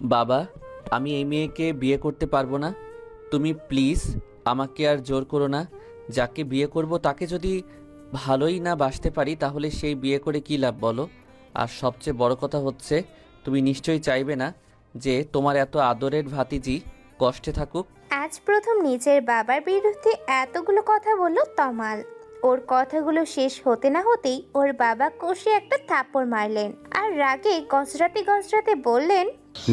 বাবা, আমি এই মেয়েকে বিয়ে করতে পারবো না। তুমি প্লিজ আমাকে আর জোর করো না। যাকে বিয়ে করব তাকে যদি ভালোই না বাসতে পারি তাহলে সেই বিয়ে করে কী লাভ বলো? আর সবচেয়ে বড় কথা হচ্ছে, তুমি নিশ্চয়ই চাইবে না যে তোমার এত আদরের ভাতিজি কষ্টে থাকুক। আজ প্রথম নিজের বাবার বিরুদ্ধে এতগুলো কথা বলল তমাল। ওর কথাগুলো শেষ হতে না হতেই ওর বাবা কষে একটা থাপ্পড় মারলেন আর রাগে গজরাতে গজরাতে বললেন,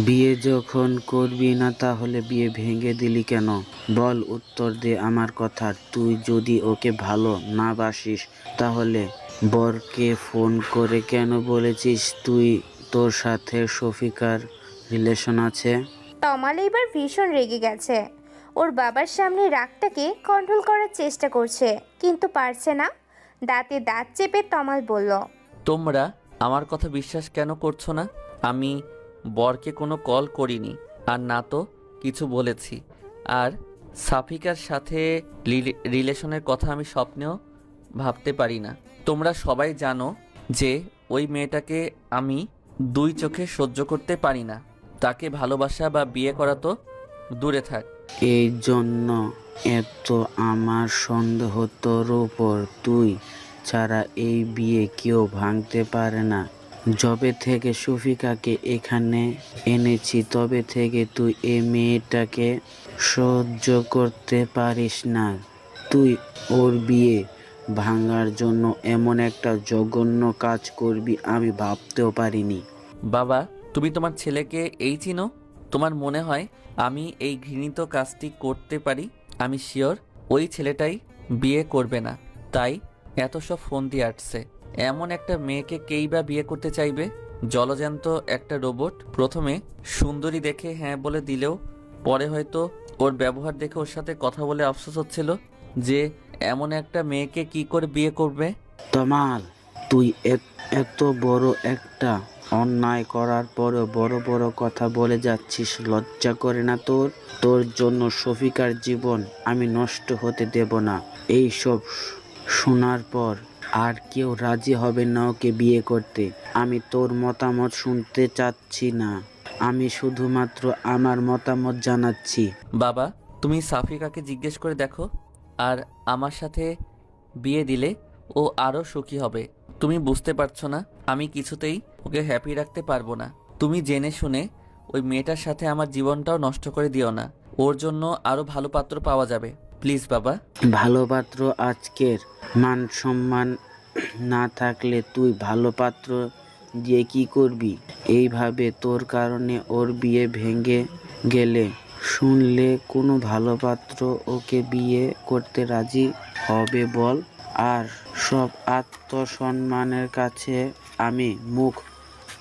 বিয়ে যখন করবি না তাহলে বিয়ে ভেঙে দিলি কেন? বল, উত্তর দে আমার কথা। তুই যদি ওকে ভালো না বাসিস তাহলে বরকে ফোন করে কেন বলেছিস তোর সাথে শফিকার রিলেশন আছে? তমাল এবার ভীষণ রেগে গেছে। ওর বাবার সামনে রাগটাকে কন্ট্রোল করার চেষ্টা করছে, কিন্তু পারছে না। দাঁতে দাঁত চেপে তমাল বলল, তোমরা আমার কথা বিশ্বাস কেন করছো না? আমি বরকে কোনো কল করিনি, আর না তো কিছু বলেছি। আর সাফিকার সাথে রিলেশনের কথা আমি স্বপ্নেও ভাবতে পারি না। তোমরা সবাই জানো যে ওই মেয়েটাকে আমি দুই চোখে সহ্য করতে পারি না। তাকে ভালোবাসা বা বিয়ে করা তো দূরে থাক। এই জন্য এত আমার সন্দেহ তোর উপর। তুই ছাড়া এই বিয়ে কেউ ভাঙতে পারে না। যবে থেকে শফিকাকে এখানে এনেছি তবে থেকে তুই এই মেয়েটাকে সহ্য করতে পারিস না। তুই ওর বিয়ে ভাঙার জন্য এমন একটা জঘন্য কাজ করবি আমি ভাবতেও পারিনি। বাবা, তুমি তোমার ছেলেকে এই চিনো? তোমার মনে হয় আমি এই ঘৃণিত কাজটি করতে পারি? আমি শিওর ওই ছেলেটাই বিয়ে করবে না, তাই এত সব ফোন দিয়ে আসছে। এমন একটা মেয়েকে কেই বা বিয়ে করতে চাইবে? জলজ্যান্ত একটা রোবট। প্রথমে সুন্দরী দেখে হ্যাঁ বলে দিলেও পরে হয়তো ওর ব্যবহার দেখে ওর সাথে কথা বলে আফসোস হচ্ছিল যে এমন একটা মেয়েকে কি করে বিয়ে করবে। তমাল, তুই এত বড় একটা অন্যায় করার পরেও বড় বড় কথা বলে যাচ্ছিস। লজ্জা করে না তোর? তোর জন্য শফিকার জীবন আমি নষ্ট হতে দেব না। এই সব শোনার পর আর কেউ রাজি হবে না ওকে বিয়ে করতে। আমি তোর মতামত শুনতে চাচ্ছি না, আমি শুধুমাত্র আমার মতামত জানাচ্ছি। বাবা, তুমি সাফিকাকে জিজ্ঞেস করে দেখো, আর আমার সাথে বিয়ে দিলে ও আরও সুখী হবে। তুমি বুঝতে পারছো না? আমি কিছুতেই ওকে হ্যাপি রাখতে পারবো না। তুমি জেনে শুনে ওই মেয়েটার সাথে আমার জীবনটাও নষ্ট করে দিও না। ওর জন্য আরও ভালো পাত্র পাওয়া যাবে, প্লিজ বাবা। ভালো পাত্র? আজকের মান সম্মান না থাকলে তুই ভালো পাত্র দিয়ে কি করবি? এইভাবে তোর কারণে ওর বিয়ে ভেঙে গেলে শুনলে কোনো ভালো পাত্র ওকে বিয়ে করতে রাজি হবে বল? আর সব আত্মসম্মানের কাছে আমি মুখ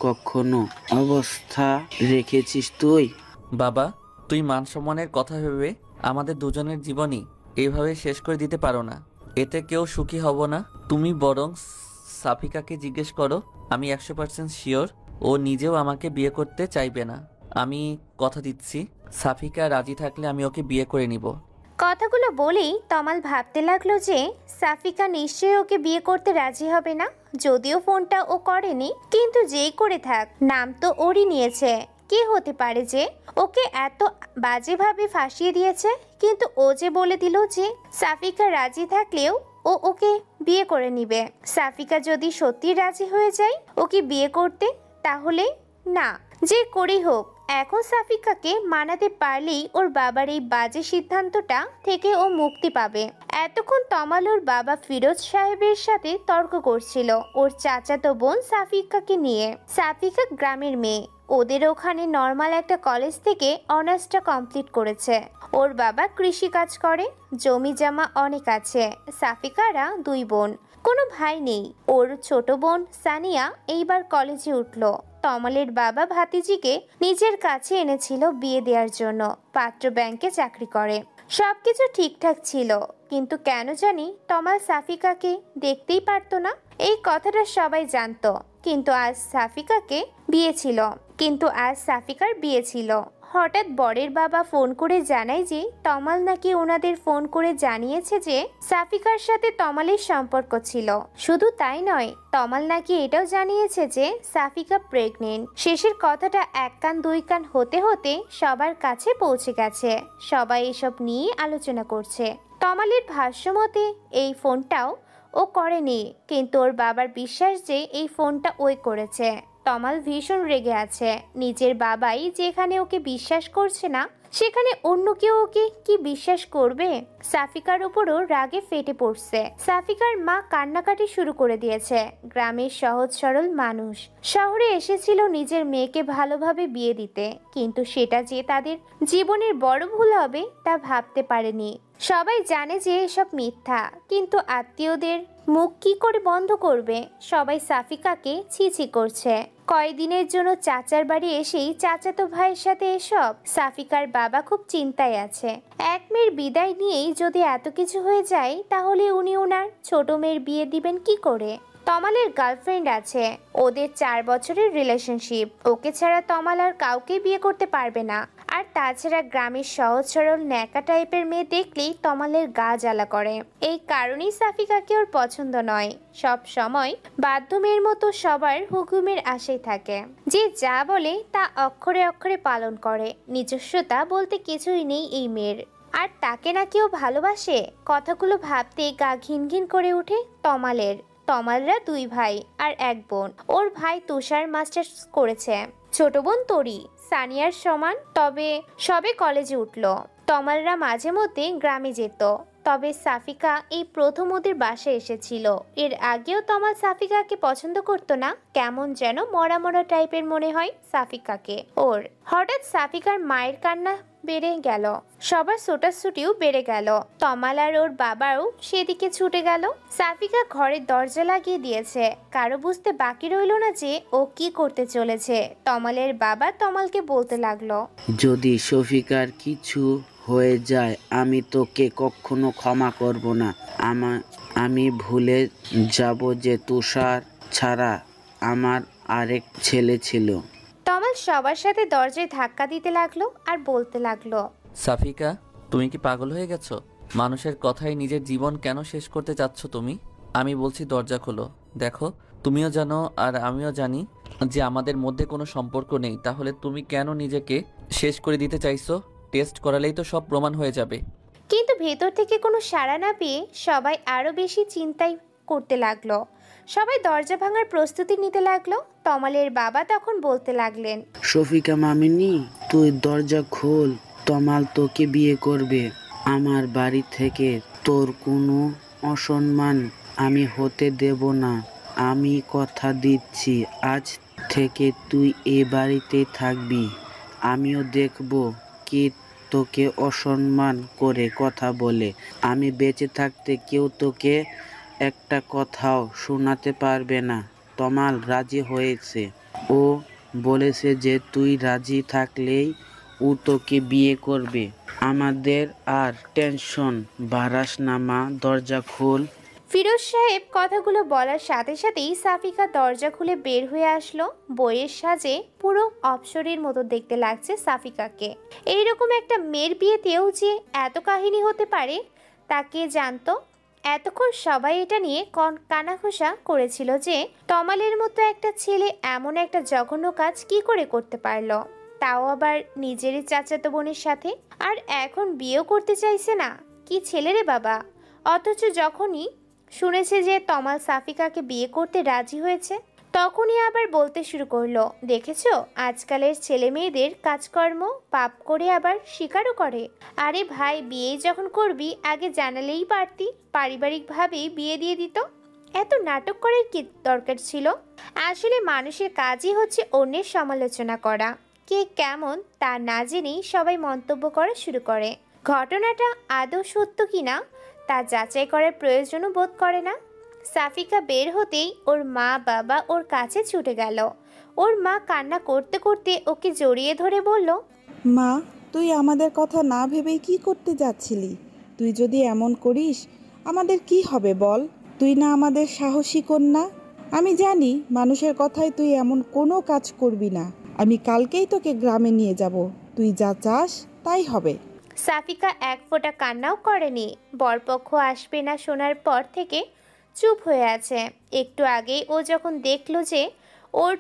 কখনো অবস্থা রেখেছিস তুই? বাবা, তুই মান সম্মানের কথা ভেবে আমাদের দুজনের জীবনই এইভাবে শেষ করে দিতে পারো না। এতে কেউ সুখী হব না। তুমি বরং সাফিকাকে জিজ্ঞেস করো। আমি 100% শিওর ও নিজেও আমাকে বিয়ে করতে চাইবে না। আমি কথা দিচ্ছি, সাফিকা রাজি থাকলে আমি ওকে বিয়ে করে নিব। কথাগুলো বলেই তমাল ভাবতে লাগলো যে সাফিকা নিশ্চয়ই ওকে বিয়ে করতে রাজি হবে না। যদিও ফোনটা ও করেনি, কিন্তু যেই করে থাক, নাম তো ওরই নিয়েছে। কে হতে পারে যে ওকে এত বাজেভাবে ফাঁসিয়ে দিয়েছে? কিন্তু ও যে বলে দিল যে সাফিকা রাজি থাকলেও ও ওকে বিয়ে করে নিবে। সাফিকা যদি সত্যি রাজি হয়ে যায় ওকে বিয়ে করতে, তাহলে না, যে করেই হোক এখন সাফিকাকে মানাতে পারলেই ওর বাবার এই বাজে সিদ্ধান্তটা থেকে ও মুক্তি পাবে। এতক্ষণ তমাল ওর বাবা ফিরোজ সাহেবের সাথে তর্ক করছিল ওর চাচাতো বোন সাফিকাকে নিয়ে। সাফিকা গ্রামের মেয়ে, ওদের ওখানে নর্মাল একটা কলেজ থেকে অনার্সটা কমপ্লিট করেছে। ওর বাবা কৃষি কাজ করে, জমি জমা অনেক আছে। সাফিকারা দুই বোন, কোনো ভাই নেই। ওর ছোট বোন সানিয়া এইবার কলেজে উঠলো। তমালের বাবা ভাতিজিকে নিজের কাছে এনেছিল বিয়ে দেওয়ার জন্য। পাত্র ব্যাংকে চাকরি করে, সবকিছু ঠিকঠাক ছিল, কিন্তু কেন জানি তমাল সাফিকাকে দেখতেই পারতো না। এই কথাটা সবাই জানতো, কিন্তু আজ সাফিকার বিয়ে ছিল। হঠাৎ বরের বাবা ফোন করে জানায় যে তমাল নাকি ওনাদের ফোন করে জানিয়েছে যে সাফিকার সাথে তমালের সম্পর্ক ছিল। শুধু তাই নয়, তমাল নাকি এটাও জানিয়েছে যে সাফিকা প্রেগনেন্ট। শেষের কথাটা এক কান দুই কান হতে হতে সবার কাছে পৌঁছে গেছে। সবাই এসব নিয়ে আলোচনা করছে। তমালের ভাষ্যমতে এই ফোনটাও ও করেনি, কিন্তু ওর বাবার বিশ্বাস যে এই ফোনটা ওই করেছে। তমাল ভীষণ রেগে আছে। নিজের বাবাই যেখানে ওকে বিশ্বাস করছে না, সেখানে অন্য কেউ ওকে কি বিশ্বাস করবে? সাফিকার উপরও রাগে ফেটে পড়ছে। সাফিকার মা কান্নাকাটি শুরু করে দিয়েছে। গ্রামের সহজ সরল মানুষ শহরে এসেছিল নিজের মেয়েকে ভালোভাবে বিয়ে দিতে, কিন্তু সেটা যে তাদের জীবনের বড় ভুল হবে তা ভাবতে পারেনি। সবাই জানে যে এসব মিথ্যা, কিন্তু আত্মীয়দের মুখ কি করে বন্ধ করবে? সবাই সাফিকাকে ছিছি করছে। কয়েকদিনের জন্য চাচার বাড়ি এসেই চাচাতো ভাইয়ের সাথে এসব। সাফিকার বাবা খুব চিন্তায় আছে। এক মেয়ের বিদায় নিয়েই যদি এত কিছু হয়ে যায়, তাহলে উনি ওনার ছোট মেয়ের বিয়ে দিবেন কি করে? তমালের গার্লফ্রেন্ড আছে, ওদের 4 বছরের রিলেশনশিপ। ওকে ছাড়া তমাল আর কাউকে বিয়ে করতে পারবে না। আর তাছাড়া গ্রামের সহজ সরল ন্যাকা টাইপের মেয়ে দেখলেই তমালের গা জ্বালা করে। এই কারণেই সাফিকাকে ওর পছন্দ নয়। সব সময় বাধ্য মেয়ের মতো সবার হুকুমের আশায় থাকে। যে যা বলে তা অক্ষরে অক্ষরে পালন করে। নিজস্বতা বলতে কিছুই নেই এই মেয়ের। আর তাকে নাকি ও ভালোবাসে। কথাগুলো ভাবতে গা ঘিন ঘিন করে ওঠে তমালের। তমালরা 2 ভাই আর 1 বোন। ওর ভাই তুষার মাস্টার্স করেছে, ছোট বোন তরি সানিয়ার সমান, তবে সবে কলেজে উঠল। তমালরা মাঝে মধ্যে গ্রামে যেত, তবে সাফিকা এই প্রথম ওদের বাসায় এসেছিল। এর আগেও তমাল সাফিকাকে পছন্দ করতো না। কেমন যেন মরা মরা টাইপের মনে হয় সাফিকাকে ওর। হঠাৎ সাফিকার মায়ের কান্না বেড়ে গেল, সবার ছোটাছুটিও বেড়ে গেল। তমাল আর ওর বাবাও সেদিকে ছুটে গেল। সাফিকা ঘরের দরজা লাগিয়ে দিয়েছে। কারো বুঝতে বাকি রইল না যে ও কি করতে চলেছে। তমালের বাবা তমালকে বলতে লাগলো, যদি শফিকার কিছু হয়ে যায় আমি তোকে কখনো ক্ষমা করব না। আমি ভুলে যাব যে তুষার ছাড়া আমার আরেক ছেলে ছিল। তমাল সবার সাথে দরজায় ধাক্কা দিতে লাগলো আর বলতে লাগলো, সাফিকা, তুমি কি পাগল হয়ে গেছো? মানুষের কথায় নিজের জীবন কেন শেষ করতে চাচ্ছ তুমি? আমি বলছি দরজা খোলো। দেখো, তুমিও জানো আর আমিও জানি যে আমাদের মধ্যে কোনো সম্পর্ক নেই। তাহলে তুমি কেন নিজেকে শেষ করে দিতে চাইছো? টেস্ট করালেই তো সব প্রমাণ হয়ে যাবে। কিন্তু ভেতর থেকে কোনো সাড়া না পেয়ে সবাই আরো বেশি চিন্তায় করতে লাগলো। সবাই দরজা ভাঙার প্রস্তুতি নিতে লাগলো। তমালের বাবা তখন বলতে লাগলেন, শফিকা মামিনি, তুই দরজা খোল, তমাল তোকে বিয়ে করবে। আমার বাড়ি থেকে তোর কোনো অসম্মান আমি হতে দেব না। আমি কথা দিচ্ছি, আজ থেকে তুই এ বাড়িতে থাকবি। আমিও দেখব কে তোকে অসম্মান করে কথা বলে। আমি বেঁচে থাকতে কেউ তোকে একটা কথাও শোনাতে পারবে না। তমাল রাজি হয়েছে। ও বলেছে যে তুই রাজি থাকলেই ও তোকে বিয়ে করবে। আমাদের আর টেনশন বাড়াস না মা, দরজা খোল। ফিরোজ সাহেব কথাগুলো বলার সাথে সাথেই সাফিকা দরজা খুলে বের হয়ে আসলো। বইয়ের সাজে পুরো অপ্সরীর মতো দেখতে লাগছে সাফিকাকে। এইরকম একটা মেয়ের বিয়েতেও যে এত কাহিনী হতে পারে তা কে জানতো? এতক্ষণ সবাই এটা নিয়ে কানাঘুষা করেছিল যে তমালের মতো একটা ছেলে এমন একটা জঘন্য কাজ কি করে করতে পারলো, তাও আবার নিজেরই চাচাতো বোনের সাথে। আর এখন বিয়েও করতে চাইছে না। কি ছেলে রে বাবা! অথচ যখনই শুনেছে যে তমাল সাফিকাকে বিয়ে করতে রাজি হয়েছে, তখনই আবার বলতে শুরু করলো, দেখেছো আজকালের ছেলে মেয়েদের কাজকর্ম, পাপ করে আবার স্বীকারও করে। আরে ভাই, বিয়ে যখন করবি আগে জানালেই পারতি, পারিবারিকভাবেই বিয়ে দিয়ে দিত। এত নাটক করার কি দরকার ছিল? আসলে মানুষের কাজই হচ্ছে অন্যের সমালোচনা করা। কে কেমন তা না জেনেই সবাই মন্তব্য করা শুরু করে। ঘটনাটা আদৌ সত্য কিনা তা যাচাই করার প্রয়োজনও বোধ করে না। সাফিকা বের হতেই ওর মা বাবা ওর কাছে ছুটে গেল। ওর মা কান্না করতে করতে ওকে জড়িয়ে ধরে বলল, মা, তুই আমাদের কথা না ভেবেই কি করতে যাচ্ছিলি? তুই যদি এমন করিস আমাদের কি হবে বল? তুই না আমাদের সাহসী কন্যা। আমি জানি মানুষের কথায় তুই এমন কোনো কাজ করবি না। আমি কালকেই তোকে গ্রামে নিয়ে যাব। তুই যা চাস তাই হবে। সাফিকা এক ফোঁটা কান্নাও করেনি। বরপক্ষ আসবে না শোনার পর থেকে চুপ হয়ে আছে। একটু আগেই ও যখন দেখলো যে ওর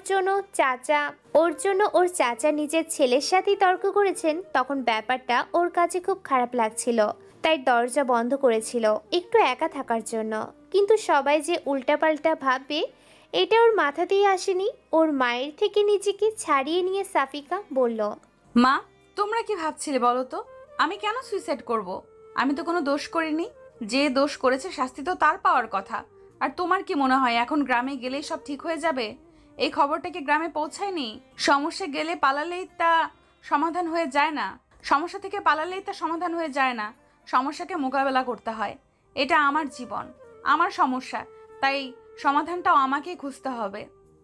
জন্য ওর চাচা নিজের ছেলের সাথেই তর্ক করেছেন, তখন ব্যাপারটা ওর কাছে খুব খারাপ লাগছিল। তাই দরজা বন্ধ করেছিল একটু একা থাকার জন্য। কিন্তু সবাই যে উল্টাপাল্টা ভাববে এটা ওর মাথাতেই আসেনি। ওর মায়ের থেকে নিজেকে ছাড়িয়ে নিয়ে সাফিকা বলল, মা, তোমরা কি ভাবছিলে বলো তো? আমি কেন সুইসাইড করব? আমি তো কোনো দোষ করিনি। যে দোষ করেছে শাস্তি তো তার পাওয়ার কথা। আর তোমার কি মনে হয় এখন গ্রামে গেলেই সব ঠিক হয়ে যাবে? এই খবরটা কি গ্রামে পৌঁছায়নি? সমস্যা গেলে পালালেই তা সমাধান হয়ে যায় না। সমস্যা থেকে পালালেই তা সমাধান হয়ে যায় না। সমস্যাকে মোকাবেলা করতে হয়। এটা আমার জীবন, আমার সমস্যা, তাই সমাধানটাও আমাকেই খুঁজতে হবে।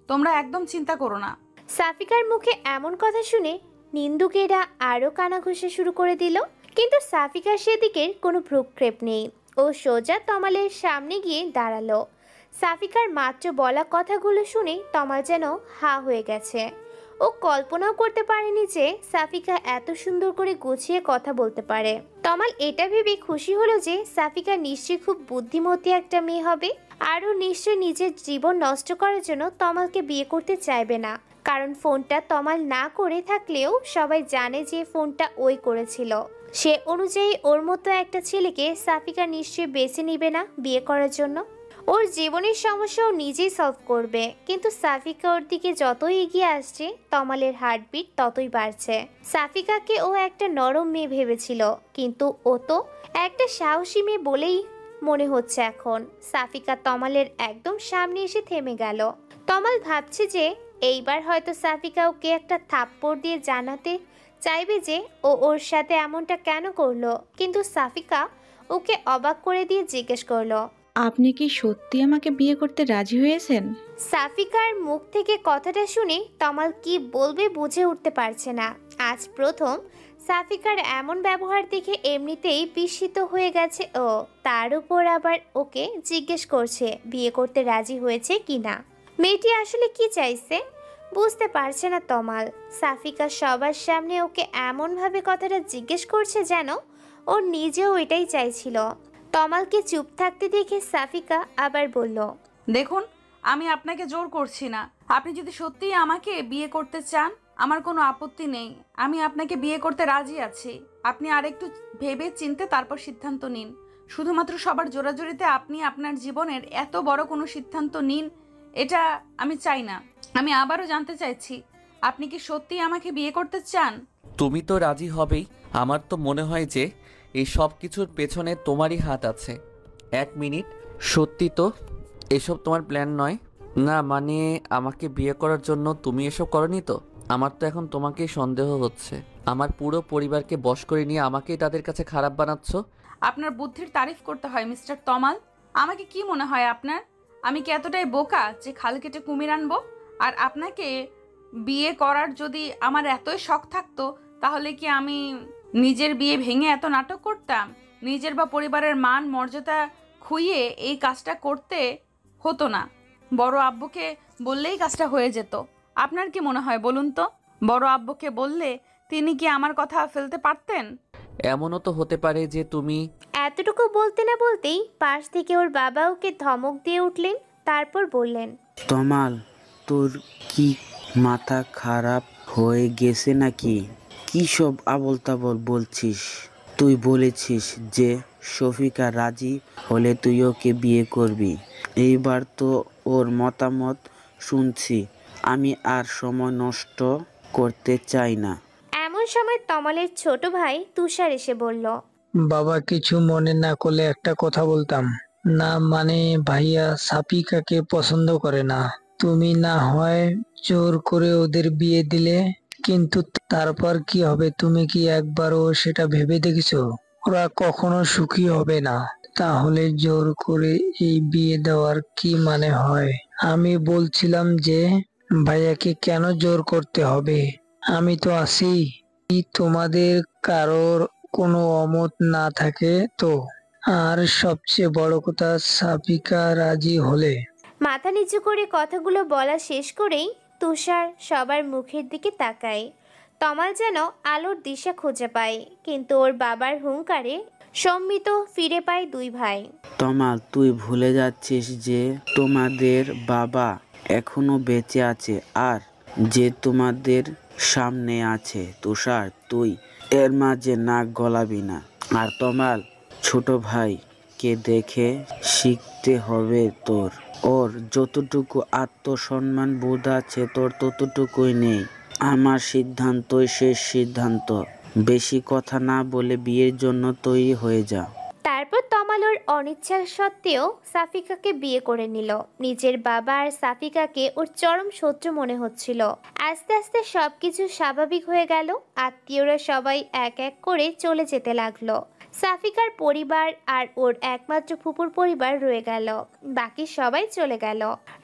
তোমরা একদম চিন্তা করো না। সাফিকার মুখে এমন কথা শুনে নিন্দুকেরা আরও কানাঘুষা শুরু করে দিল। কিন্তু সাফিকার সেদিকের কোনো ভ্রুক্ষেপ নেই। ও সোজা তমালের সামনে গিয়ে দাঁড়ালো। সাফিকার মাত্র বলা কথাগুলো শুনে তমাল যেন হা হয়ে গেছে। ও কল্পনাও করতে পারেনি যে সাফিকা এত সুন্দর করে গুছিয়ে কথা বলতে পারে। তমাল এটা ভেবে খুশি হলো যে সাফিকা নিশ্চয়ই খুব বুদ্ধিমতী একটা মেয়ে হবে। আর ও নিশ্চয়ই নিজের জীবন নষ্ট করার জন্য তমালকে বিয়ে করতে চাইবে না। কারণ ফোনটা তমাল না করে থাকলেও সবাই জানে যে ফোনটা ওই করেছিল। সে অনুযায়ী ওর মতো একটা ছেলেকে সাফিকা নিশ্চয়ই বেছে নিবে না বিয়ে করার জন্য। ওর জীবনের সমস্যা ও নিজেই সলভ করবে। কিন্তু সাফিকা ওর দিকে যতই এগিয়ে আসছে তমালের হার্টবিট ততই বাড়ছে। সাফিকাকে ও একটা নরম মেয়ে ভেবেছিল, কিন্তু ও তো একটা সাহসী মেয়ে বলেই মনে হচ্ছে এখন। সাফিকা তমালের একদম সামনে এসে থেমে গেল। তমাল ভাবছে যে এইবার হয়তো সাফিকা ওকে একটা থাপ্পড় দিয়ে জানাতে চাইবে যে ও ওর সাথে এমনটা কেন করলো। কিন্তু সাফিকা ওকে অবাক করে দিয়ে জিজ্ঞেস করলো, আপনি কি সত্যি আমাকে বিয়ে করতে রাজি হয়েছেন? সাফিকার মুখ থেকে কথাটা শুনে তমাল কি বলবে বুঝে উঠতে পারছে না। আজ প্রথম সাফিকার এমন ব্যবহার দেখে এমনিতেই বিস্মিত হয়ে গেছে ও। তার উপর আবার ওকে জিজ্ঞেস করছে বিয়ে করতে রাজি হয়েছে কিনা। মেয়েটি আসলে কি চাইছে বুঝতে পারছে না তমাল। সাফিকা সবার সামনে ওকে এমনভাবে কথাটা জিজ্ঞেস করছে যেন ও নিজেও এটাই চাইছিল। তমালকে চুপ থাকতে দেখে সাফিকা আবার বলল, দেখুন, আমি আপনাকে জোর করছি না। আপনি যদি সত্যিই আমাকে বিয়ে করতে চান আমার কোনো আপত্তি নেই। আমি আপনাকে বিয়ে করতে রাজি আছি। আপনি আরেকটু ভেবে চিন্তে তারপর সিদ্ধান্ত নিন। শুধুমাত্র সবার জোরাজোরিতে আপনি আপনার জীবনের এত বড় কোনো সিদ্ধান্ত নিন, এটা আমি চাই না। আমি আবারও জানতে চাইছি, আপনি কি সত্যিই আমাকে বিয়ে করতে চান? তুমি তো রাজি হবেই। আমার তো মনে হয় যে এই সব কিছুর পেছনে তোমারই হাত আছে। এক মিনিট, সত্যি তো এসব তোমার প্ল্যান নয়? না মানে আমাকে বিয়ে করার জন্য তুমি এসব করনি তো? আমার তো এখন তোমাকেই সন্দেহ হচ্ছে। আমার পুরো পরিবারকে বশ করে নিয়ে আমাকেই তাদের কাছে খারাপ বানাচ্ছ। আপনার বুদ্ধির তারিফ করতে হয় মিস্টার তমাল। আমাকে কি মনে হয় আপনার? আমি কি এতটাই বোকা যে খাল কেটে কুমির আনবো? আর আপনাকে বিয়ে করার যদি আমার এতই শখ থাকতো তাহলে কি আমি নিজের বিয়ে ভেঙে এত নাটক করতাম? নিজের বা পরিবারের মান মর্যাদা খুইয়ে এই কাজটা করতে হতো না। বড় আব্বুকে বললেই কাজটা হয়ে যেত। আপনার কি মনে হয় বলুন তো? বড় আব্বুকে বললে তিনি কি আমার কথা ফেলতে পারতেন? এমনও তো হতে পারে যে তুমি... এতটুকু বলতে না বলতেই পাশ থেকে ওর বাবা ওকে ধমক দিয়ে উঠলেন। তারপর বললেন, তমাল, তোর কি মাথা খারাপ হয়ে গেছে নাকি? কি সব আবল তাবল বলছিস? তুই বলেছিস যে শফিকা রাজি হলে তুই ওকে বিয়ে করবি। এইবার তো ওর মতামত শুনছি। আমি আর সময় নষ্ট করতে চাই না। এমন সময় তমালের ছোট ভাই তুষার এসে বলল, বাবা কিছু মনে না করলে একটা কথা বলতাম। না মানে ভাইয়া সাফিকাকে পছন্দ করে না। তুমি না হয় জোর করে ওদের বিয়ে দিলে, কিন্তু তারপর কি হবে তুমি কি একবারও সেটা ভেবে দেখেছো? ওরা কখনো সুখী হবে না। তাহলে জোর করে এই বিয়ে দেওয়ার কি মানে হয়? আমি বলছিলাম যে ভাইয়াকে কেন জোর করতে হবে? আমি তো আছি। কি তোমাদের কারোর কোনো অমত না থাকে তো? আর সবচেয়ে বড় কথা, সাফিকা রাজি হলে। মাথা নিচু করে কথাগুলো বলা শেষ করেই তুষার সবার মুখের দিকে তাকায়। তমাল যেন আলোর দিশা খুঁজে পায়, কিন্তু ওর বাবার হুঙ্কারে সম্মিত ফিরে পায় দুই ভাই। তমাল, তুই ভুলে যাচ্ছিস যে তোমাদের বাবা এখনো বেঁচে আছে, আর যে তোমাদের সামনে আছে। তুষার, তুই এর মাঝে নাক গলাবি না। আর তমাল, ছোট ভাইকে দেখে শিখতে হবে তোর। ওর যতটুকু আত্মসম্মান বোধ আছে তোর ততটুকুই নেই। আমার সিদ্ধান্তই শেষ সিদ্ধান্ত। বেশি কথা না বলে বিয়ের জন্য তৈরি হয়ে যা। তারপর তমাল ওর অনিচ্ছা সত্ত্বেও সাফিকাকে বিয়ে করে নিল। নিজের বাবা আর সাফিকাকে ওর চরম শত্রু মনে হচ্ছিল। আস্তে আস্তে সবকিছু স্বাভাবিক হয়ে গেল। আত্মীয়রা সবাই এক এক করে চলে যেতে লাগলো। সাফিকার পরিবার আর ওর একমাত্র ফুপুর পরিবার রয়ে গেল। বাকি সবাই চলে গেল।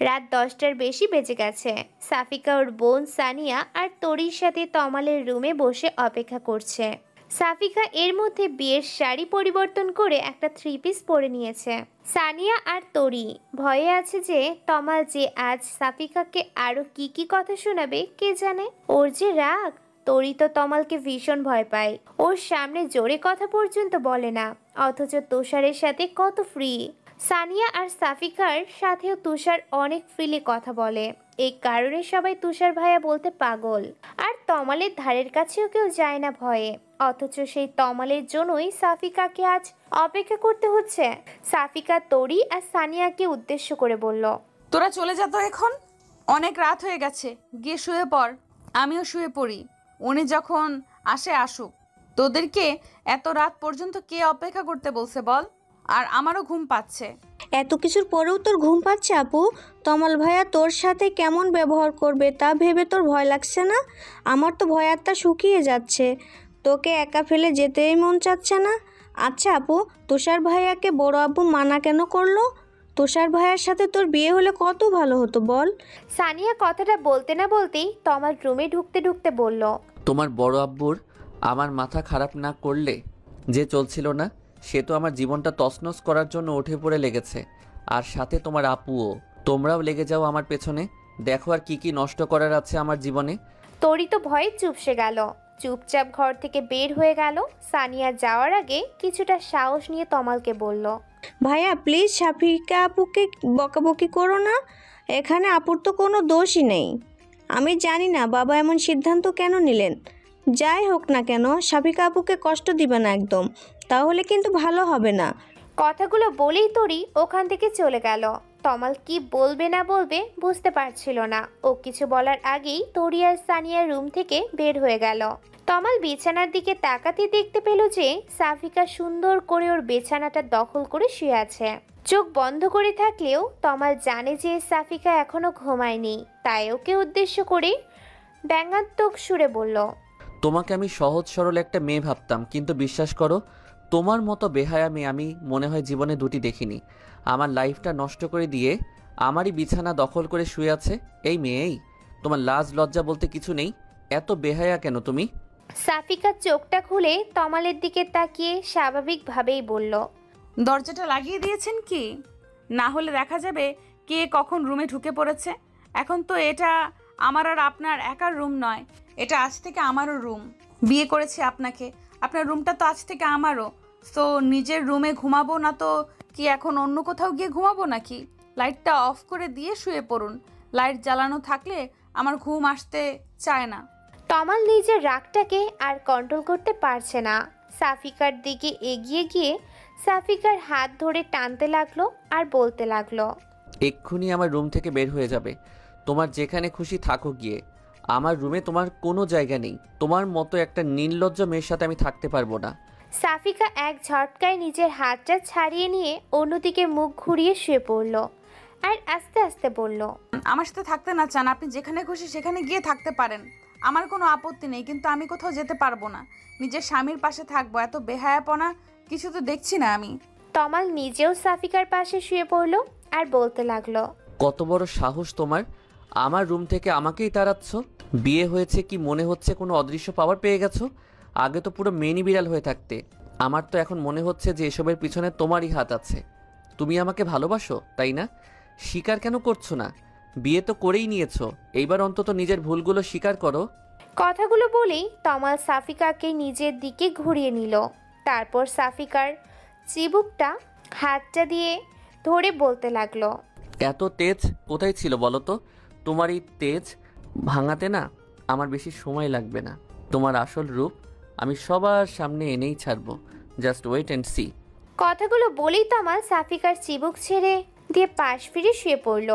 রাত 10টার বেশি বেজে গেছে। সাফিকা ওর বোন সানিয়া আর তরির সাথে তমালের রুমে বসে অপেক্ষা করছে। সাফিকা এর মধ্যে বিয়ের শাড়ি পরিবর্তন করে একটা 3 পিস পরে নিয়েছে। সানিয়া আর তরি ভয়ে আছে যে তমাল যে আজ সাফিকাকে আরো কি কি কথা শোনাবে কে জানে। ওর যে রাগ। তরি তো তমালকে ভীষণ ভয় পায়। ওর সামনে জোরে কথা পর্যন্ত বলে না, অথচ তুষারের সাথে কত ফ্রি। সানিয়া আর সাফিকার সাথেও তুষার অনেক ফ্রিলি কথা বলে। এই কারণে সবাই তুষার ভাইয়া বলতে পাগল। আর তমালের ধারের কাছেও কেউ যায় না ভয়ে, অথচ সেই তমালের জন্যই সাফিকাকে আজ অপেক্ষা করতে হচ্ছে। সাফিকা তরি আর সানিয়াকে উদ্দেশ্য করে বলল, তোরা চলে যা তো এখন, অনেক রাত হয়ে গেছে, গিয়ে শুয়ে পড়। আমিও শুয়ে পড়ি, উনি যখন আসে আসুক। তোদেরকে এত রাত পর্যন্ত কে অপেক্ষা করতে বলছে বল? আর আমারও ঘুম পাচ্ছে। এত কিছুর পরেও তোর ঘুম পাচ্ছে আপু? তমাল ভাইয়া তোর সাথে কেমন ব্যবহার করবে তা ভেবে তোর ভয় লাগছে না? আমার তো ভয় আত্মা শুকিয়ে যাচ্ছে। তোকে একা ফেলে যেতেই মন চাচ্ছে না। আচ্ছা আপু, তুষার ভাইয়াকে বড় আব্বু মানা কেন করলো? তুষার ভাইয়ার সাথে তোর বিয়ে হলে কত ভালো হতো বল। সানিয়া কথাটা বলতে না বলতেই তমাল রুমে ঢুকতে ঢুকতে বলল, তোমার বড় আব্বুর আমার মাথা খারাপ না করলে যে চলছিল না, সে তো আমার জীবনটা তছনছ করার জন্য উঠে পড়ে লেগেছে। আর সাথে তোমার আপুও। তোমরাও লেগে যাও আমার পেছনে, দেখো আর কি কি নষ্ট করার আছে আমার জীবনে। তরি তো ভয়ে চুপসে গেল। চুপচাপ ঘর থেকে বের হয়ে গেল। সানিয়া যাওয়ার আগে কিছুটা সাহস নিয়ে তমালকে বলল, ভাইয়া প্লিজ সাফিকা আপুকে বকাবকি করো না। এখানে আপুর তো কোনো দোষই নেই। আমি জানি না বাবা এমন সিদ্ধান্ত কেন নিলেন। যাই হোক না কেন, সাফিকা আপুকে কষ্ট দিবে না একদম, তাহলে কিন্তু ভালো হবে না। কথাগুলো বলেই তরি ওখান থেকে চলে গেল। তমাল কি বলবে না বলবে বুঝতে পারছিল না। ও কিছু বলার আগেই তরি আর সানিয়ার রুম থেকে বের হয়ে গেল। তমাল বিছানার দিকে তাকাতে দেখতে পেল যে সাফিকা সুন্দর করে ওর বিছানাটা দখল করে শুয়ে আছে। চোখ বন্ধ করে থাকলেও তমাল জানে যে সাফিকা এখনো ঘুমায়নি। তাই ওকে উদ্দেশ্য করে ব্যঙ্গাত্মক সুরে বলল, তোমাকে আমি সহজ সরল একটা মেয়ে ভাবতাম, কিন্তু বিশ্বাস করো, তোমার মতো বেহায়া মেয়ে আমি মনে হয় জীবনে দুটি দেখিনি। আমার লাইফটা নষ্ট করে দিয়ে আমারই বিছানা দখল করে শুয়ে আছে এই মেয়েই। তোমার লাজ লজ্জা বলতে কিছু নেই? এত বেহায়া কেন তুমি? সাফিকা চোখটা খুলে তমালের দিকে তাকিয়ে স্বাভাবিকভাবেই বলল, দরজাটা লাগিয়ে দিয়েছেন কি? না হলে দেখা যাবে কে কখন রুমে ঢুকে পড়েছে। এখন তো এটা আমার আর আপনার একার রুম নয়, এটা আজ থেকে আমারও রুম। বিয়ে করেছি আপনাকে, আপনার রুমটা তো আজ থেকে আমারও। তো নিজের রুমে ঘুমাবো না তো কি এখন অন্য কোথাও গিয়ে ঘুমাবো নাকি? লাইটটা অফ করে দিয়ে শুয়ে পড়ুন। লাইট জ্বালানো থাকলে আমার ঘুম আসতে চায় না। তমাল নিজের রাগটাকে আর কন্ট্রোল করতে পারছে না। সাফিকার দিকে এগিয়ে গিয়ে সাফিকার হাত ধরে টানতে লাগলো আর বলতে লাগলো, এক্ষুনি আমার রুম থেকে বের হয়ে যাবে। তোমার যেখানে খুশি থাকো গিয়ে, আমার রুমে তোমার কোনো জায়গা নেই। তোমার মতো একটা নির্লজ্জ মেয়ের সাথে আমি থাকতে পারবো না। সাফিকা এক ঝটকায় নিজের হাতটা ছাড়িয়ে নিয়ে অন্যদিকে মুখ ঘুরিয়ে শুয়ে পড়ল আর আস্তে আস্তে বলল, আমার সাথে থাকতে না চান, আপনি যেখানে খুশি সেখানে গিয়ে থাকতে পারেন, আমার কোনো আপত্তি নেই, কিন্তু আমি কোথাও যেতে পারবো না। নিজের স্বামীর পাশে থাকবো, এত বেহায়াপনা কিছু তো দেখছি না আমি। তমাল নিজেও সাফিকার পাশে শুয়ে পড়ল আর বলতে লাগলো, কত বড় সাহস তোমার, আমার রুম থেকে আমাকেই তাড়াচ্ছ? বিয়ে হয়েছে কি মনে হচ্ছে কোনো অদৃশ্য পাওয়ার পেয়ে গেছো? আগে তো পুরো মেনি বিড়াল হয়ে থাকতে। আমার তো এখন মনে হচ্ছে যে এসবের পিছনে তোমারই হাত আছে। তুমি আমাকে ভালোবাসো তাই না? স্বীকার কেন করছো না? বিয়ে তো করেই নিয়েছো, এইবার অন্তত নিজের ভুলগুলো স্বীকার করো। কথাগুলো বলেই তমাল সাফিকাকে নিজের দিকে ঘুরিয়ে নিল। তারপর সাফিকার চিবুকটা হাতটা দিয়ে ধরে বলতে লাগলো, এত তেজ কোথায় ছিল বলো তো? তোমার এই তেজ ভাঙাতে না আমার বেশি সময় লাগবে না। তোমার আসল রূপ আমি সবার সামনে এনেই ছাড়বো। Just wait and see. কথাগুলো বলেই তমাল সাফিকার চিবুক ছেড়ে দিয়ে পাশ ফিরে শুয়ে পড়ল।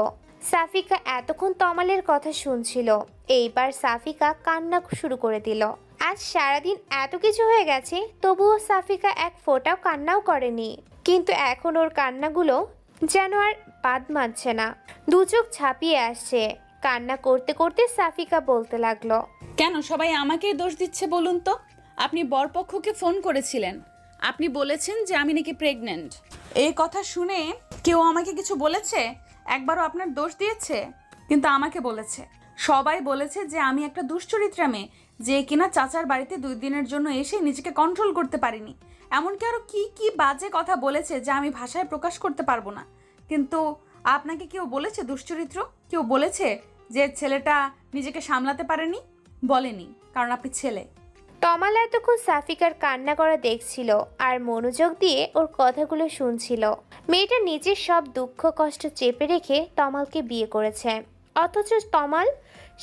সাফিকা এতক্ষণ তমালের কথা শুনছিল, এইবার সাফিকা কান্না শুরু করে দিল। আজ সারাদিন এত কিছু হয়ে গেছে, তবুও সাফিকা এক ফোঁটাও কান্নাও করেনি। কিন্তু এখন ওর কান্নাগুলো যেন আর বাদ মানছে না, দু চোখ ছাপিয়ে আসছে। কান্না করতে করতে সাফিকা বলতে লাগলো, কেন সবাই আমাকেই দোষ দিচ্ছে বলুন তো? আপনি বরপক্ষকে ফোন করেছিলেন, আপনি বলেছেন যে আমি নাকি প্রেগনেন্ট। এই কথা শুনে কেউ আমাকে কিছু বলেছে? একবারও আপনার দোষ দিয়েছে? কিন্তু আমাকে বলেছে, সবাই বলেছে যে আমি একটা দুশ্চরিত্রা মেয়ে, যে কিনা চাচার বাড়িতে 2 দিনের জন্য এসে নিজেকে কন্ট্রোল করতে পারিনি। এমনকি আরও কি কি বাজে কথা বলেছে যা আমি ভাষায় প্রকাশ করতে পারবো না। কিন্তু আপনাকে কেউ বলেছে দুশ্চরিত্র? কেউ বলেছে যে ছেলেটা নিজেকে সামলাতে পারেনি? বলেনি, কারণ আপনি ছেলে। তমাল এতক্ষণ সাফিকার কান্না করা দেখছিল আর মনোযোগ দিয়ে ওর কথাগুলো শুনছিল। মেয়েটা নিজের সব দুঃখ কষ্ট চেপে রেখে তমালকে বিয়ে করেছে, অথচ তমাল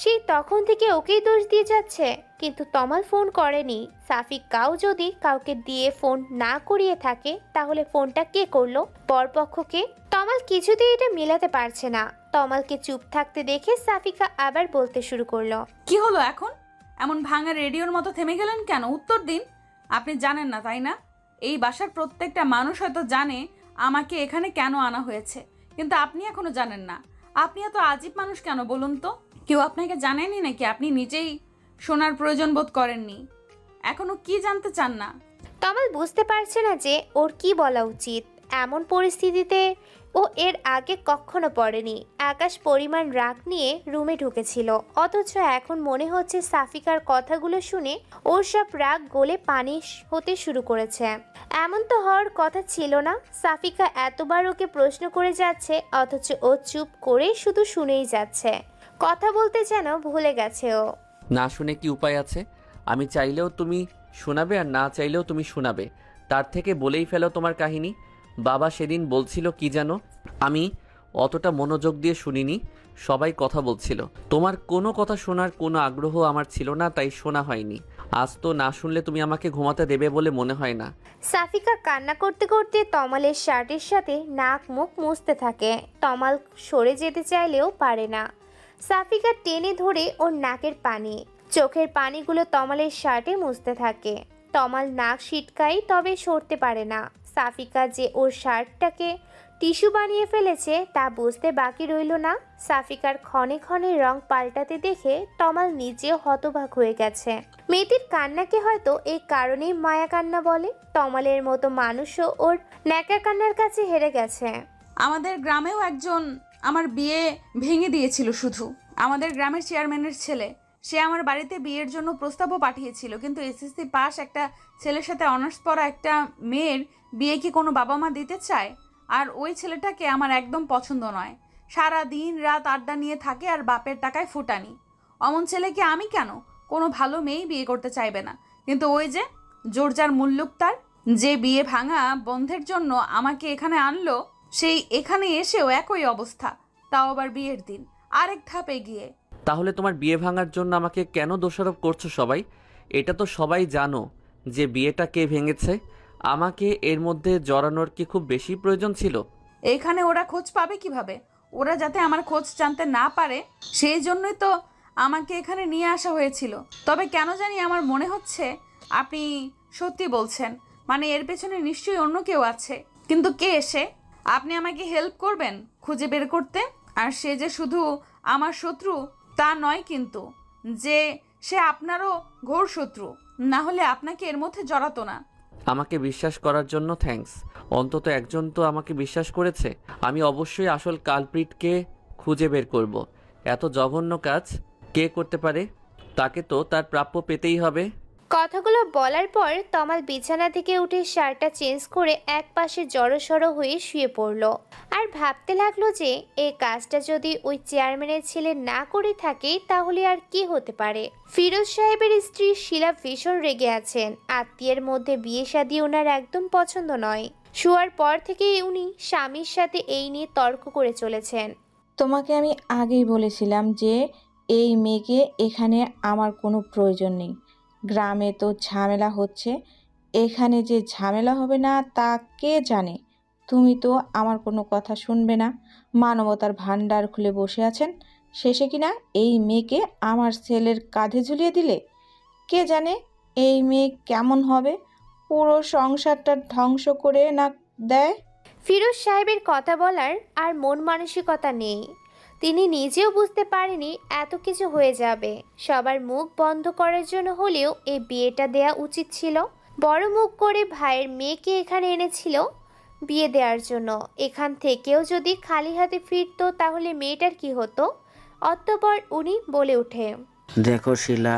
সেই তখন থেকে ওকেই দোষ দিয়ে যাচ্ছে। কিন্তু তমাল ফোন করেনি। সাফিকাও যদি কাউকে দিয়ে ফোন না করিয়ে থাকে, তাহলে ফোনটা কে করলো? বরপক্ষকে। তমাল কিছুতেই এটা মেলাতে পারছে না। তমালকে চুপ থাকতে দেখে সাফিকা আবার বলতে শুরু করলো, কি হলো এখন? এমন ভাঙা রেডিওর মতো থেমে গেলেন কেন? উত্তর দিন। আপনি জানেন না তাই না? এই বাসার প্রত্যেকটা মানুষ হয়তো জানে আমাকে এখানে কেন আনা হয়েছে, কিন্তু আপনি এখনো জানেন না। আপনি এত আজীব মানুষ কেন বলুন তো? কেউ আপনাকে জানেনি নাকি আপনি নিজেই শোনার প্রয়োজন বোধ করেননি? এখনো কি জানতে চান না? তমাল বুঝতে পারছে না যে ওর কি বলা উচিত। এমন পরিস্থিতিতে ও এর আগে কখনো পড়েনি। আকাশ পরিমাণ রাগ নিয়ে রুমে ঢুকেছিল, অথচ এখন মনে হচ্ছে সাফিকার কথাগুলো শুনে ওর সব রাগ গলে পানি হতে শুরু করেছে। এমন তো হওয়ার কথা ছিল না। সাফিকা এতবার ওকে প্রশ্ন করে যাচ্ছে, অথচ ও চুপ করে শুধু শুনেই যাচ্ছে। কথা বলতে যেন ভুলে গেছে ও। না শুনে কি উপায় আছে? আমি চাইলেও তুমি শোনাবে আর না চাইলেও তুমি শোনাবে। তার থেকে বলেই ফেলো তোমার কাহিনী। বাবা সেদিন বলছিল কি জানো, আমি অতটা মনোযোগ দিয়ে শুনিনি, সবাই কথা বলছিল। তোমার কোনো কথা শোনার কোনো আগ্রহ আমার ছিল না, তাই শোনা হয়নি। আজ তো না শুনলে তুমি আমাকে ঘুমাতে দেবে বলে মনে হয় না। সাফিকা কান্না করতে করতে তমালের শার্টের সাথে নাক মুখ মুছতে থাকে। তমাল সরে যেতে চাইলেও পারে না। সাফিকা টেনে ধরে ওর নাকের পানি, চোখের পানিগুলো তমালের শার্টে মুছতে থাকে। তমাল নাক সিটকায়, তবে সরতে পারে না। সাফিকা যে ওর শার্টটাকে টিস্যু বানিয়ে ফেলেছে তা বুঝতে বাকি রইল না। সাফিকার ক্ষণে ক্ষণে রং পাল্টাতে দেখে তমাল নিজেও হতবাক হয়ে গেছে। মেয়েটির কান্নাকে হয়তো এই কারণেই মায়া কান্না বলে। তমালের মতো মানুষও ওর ন্যাকা কান্নার কাছে হেরে গেছে। আমাদের গ্রামেও একজন আমার বিয়ে ভেঙে দিয়েছিল। শুধু আমাদের গ্রামের চেয়ারম্যানের ছেলে, সে আমার বাড়িতে বিয়ের জন্য প্রস্তাবও পাঠিয়েছিল। কিন্তু এসএসসি পাস একটা ছেলের সাথে অনার্স পড়া একটা মেয়ের বিয়ে কি কোনো বাবা মা দিতে চায়? আর ওই ছেলেটাকে আমার একদম পছন্দ নয়। সারা দিন রাত আড্ডা নিয়ে থাকে আর বাপের টাকায় ফুটানি। অমন ছেলেকে আমি কেন? কোনো ভালো মেয়েই বিয়ে করতে চাইবে না। কিন্তু ওই যে জোরজার মুল্লুক, তার যে বিয়ে ভাঙা বন্ধের জন্য আমাকে এখানে আনলো, সেই এখানে এসেও একই অবস্থা, তাও আবার বিয়ের দিন আরেক ধাপ এগিয়ে। তাহলে তোমার বিয়ে ভাঙার জন্য আমাকে কেন দোষারোপ করছো সবাই? এটা তো সবাই জানো যে বিয়েটা কে ভেঙেছে। আমাকে এর মধ্যে জড়ানোর কি খুব বেশি প্রয়োজন ছিল? এখানে ওরা খোঁজ পাবে কিভাবে? ওরা যাতে আমার খোঁজ জানতে না পারে সেই জন্যই তো আমাকে এখানে নিয়ে আসা হয়েছিল। তবে কেন জানি আমার মনে হচ্ছে আপনি সত্যি বলছেন, মানে এর পেছনে নিশ্চয়ই অন্য কেউ আছে। কিন্তু কে এসে? আপনি আমাকে হেল্প করবেন খুঁজে বের করতে? আর সে যে শুধু আমার শত্রু তা নয়, কিন্তু যে সে আপনারও ঘোর শত্রু, না হলে আপনাকে এর মধ্যে জড়াতো না। আমাকে বিশ্বাস করার জন্য থ্যাঙ্কস। অন্তত একজন তো আমাকে বিশ্বাস করেছে। আমি অবশ্যই আসল কালপ্রিটকে খুঁজে বের করব। এত জঘন্য কাজ কে করতে পারে? তাকে তো তার প্রাপ্য পেতেই হবে। কথাগুলো বলার পর তমাল বিছানা থেকে উঠে শার্টটা চেঞ্জ করে এক পাশে জড়সড় হয়ে শুয়ে পড়ল আর ভাবতে লাগলো যে এই কাজটা যদি ওই চেয়ারম্যানের ছেলে না করে থাকে তাহলে আর কি হতে পারে। ফিরোজ সাহেবের স্ত্রী শিলা ভীষণ রেগে আছেন। আত্মীয়ের মধ্যে বিয়ে শাদী ওনার একদম পছন্দ নয়। শোয়ার পর থেকেই উনি স্বামীর সাথে এই নিয়ে তর্ক করে চলেছেন। তোমাকে আমি আগেই বলেছিলাম যে এই মেয়েকে এখানে আমার কোনো প্রয়োজন নেই। গ্রামে তো ঝামেলা হচ্ছে, এখানে যে ঝামেলা হবে না তা কে জানে। তুমি তো আমার কোনো কথা শুনবে না, মানবতার ভান্ডার খুলে বসে আছেন, শেষে কিনা এই মেয়েকে আমার ছেলের কাঁধে ঝুলিয়ে দিলে। কে জানে এই মেয়ে কেমন হবে, পুরো সংসারটা ধ্বংস করে না দেয়। ফিরোজ সাহেবের কথা বলার আর মন মানসিকতা নেই। তিনি নিজেও বুঝতে পারেনি এত কিছু হয়ে যাবে। সবার মুখ বন্ধ করার জন্য হলেও এই বিয়েটা দেয়া উচিত ছিল। বড় মুখ করে ভাইয়ের মেয়েকে এখানে এনেছিল বিয়ে দেওয়ার জন্য। এখান থেকেও যদি খালি হাতে ফিরতো তাহলে মেয়েটার কি হতো। অতঃপর উনি বলে ওঠে, দেখো শিলা,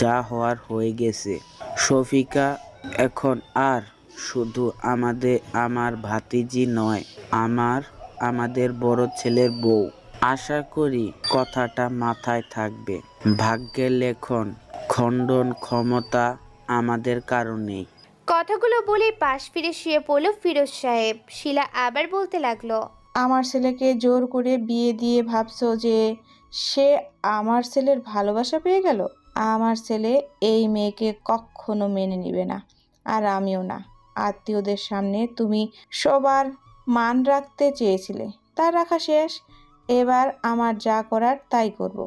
যা হওয়ার হয়ে গেছে। শফিকা এখন আর শুধু আমার ভাতিজি নয়, আমাদের বড় ছেলের বউ। আশা করি কথাটা মাথায় থাকবে। ভাগ্যের লেখন খণ্ডন ক্ষমতা আমাদের কারণেই। কথাগুলো বলে পাশ ফিরে শুয়ে পড়ল ফিরোজ সাহেব। শিলা আবার বলতে লাগলো, আমার ছেলেকে জোর করে বিয়ে দিয়ে ভাবছো যে সে আমার ছেলের ভালোবাসা পেয়ে গেল? আমার ছেলে এই মেয়েকে কখনো মেনে নেবে না, আর আমিও না। আত্মীয়দের সামনে তুমি সবার মান রাখতে চেয়েছিলে, তা রাখা শেষ। এবার আমার যা করার তাই করব।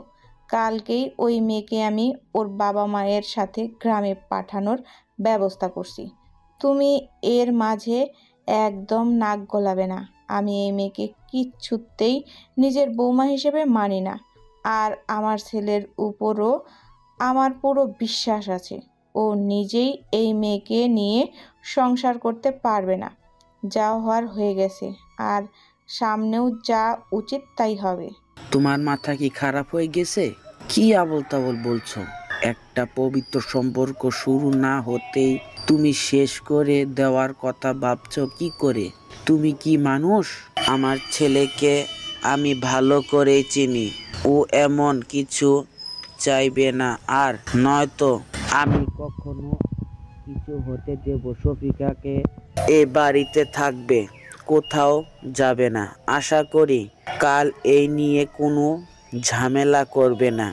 কালকেই ওই মেয়েকে আমি ওর বাবা মায়ের সাথে গ্রামে পাঠানোর ব্যবস্থা করছি। তুমি এর মাঝে একদম নাক গলাবে না। আমি এই মেয়েকে কিচ্ছুতেই নিজের বৌমা হিসেবে মানি না। আর আমার ছেলের উপরও আমার পুরো বিশ্বাস আছে, ও নিজেই এই মেয়েকে নিয়ে সংসার করতে পারবে না। যা হওয়ার হয়ে গেছে, আর সামনেও যা উচিত তাই হবে। তোমার মাথা কি খারাপ হয়ে গেছে? কি আবল তাবল বলছো? একটা পবিত্র সম্পর্ক শুরু না হতেই তুমি শেষ করে দেওয়ার কথা ভাবছো কি করে? তুমি কি মানুষ? আমার ছেলেকে আমি ভালো করে চিনি, ও এমন কিছু চাইবে না। আর নয়তো আমি কখনো কিছু হতে দেব। শফিকাকে এ বাড়িতে থাকবে, কোথাও যাবে না। আশা করি কাল এই নিয়ে কোনো ঝামেলা করবে না,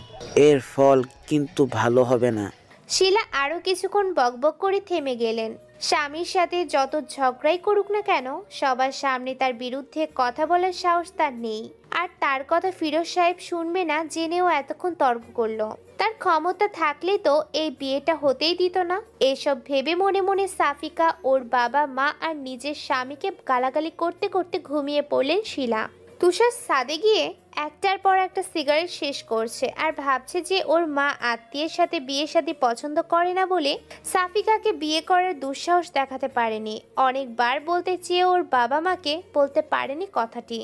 এর ফল কিন্তু ভালো হবে না। শিলা আরো কিছুক্ষণ বকবক করে থেমে গেলেন। স্বামীর সাথে যত ঝগড়াই করুক না কেন, সবার সামনে তার বিরুদ্ধে কথা বলার সাহস তার নেই। আর তার কথা ফিরোজ সাহেব শুনবে না জেনেও এতক্ষণ তর্ক করলো। তার ক্ষমতা থাকলে তো এই বিয়েটা হতেই দিত না। এসব ভেবে মনে মনে সাফিকা, ওর বাবা মা আর নিজের স্বামীকে গালাগালি করতে করতে ঘুমিয়ে পড়লেন শিলা। তুষার ছাদে গিয়ে একটার পর একটা সিগারেট শেষ করছে আর ভাবছে যে ওর মা আত্মীয়ের সাথে বিয়ে শাদী পছন্দ করে না বলে সাফিকাকে বিয়ে করার দুঃসাহস দেখাতে পারেনি। অনেকবার বলতে চেয়ে ওর বাবা মাকে বলতে পারেনি কথাটি,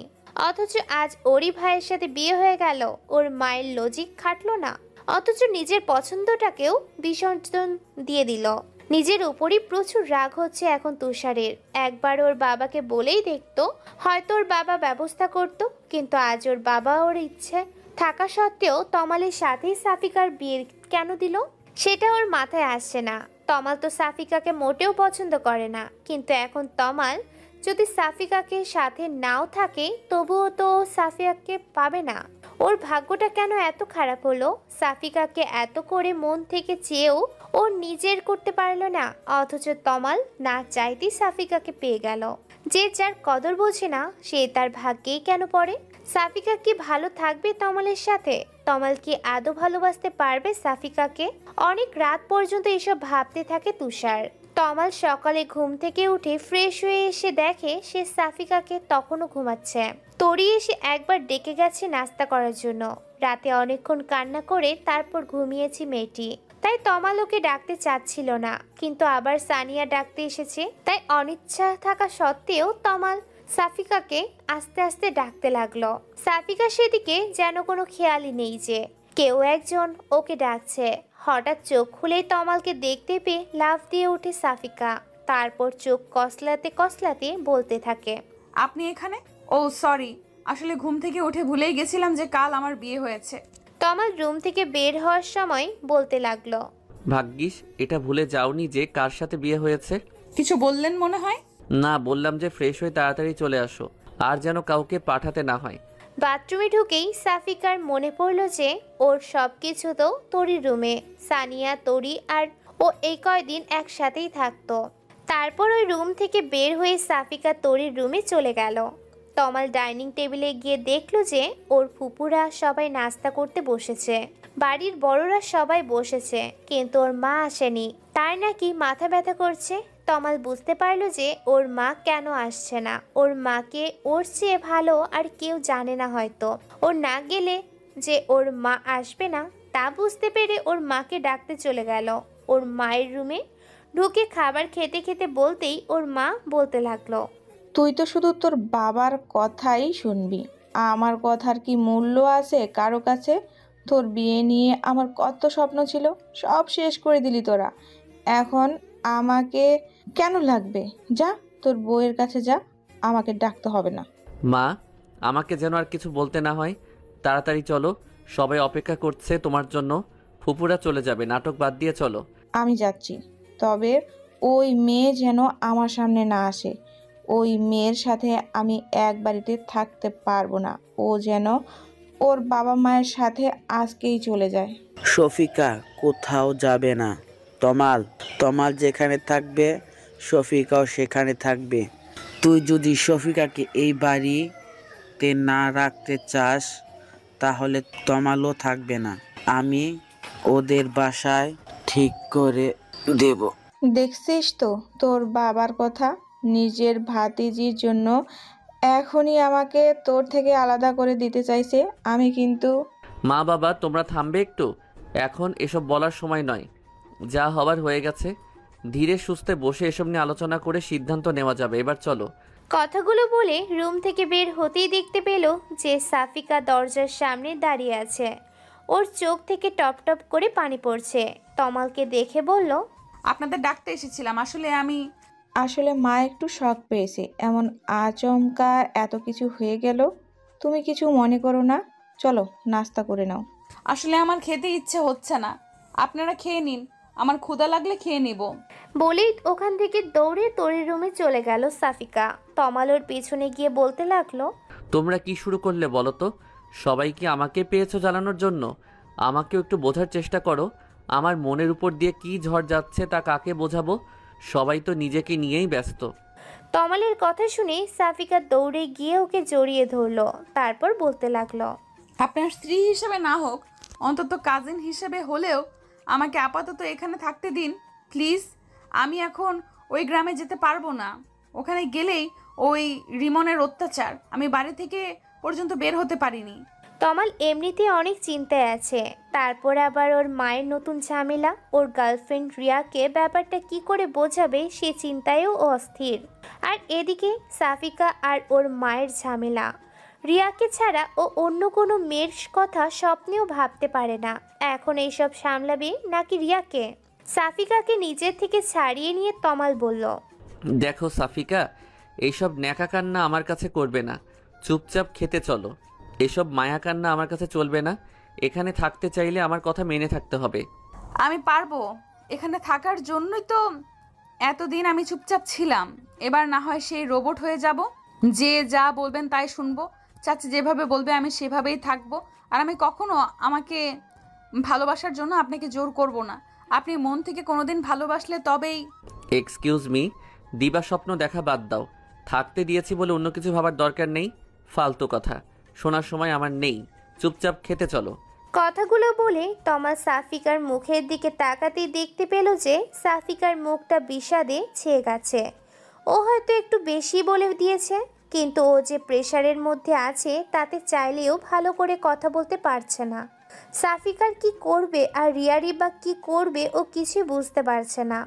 অথচ আজ ওরই ভাইয়ের সাথে বিয়ে হয়ে গেল। ওর মায়ের লজিক খাটলো না, অথচ নিজের পছন্দটাকেও বিসর্জন দিয়ে দিল। নিজের উপরই প্রচুর রাগ হচ্ছে এখন তুষারের। একবার ওর বাবাকে বলেই দেখতো, হয়তো ওর বাবা ব্যবস্থা করত। কিন্তু আজ ওর বাবা ওর ইচ্ছে থাকা সত্ত্বেও তমালের সাথেই সাফিকার বিয়ে কেন দিল সেটা ওর মাথায় আসছে না। তমাল তো সাফিকাকে মোটেও পছন্দ করে না, কিন্তু এখন তমাল যদি সাফিকাকে সাথে নাও থাকে তবুও তো সাফিয়াকে পাবে না। ওর ভাগ্যটা কেন এত খারাপ হলো? সাফিকাকে এত করে মন থেকে চেয়েও ও নিজের করতে পারলো না, অথচ তমাল না চাইতেই সাফিকাকে পেয়ে গেল। যে যার কদর বোঝে না সে তার ভাগ্যেই কেন পড়ে? সাফিকা কি ভালো থাকবে তমালের সাথে? তমাল কি আদৌ ভালোবাসতে পারবে সাফিকাকে? অনেক রাত পর্যন্ত এসব ভাবতে থাকে তুষার। তমাল সকালে ঘুম থেকে উঠে ফ্রেশ হয়ে এসে দেখে সে সাফিকাকে তখনও ঘুমাচ্ছে। তরি এসে একবার ডেকে গেছে নাস্তা করার জন্য। রাতে অনেকক্ষণ কান্না করে তারপর ঘুমিয়েছি মেয়েটি, তাই তমাল ওকে ডাকতে চাচ্ছিল না। কিন্তু আবার সানিয়া ডাকতে এসেছে, তাই অনিচ্ছা থাকা সত্ত্বেও তমাল সাফিকাকে আস্তে আস্তে ডাকতে লাগলো। সাফিকা সেদিকে যেন কোনো খেয়ালই নেই যে কেউ একজন ওকে ডাকছে। হঠাৎ চোখ খুলেই তমালকে দেখতে পেয়ে লাফ দিয়ে ওঠে সাফিকা। তারপর চোখ কসলাতে কসলাতে বলতে থাকে, আপনি এখানে? ও সরি, আসলে ঘুম থেকে উঠে ভুলেই গেছিলাম যে কাল আমার বিয়ে হয়েছে। তমাল রুম থেকে বের হওয়ার সময় বলতে লাগলো, ভাগ্যিস এটা ভুলে যাওনি যে কার সাথে বিয়ে হয়েছে। কিছু বললেন মনে হয়? না, বললাম যে ফ্রেশ হয়ে তাড়াতাড়ি চলে আসো, আর যেন কাউকে পাঠাতে না হয়। বাথরুমে ঢুকেই সাফিকার মনে পড়ল যে ওর সব কিছু তো তরির রুমে। সানিয়া, তরি আর ও এই কয়দিন একসাথেই থাকতো। তারপর ওই রুম থেকে বের হয়ে সাফিকা তরির রুমে চলে গেল। তমাল ডাইনিং টেবিলে গিয়ে দেখলো যে ওর ফুপুরা সবাই নাস্তা করতে বসেছে। বাড়ির বড়রা সবাই বসেছে, কিন্তু ওর মা আসেনি। তার নাকি মাথা ব্যথা করছে। তমাল বুঝতে পারলো যে ওর মা কেন আসছে না। ওর মাকে ওর চেয়ে ভালো আর কেউ জানে না হয়তো। ওর না গেলে যে ওর মা আসবে না তা বুঝতে পেরে ওর মাকে ডাকতে চলে গেল। ওর মায়ের রুমে ঢুকে খাবার খেতে খেতে বলতেই ওর মা বলতে লাগলো, তুই তো শুধু তোর বাবার কথাই শুনবি, আমার কথার কি মূল্য আছে কারো কাছে? তোর বিয়ে নিয়ে আমার কত স্বপ্ন ছিল, সব শেষ করে দিলি তোরা। এখন আমাকে কেন লাগবে? যা তোর বউয়ের কাছে যা, আমাকে ডাকতে হবে না। মা, আমাকে যেন আর কিছু বলতে না হয়। তাড়াতাড়ি চলো, সবাই অপেক্ষা করছে তোমার জন্য। ফুপুরা চলে যাবে, নাটক বাদ দিয়ে চলো। আমি যাচ্ছি, তবে ওই মেয়ে যেন আমার সামনে না আসে। ওই মেয়ের সাথে আমি এক বাড়িতে থাকতে পারবো না। ও যেন ওর বাবা মায়ের সাথে আজকেই চলে যায়। শফিকা কোথাও যাবে না। তমাল তমাল যেখানে থাকবে শফিকাও সেখানে থাকবে। তুই যদি শফিকাকে এই বাড়িতে না রাখতে চাস তাহলে তমালও থাকবে না। আমি ওদের বাসায় ঠিক করে দেব। দেখছিস তো তোর বাবার কথা, নিজের ভাতিজির জন্য এখনই আমাকে তোর থেকে আলাদা করে দিতে চাইছে। আমি কিন্তু মা বাবা, তোমরা থামবে একটু? এখন এসব বলার সময় নয়। যা হবার হয়ে গেছে। ধীরে সুস্থে বসে এসব নিয়ে আলোচনা করে সিদ্ধান্ত নেওয়া যাবে। এবার চলো। কথাগুলো বলে রুম থেকে বের হতেই দেখতে পেল যে সাফিকা দরজার সামনে দাঁড়িয়ে আছে। ওর চোখ থেকে টপ টপ করে পানি পড়ছে। তমালকে দেখে বলল, আপনাদের ডাকতে এসেছিলাম। আসলে মা একটু শক পেয়েছে, এমন আচমকা এত কিছু হয়ে গেল। তুমি কিছু মনে করো না, চলো নাস্তা করে নাও। আসলে আমার খেতে ইচ্ছে হচ্ছে না, আপনারা খেয়ে নিন, আমার ক্ষুধা লাগলে খেয়ে নিব। বলেই ওখান থেকে দৌড়ে তরির রুমে চলে গেল সাফিকা। তমাল ওর পিছনে গিয়ে বলতে লাগলো, তোমরা কি শুরু করলে বলো তো? সবাই কি আমাকে পেয়েছো জ্বালানোর জন্য? আমাকেও একটু বোঝার চেষ্টা করো। আমার মনের উপর দিয়ে কি ঝড় যাচ্ছে তা কাকে বোঝাবো? সবাই তো নিজেকে নিয়েই ব্যস্ত। তমালের কথা শুনে সাফিকা দৌড়ে গিয়ে ওকে জড়িয়ে ধরলো। তারপর বলতে লাগলো, আপনার স্ত্রী হিসেবে না হোক, অন্তত কাজিন হিসেবে হলেও আমাকে আপাতত এখানে থাকতে দিন প্লিজ। আমি এখন ওই গ্রামে যেতে পারবো না। ওখানে গেলেই ওই রিমনের অত্যাচার, আমি বাড়ি থেকে পর্যন্ত বের হতে পারিনি। তমাল এমনিতে অনেক চিন্তায় আছে। তারপর আবার ওর মায়ের নতুন ঝামেলা। ওর গার্লফ্রেন্ড রিয়াকে ব্যাপারটা কি করে বোঝাবে সে চিন্তায়ও অস্থির। আর এদিকে সাফিকা আর ওর মায়ের ঝামেলা। রিয়াকে ছাড়া ও অন্য কোনো মেয়ের কথা স্বপ্নেও ভাবতে পারে না। এখন এইসব সামলাবে নাকি রিয়াকে? সাফিকাকে নিজের থেকে ছাড়িয়ে নিয়ে তমাল বলল, দেখো সাফিকা, এইসব ন্যাকা কান্না আমার কাছে করবে না। চুপচাপ খেতে চলো। এসব মায়া কান্না আমার কাছে চলবে না। এখানে থাকতে চাইলে আমার কথা মেনে থাকতে হবে। আমি পারবো, এখানে থাকার জন্যই তো এতদিন আমি চুপচাপ ছিলাম। এবার না হয় সেই রোবট হয়ে যাব, যে যা বলবেন তাই শুনবো। চাচি যেভাবে বলবে আমি সেভাবেই থাকবো। আর আমি কখনো আমাকে ভালোবাসার জন্য আপনাকে জোর করব না। আপনি মন থেকে কোনোদিন ভালোবাসলে তবেই। এক্সকিউজ মি, দিবা স্বপ্ন দেখা বাদ দাও। থাকতে দিয়েছি বলে অন্য কিছু ভাবার দরকার নেই। ফালতু কথা শোনার সময় আমার নেই। চুপচাপ খেতে চলো। কথাগুলো বলে তমাল সাফিকার মুখের দিকে তাকাতেই দেখতে পেল যে সাফিকার মুখটা বিষাদে ছেয়ে গেছে। ও হয়তো একটু বেশি বলে দিয়েছে, কিন্তু ও যে প্রেশারের মধ্যে আছে তাতে চাইলেও ভালো করে কথা বলতে পারছে না। সাফিকার কি করবে আর রিয়ারি বা কি করবে ও কিছুই বুঝতে পারছে না।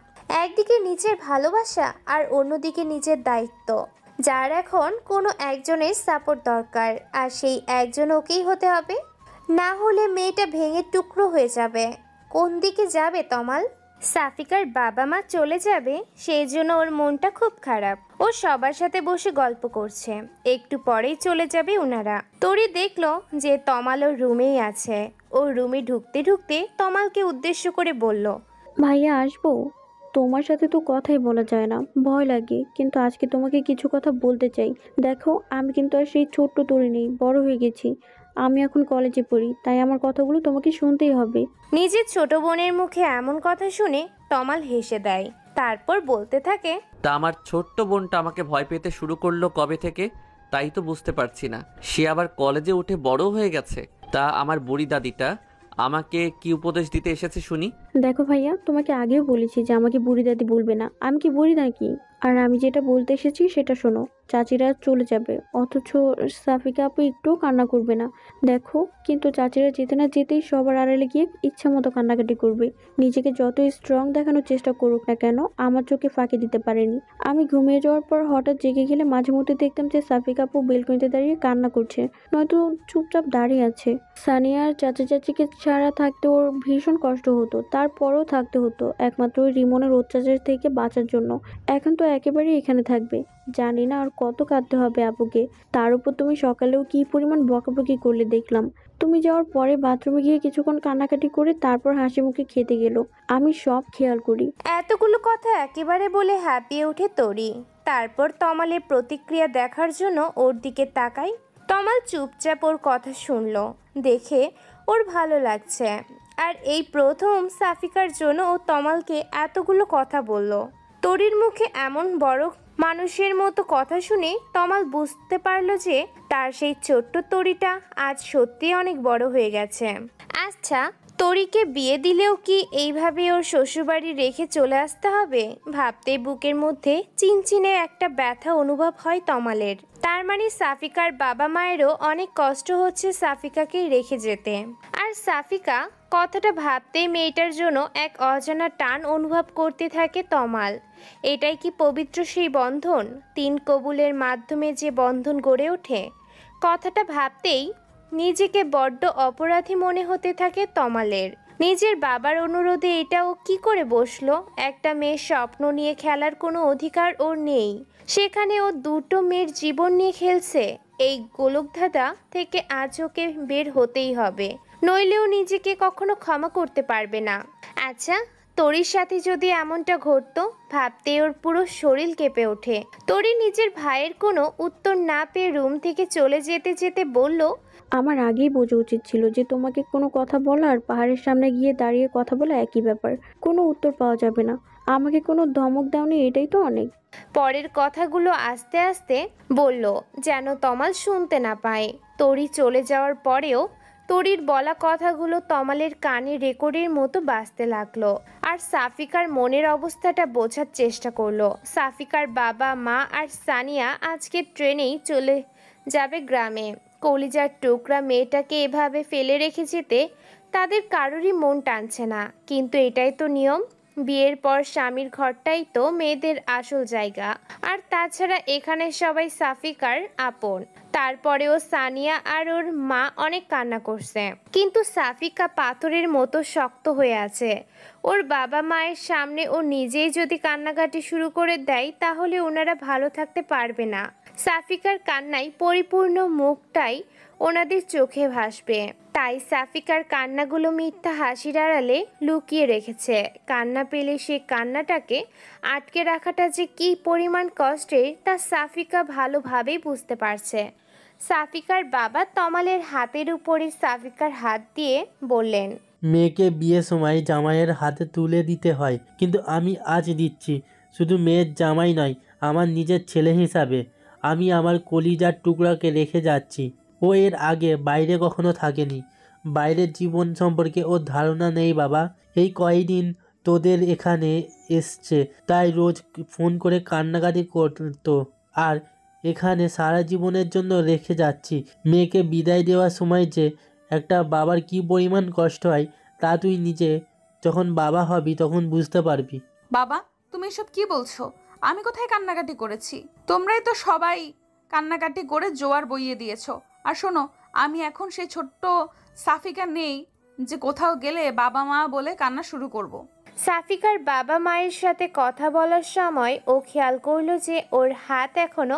একদিকে নিজের ভালোবাসা আর অন্যদিকে নিজের দায়িত্ব, যার এখন কোনো একজনের সাপোর্ট দরকার। আর সেই একজন ওকেই হতে হবে, না হলে মেয়েটা ভেঙে টুকরো হয়ে যাবে। কোন দিকে যাবে তমাল? সাফিকার বাবা মা চলে যাবে, সেই জন্য ওর মনটা খুব খারাপ। ও সবার সাথে বসে গল্প করছে, একটু পরেই চলে যাবে ওনারা। তরি দেখলো যে তমাল ওর রুমেই আছে। ও রুমে ঢুকতে ঢুকতে তমালকে উদ্দেশ্য করে বলল, ভাইয়া আসবো? তোমার সাথে তো কথাই বলা যায় না, ভয় লাগে, কিন্তু আজকে তোমাকে কিছু কথা বলতে চাই। দেখো, আমি কিন্তু আর সেই ছোট্ট তরি নেই, বড় হয়ে গেছি। আমি এখন কলেজে পড়ি, তাই আমার কথাগুলো তোমাকে শুনতেই হবে। নিজের ছোট বোনের মুখে এমন কথা শুনে তমাল হেসে দেয়, তারপর বলতে থাকে, তা আমার ছোট্ট বোনটা আমাকে ভয় পেতে শুরু করলো কবে থেকে তাই তো বুঝতে পারছি না। সে আবার কলেজে উঠে বড় হয়ে গেছে। তা আমার বুড়ি দাদিটা আমাকে কি উপদেশ দিতে এসেছে শুনি। দেখো ভাইয়া, তোমাকে আগেও বলেছি যে আমাকে বুড়ি দাদি বলবে না। আমি কি বুড়ি নাকি? আর আমি যেটা বলতে এসেছি সেটা শোনো। চাচিরা চলে যাবে, অথচ সাফিকা আপু একটুও কান্না করবে না। দেখো, কিন্তু চাচিরা যেতে না যেতেই সবার আড়ালে গিয়ে ইচ্ছা মতো কান্নাকাটি করবে। নিজেকে যতই স্ট্রং দেখানোর চেষ্টা করুক না কেন, আমার চোখে ফাঁকি দিতে পারেনি। আমি ঘুমিয়ে যাওয়ার পর হঠাৎ জেগে গেলে মাঝে মধ্যে দেখতাম যে সাফিকা আপু বেলকনিতে দাঁড়িয়ে কান্না করছে, নয়তো চুপচাপ দাঁড়িয়ে আছে। সানিয়া আর চাচিকে ছাড়া থাকতে ওর ভীষণ কষ্ট হতো, তারপরও থাকতে হতো একমাত্র ওই রিমনের অত্যাচার থেকে বাঁচার জন্য। এখন তো একেবারেই এখানে থাকবে। জানি না আর কত কাঁদতে হবে আপুকে। তার উপর তুমি সকালেও কি পরিমাণ বকাবকি করলে দেখলাম। তুমি যাওয়ার পরে বাথরুমে গিয়ে কিছুক্ষণ কান্নাকাটি করে তারপর হাসি মুখে খেতে গেল। আমি সব খেয়াল করি। এতগুলো কথা একেবারে বলে হাঁপিয়ে ওঠে তরি। তারপর তমালের প্রতিক্রিয়া দেখার জন্য ওর দিকে তাকায়। তমাল চুপচাপ ওর কথা শুনলো, দেখে ওর ভালো লাগছে। আর এই প্রথম সাফিকার জন্য ও তমালকে এতগুলো কথা বলল। তরির মুখে এমন বড় মানুষের মতো কথা শুনে তমাল বুঝতে পারলো যে তার সেই ছোট্ট তরিটা আজ সত্যি অনেক বড় হয়ে গেছে। আচ্ছা, তরিকে বিয়ে দিলেও কি এইভাবে ওর শ্বশুরবাড়ি রেখে চলে আসতে হবে? ভাবতে বুকের মধ্যে চিনচিনে একটা ব্যথা অনুভব হয় তমালের। তার মানে সাফিকার বাবা মায়েরও অনেক কষ্ট হচ্ছে সাফিকাকে রেখে যেতে। আর সাফিকা কথাটা ভাবতেই মেয়েটার জন্য এক অজানা টান অনুভব করতে থাকে তমাল। এটাই কি পবিত্র সেই বন্ধন? 3 কবুলের মাধ্যমে যে বন্ধন গড়ে ওঠে। কথাটা ভাবতেই নিজেকে বড্ড অপরাধী মনে হতে থাকে তমালের। নিজের বাবার অনুরোধে এটা ও কি করে বসলো? একটা মেয়ের স্বপ্ন নিয়ে খেলার কোনো অধিকার ওর নেই, সেখানে ও দুটো মেয়ের জীবন নিয়ে খেলছে। এই গোলকধাঁধা থেকে আজ ওকে বের হতেই হবে, নইলেও নিজেকে কখনো ক্ষমা করতে পারবে না। আচ্ছা, তরির সাথে যদি এমনটা ঘটতো, ভাবতে ওর পুরো শরীর কেঁপে ওঠে। তরি নিজের ভাইয়ের কোনো উত্তর না পেয়ে রুম থেকে চলে যেতে যেতে বলল, আমার আগেই বোঝা উচিত ছিল যে তোমাকে কোনো কথা বলা আর পাহাড়ের সামনে গিয়ে দাঁড়িয়ে কথা বলা একই ব্যাপার। কোনো উত্তর পাওয়া যাবে না। আমাকে কোনো ধমক দাওনি, এটাই তো অনেক। পরের কথাগুলো আস্তে আস্তে বলল যেন তমাল শুনতে না পায়। তরি চলে যাওয়ার পরেও তরির বলা কথাগুলো তমালের কানে রেকর্ডের মতো বাজতে লাগলো। আর সাফিকার মনের অবস্থাটা বোঝার চেষ্টা করলো। সাফিকার বাবা মা আর সানিয়া আজকে ট্রেনেই চলে যাবে গ্রামে। কলিজার টুকরা মেয়েটাকে এভাবে ফেলে রেখে যেতে তাদের কারোরই মন টানছে না, কিন্তু এটাই তো নিয়ম। বিয়ের পর স্বামীর ঘরটাই তো মেয়েদের আসল জায়গা। আর তাছাড়া এখানে সবাই সাফিকার আপন। তারপরেও সানিয়া আর ওর মা অনেক কান্না করছে, কিন্তু সাফিকা পাথরের মতো শক্ত হয়ে আছে। ওর বাবা মায়ের সামনে ও নিজেই যদি কান্নাকাটি শুরু করে দেয়, তাহলে ওনারা ভালো থাকতে পারবে না। সাফিকার কান্নায় পরিপূর্ণ মুখটাই ওনাদের চোখে ভাসবে। তাই সাফিকার কান্নাগুলো মিথ্যা হাসির আড়ালে লুকিয়ে রেখেছে। কান্না পেলে সে কান্নাটাকে আটকে রাখাটা যে কী পরিমাণ কষ্টের, তা সাফিকা ভালোভাবেই বুঝতে পারছে। সাফিকার বাবা তমালের হাতের উপরে সাফিকার হাত দিয়ে বললেন, মেয়েকে বিয়ের সময় জামাইয়ের হাতে তুলে দিতে হয়, কিন্তু আমি আজ দিচ্ছি। শুধু মেয়ের জামাই নয়, আমার নিজের ছেলে হিসাবে। আমি আমার কলিজার টুকরাকে রেখে যাচ্ছি। ও এর আগে বাইরে কখনো থাকেনি, বাইরের জীবন সম্পর্কে ওর ধারণা নেই বাবা। এই কয়দিন তোদের এখানে এসছে তাই রোজ ফোন করে কান্নাকাটি করতো, আর এখানে সারা জীবনের জন্য রেখে যাচ্ছি। মেয়েকে বিদায় দেওয়ার সময় যে একটা বাবার কী পরিমাণ কষ্ট হয়, তা তুই নিজে যখন বাবা হবি তখন বুঝতে পারবি। বাবা, তুমি এসব কি বলছো? আমি কোথায় কান্নাকাটি করেছি? তোমরাই তো সবাই কান্নাকাটি করে জোয়ার বইয়ে দিয়েছো। আর শোনো, আমি এখন সেই ছোট্ট সাফিকা নেই যে কোথাও গেলে বাবা মা বলে কান্না শুরু করব। সাফিকার বাবা মায়ের সাথে কথা বলার সময় ও খেয়াল করলো যে ওর হাত এখনো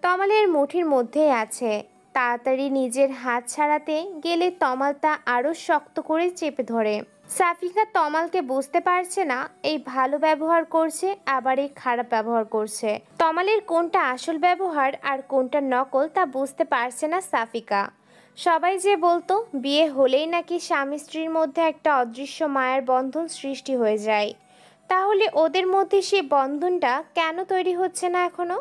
তমালের মুঠির মধ্যেই আছে। তাড়াতাড়ি নিজের হাত ছাড়াতে গেলে তমাল তা আরো শক্ত করে চেপে ধরে। সাফিকা তমালকে বুঝতে পারছে না এই ভালো ব্যবহার করছে আবার এই খারাপ ব্যবহার করছে। তমালের কোনটা আসল ব্যবহার আর কোনটা নকল তা বুঝতে পারছে না সাফিকা। সবাই যে বলতো বিয়ে হলেই নাকি স্বামী স্ত্রীর মধ্যে একটা অদৃশ্য মায়ার বন্ধন সৃষ্টি হয়ে যায়, তাহলে ওদের মধ্যে সেই বন্ধনটা কেন তৈরি হচ্ছে না এখনো?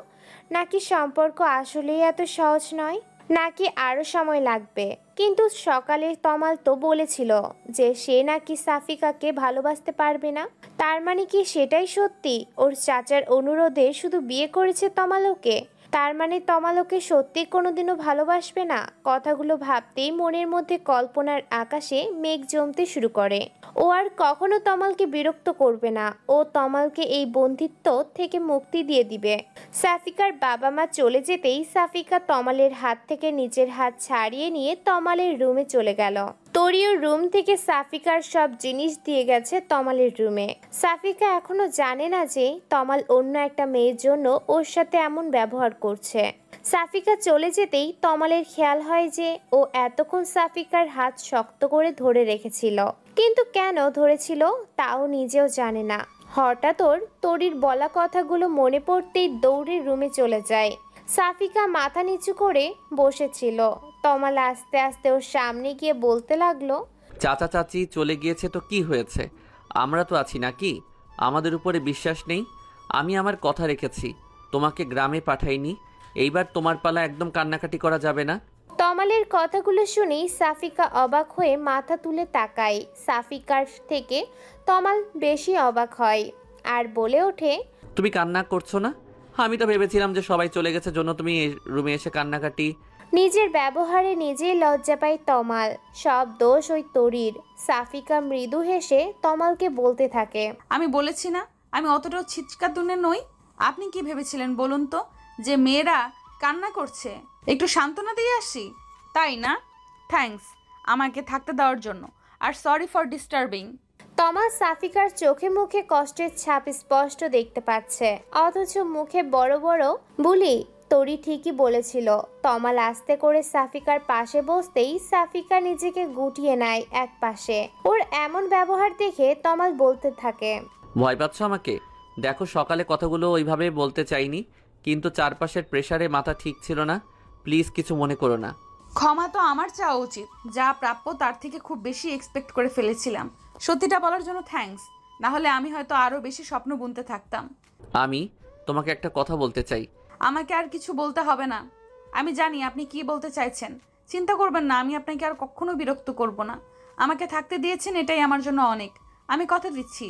নাকি সম্পর্ক আসলেই এত সহজ নয়, নাকি আরো সময় লাগবে? কিন্তু সকালে তমাল তো বলেছিল যে সে নাকি সাফিকাকে ভালোবাসতে পারবে না। তার মানে কি সেটাই সত্যি? ওর চাচার অনুরোধে শুধু বিয়ে করেছে তমাল ওকে, তার মানে তমাল ওকে সত্যি কোনোদিনও ভালোবাসবে না? কথাগুলো ভাবতেই মনের মধ্যে কল্পনার আকাশে মেঘ জমতে শুরু করে। ও আর কখনো তমালকে বিরক্ত করবে না, ও তমালকে এই বন্ধিত্ব থেকে মুক্তি দিয়ে দিবে। সাফিকার বাবা মা চলে যেতেই সাফিকা তমালের হাত থেকে নিজের হাত ছাড়িয়ে নিয়ে তমালের রুমে চলে গেল। তরিও রুম থেকে সাফিকার সব জিনিস দিয়ে গেছে তমালের রুমে। সাফিকা এখনো জানে না যে তমাল অন্য একটা মেয়ের জন্য ওর সাথে এমন ব্যবহার করছে। সাফিকা চলে যেতেই তমালের খেয়াল হয় যে ও এতক্ষণ সাফিকার হাত শক্ত করে ধরে রেখেছিল, কিন্তু কেন ধরেছিল তাও নিজেও জানে না। হঠাৎ ওর তরির বলা কথাগুলো মনে পড়তেই দৌড়ে রুমে চলে যায়। সাফিকা মাথা নিচু করে বসেছিল। তমাল আস্তে আস্তে ওর সামনে গিয়ে বলতে লাগলো, চাচা চাচি চলে গিয়েছে তো কি হয়েছে, আমরা তো আছি নাকি? আমাদের উপরে বিশ্বাস নেই? আমি আমার কথা রেখেছি, তোমাকে গ্রামে পাঠাইনি। এইবার তোমার পালা, একদম কান্নাকাটি করা যাবে না। তমালের কথাগুলো শুনেই সাফিকা অবাক হয়ে মাথা তুলে তাকায়। সাফিকার থেকে তমাল বেশি অবাক হয় আর বলে ওঠে, তুমি কান্না করছো না? আমি তো ভেবেছিলাম যে সবাই চলে গেছে জন্য তুমি রুমে এসে কান্নাকাটি। নিজের ব্যবহারে নিজেই লজ্জা পায় তমাল। সব দোষ ওই তরির। সাফিকা মৃদু হেসে তমালকে বলতে থাকে, আমি বলেছি না আমি অতটাও ছিচকাতুনে নই। আপনি কি ভেবেছিলেন বলুন তো, যে মেয়েরা কান্না করছে একটু সান্ত্বনা দিয়ে আসি, তাই না? থ্যাঙ্কস আমাকে থাকতে দেওয়ার জন্য, আর সরি ফর ডিস্টার্বিং। তমাল সাফিকার চোখে মুখে কষ্টের ছাপ স্পষ্ট দেখতে পাচ্ছে, অথচ মুখে বড় বড় বুলি। তরি ঠিকই বলেছিল। তমাল আস্তে করে সাফিকার পাশে বসতেই সাফিকা নিজেকে গুটিয়ে নেয় এক পাশে। ওর এমন ব্যবহার দেখে তমাল বলতে থাকে, ভয় পাচ্ছ আমাকে? দেখো সকালে কথাগুলো ওইভাবে বলতে চাইনি, কিন্তু চারপাশের প্রেসারে মাথা ঠিক ছিল না। প্লিজ কিছু মনে করো না। ক্ষমা তো আমার চাওয়া উচিত, যা প্রাপ্য তার থেকে খুব বেশি এক্সপেক্ট করে ফেলেছিলাম। সত্যিটা বলার জন্য থ্যাঙ্কস, না হলে আমি হয়তো আরও বেশি স্বপ্ন বুনতে থাকতাম। আমি তোমাকে একটা কথা বলতে চাই। আমাকে আর কিছু বলতে হবে না, আমি জানি আপনি কি বলতে চাইছেন। চিন্তা করবেন না, আমি আপনাকে আর কখনো বিরক্ত করব না। আমাকে থাকতে দিয়েছেন, এটাই আমার জন্য অনেক। আমি কথা দিচ্ছি,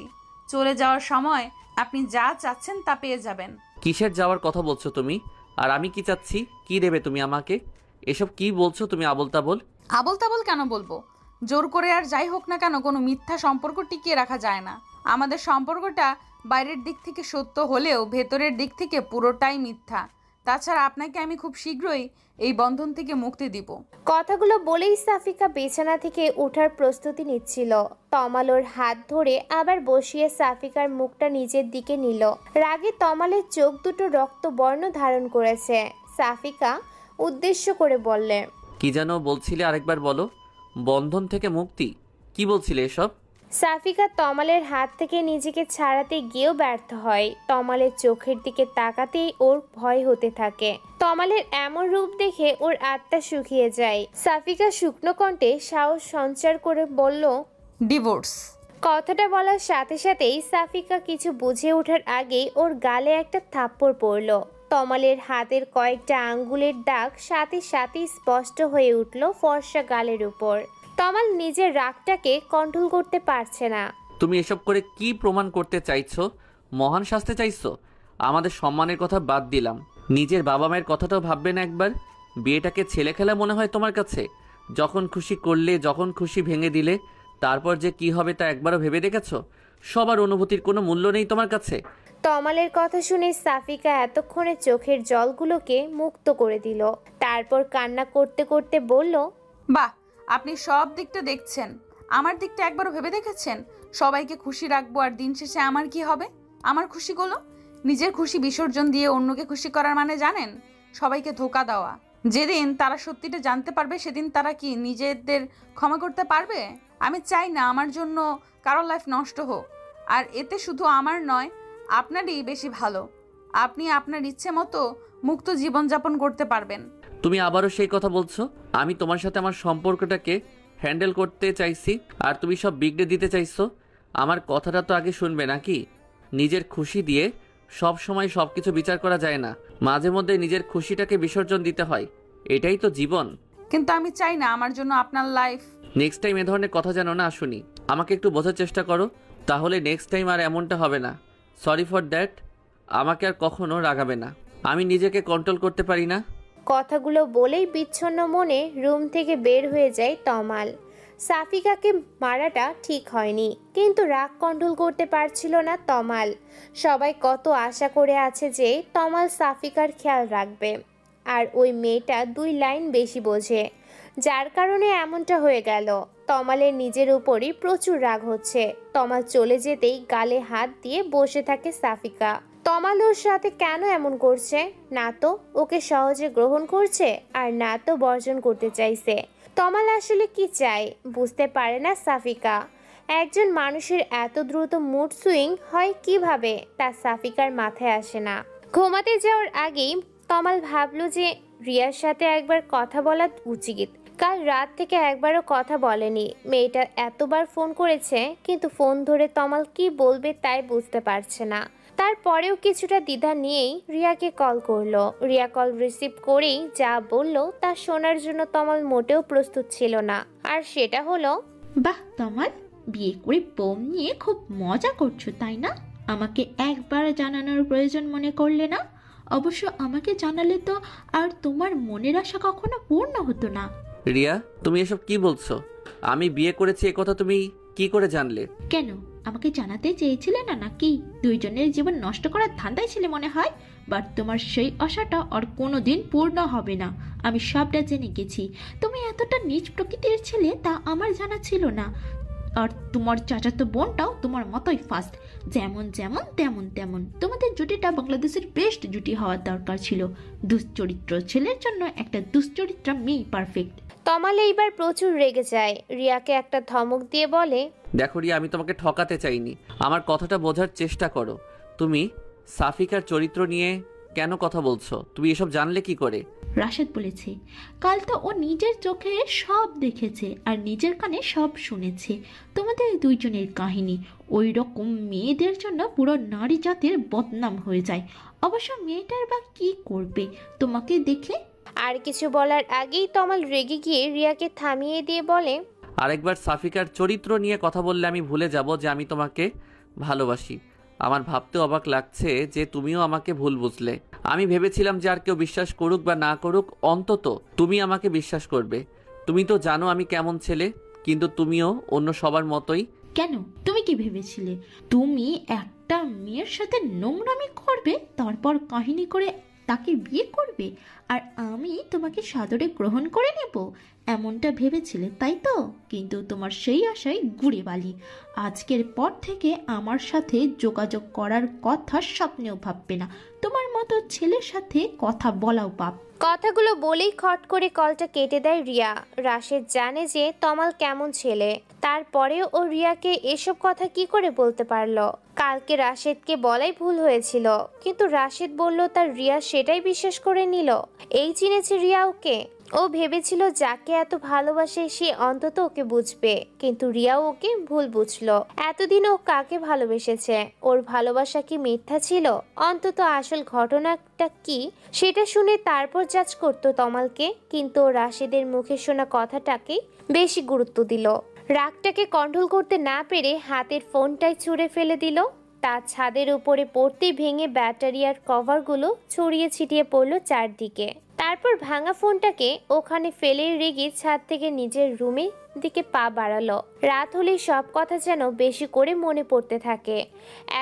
চলে যাওয়ার সময় আপনি যা চাচ্ছেন তা পেয়ে যাবেন। কিসের যাওয়ার কথা বলছো তুমি? আর আমি কি চাচ্ছি? কি দেবে তুমি আমাকে? এসব কি বলছো তুমি আবোল তাবোল? আবোল তাবোল কেন বলবো? জোর করে আর যাই হোক না কেন, কোনো মিথ্যা সম্পর্ক টিকিয়ে রাখা যায় না। আমাদের সম্পর্কটা বাইরের দিক থেকে সত্য হলেও ভেতরের দিক থেকে পুরোটাই মিথ্যা। তাছাড়া আপনাকে আমি খুব শীঘ্রই এই বন্ধন থেকে মুক্তি দিব। কথাগুলো বলেই সাফিকা বিছানা থেকে ওঠার প্রস্তুতি নিচ্ছিল। তমাল ওর হাত ধরে আবার বসিয়ে সাফিকার মুখটা নিজের দিকে নিল। রাগে তমালের চোখ দুটো রক্তবর্ণ ধারণ করেছে। সাফিকা উদ্দেশ্য করে বললে, কি যেন বলছিলে, আরেকবার বলো। বন্ধন থেকে মুক্তি? কি বলছিলে এসব? সাফিকা তমালের হাত থেকে নিজেকে ছাড়াতে গিয়েও ব্যর্থ হয়। তমালের চোখের দিকে তাকাতেই ওর ভয় হতে থাকে। তমালের এমন রূপ দেখে ওর আত্মা শুকিয়ে যায়। সাফিকা শুকনো কণ্ঠে সাহস সঞ্চার করে বলল, ডিভোর্স। কথাটা বলার সাথে সাথেই সাফিকা কিছু বুঝে ওঠার আগেই ওর গালে একটা থাপ্পড় পড়ল। তমালের হাতের কয়েকটা আঙ্গুলের দাগ সাথে সাথে স্পষ্ট হয়ে উঠল ফর্সা গালের উপর। তমাল নিজের রাগটাকে কন্ট্রোল করতে পারছে না। তুমি এসব করে কি প্রমাণ করতে চাইছো? মহান শাস্তি চাইছো? আমাদের সম্মানের কথা বাদ দিলাম, নিজের বাবা মায়ের কথাটাও ভাববে না একবার? বিয়েটাকে ছেলে খেলা মনে হয় তোমার কাছে? যখন খুশি করলে, যখন খুশি ভেঙে দিলে, তারপর যে কি হবে তা একবারও ভেবে দেখেছো? সবার অনুভূতির কোনো মূল্য নেই তোমার কাছে? তমালের কথা শুনে সাফিকা এতক্ষণে চোখের জলগুলোকে মুক্ত করে দিল। তারপর কান্না করতে করতে বলল, বাহ, আপনি সব দিকটা দেখছেন। আমার দিকটা একবারও ভেবে দেখেছেন? সবাইকে খুশি রাখবো আর দিন শেষে আমার কি হবে? আমার খুশিগুলো নিজের খুশি বিসর্জন দিয়ে অন্যকে খুশি করার মানে জানেন? সবাইকে ধোঁকা দেওয়া। যেদিন তারা সত্যিটা জানতে পারবে সেদিন তারা কি নিজেদের ক্ষমা করতে পারবে? আমি চাই না আমার জন্য কারোর লাইফ নষ্ট হোক, আর এতে শুধু আমার নয় আপনারই বেশি ভালো। আপনি আপনার ইচ্ছে মতো মুক্ত জীবনযাপন করতে পারবেন। তুমি আবারও সেই কথা বলছো? আমি তোমার সাথে আমার সম্পর্কটাকে হ্যান্ডেল করতে চাইছি আর তুমি সব বিগড়ে দিতে চাইছো। আমার কথাটা তো আগে শুনবে নাকি? নিজের খুশি দিয়ে সব সময় সব কিছু বিচার করা যায় না, মাঝে মধ্যে নিজের খুশিটাকে বিসর্জন দিতে হয়, এটাই তো জীবন। কিন্তু আমি চাই না আমার জন্য আপনার লাইফ। নেক্সট টাইম এ ধরনের কথা যেন না শুনি। আমাকে একটু বোঝার চেষ্টা করো, তাহলে নেক্সট টাইম আর এমনটা হবে না। Sorry for that. আমাকে আর কখনো রাগাবে না, আমি নিজেকে কন্ট্রোল করতে পারি না। কথাগুলো বলেই বিচ্ছন্ন মনে রুম থেকে বের হয়ে যায় তমাল। সাফিকাকে মারাটা ঠিক হয়নি, কিন্তু রাগ কন্ট্রোল করতে পারছিল না তমাল। সবাই কত আশা করে আছে যে তমাল সাফিকার খেয়াল রাখবে, আর ওই মেয়েটা 2 লাইন বেশি বোঝে, যার কারণে এমনটা হয়ে গেল। তমালের নিজের উপরই প্রচুর রাগ হচ্ছে। তমাল চলে যেতেই গালে হাত দিয়ে বসে থাকে সাফিকা। তমাল ওর সাথে কেন এমন করছে? না তো ওকে সহজে গ্রহণ করছে, আর না তো বর্জন করতে চাইছে। তমাল আসলে কি চায় বুঝতে পারে না সাফিকা। একজন মানুষের এত দ্রুত মুড সুইং হয় কিভাবে তা সাফিকার মাথায় আসে না। ঘুমাতে যাওয়ার আগেই তমাল ভাবলো যে রিয়ার সাথে একবার কথা বলা উচিত। কাল রাত থেকে একবারও কথা বলেনি। মেয়েটা এতবার ফোন করেছে, কিন্তু ফোন ধরে তমাল কি বলবে তাই বুঝতে পারছে না। তারপরেও কিছুটা দ্বিধা নিয়েই রিয়াকে কল করলো। রিয়া কল রিসিভ করেই যা বলল তা শোনার জন্য তমাল মোটেও প্রস্তুত ছিল না। আর সেটা হলো, বাহ তমাল, বিয়ে করে বউ নিয়ে খুব মজা করছো তাই না? আমাকে একবার জানানোর প্রয়োজন মনে করলে না? অবশ্য আমাকে জানালে তো আর তোমার মনের আশা কখনো পূর্ণ হতো না। রিয়া, তুমি এসব কি বলছো? আমি বিয়ে করেছি এ কথা তুমি কি করে জানলে? কেন, আমাকে জানাতে চেয়েছিলে না নাকি? দুইজনের জীবন নষ্ট করার ধান্দায় ছিলে মনে হয়। বাট তোমার সেই আশাটা আর কোনোদিন পূর্ণ হবে না। আমি সবটা জেনে গেছি। তুমি এতটা নীচ প্রকৃতির ছেলে তা আমার জানা ছিল না। আর তোমার চাচাতো বোনটাও তোমার মতোই ফাস্ট, যেমন যেমন তেমন তেমন। তোমাদের জুটিটা বাংলাদেশের বেস্ট জুটি হওয়ার দরকার ছিল। দুশ্চরিত্র ছেলের জন্য একটা দুশ্চরিত্রা মেয়ে পারফেক্ট। তমাল এইবার প্রচুর রেগে যায়। রিয়াকে একটা ধমক দিয়ে বলে, দেখো রিয়া, আমি তোমাকে ঠকাতে চাইনি, আমার কথাটা বোঝার চেষ্টা করো। তুমি সাফিকার চরিত্র নিয়ে কেন কথা বলছো? তুমি এসব জানলে কি করে? রাশেদ বলেছে, কাল তো ও নিজের চোখে সব দেখেছে আর নিজের কানে সব শুনেছে। তোমাদের দুইজনের কাহিনী। ওই রকম মেয়েদের জন্য পুরো নারী জাতির বদনাম হয়ে যায়। অবশ্য মেয়েটার বা কি করবে তোমাকে দেখে? আর কিছু বলার আগেই তমাল রেগে গিয়ে রিয়াকে থামিয়ে দিয়ে বলে, আরেকবার সাফিকার চরিত্র নিয়ে কথা বললে আমি ভুলে যাব যে আমি তোমাকে ভালোবাসি। আমার ভাবতে অবাক লাগছে যে তুমিও আমাকে ভুল বুঝলে। আমি ভেবেছিলাম যে আর কেউ বিশ্বাস করুক বা না করুক, অন্তত তুমি আমাকে বিশ্বাস করবে। তুমি তো জানো আমি কেমন ছেলে, কিন্তু তুমিও অন্য সবার মতোই। কেন, তুমি কি ভেবেছিলে তুমি একটা মেয়ের সাথে নোংরামি করবে, তারপর কাহিনী করে তাকে বিয়ে করবে, আর আমি তোমাকে সাদরে গ্রহণ করে নেব? এমনটা ভেবেছিলে তাই তো? কিন্তু তোমার সেই আশায় গুড়ে বালি। আজকের পর থেকে আমার সাথে যোগাযোগ করার কথা স্বপ্নেও ভাববে না। তোমার মতো ছেলের সাথে কথা বলাও পাপ। কথাগুলো বলেই খট করে কলটা কেটে দেয় রিয়া। রাশেদ জানে যে তমাল কেমন ছেলে, তারপরেও ও রিয়াকে এসব কথা কি করে বলতে পারলো? কালকে রাশেদকে বলাই ভুল হয়েছিল, কিন্তু রাশেদ বলল তার রিয়া সেটাই বিশ্বাস করে নিল। এই চিনেছে রিয়া ওকে। ও ভেবেছিল যাকে এত ভালোবাসে সে অন্তত ওকে বুঝবে, কিন্তু রিয়াও ওকে ভুল বুঝলো। এতদিন ও কাকে ভালোবেসেছে? ওর ভালোবাসা কি মিথ্যা ছিল? অন্তত আসল ঘটনাটা কি সেটা শুনে তারপর জাজ করতো তমালকে। কিন্তু রাশেদের মুখে শোনা কথাটাকে বেশি গুরুত্ব দিল। রাগটাকে কন্ট্রোল করতে না পেরে হাতের ফোনটাই ছুঁড়ে ফেলে দিল। তার ছাদের উপরে পড়তেই ভেঙে ব্যাটারি আর কভারগুলো ছড়িয়ে ছিটিয়ে পড়লো চারদিকে। তারপর ভাঙা ফোনটাকে ওখানে ফেলে রেগে ছাদ থেকে নিজের রুমের দিকে পা বাড়ালো। রাত হলেই সব কথা যেন বেশি করে মনে পড়তে থাকে।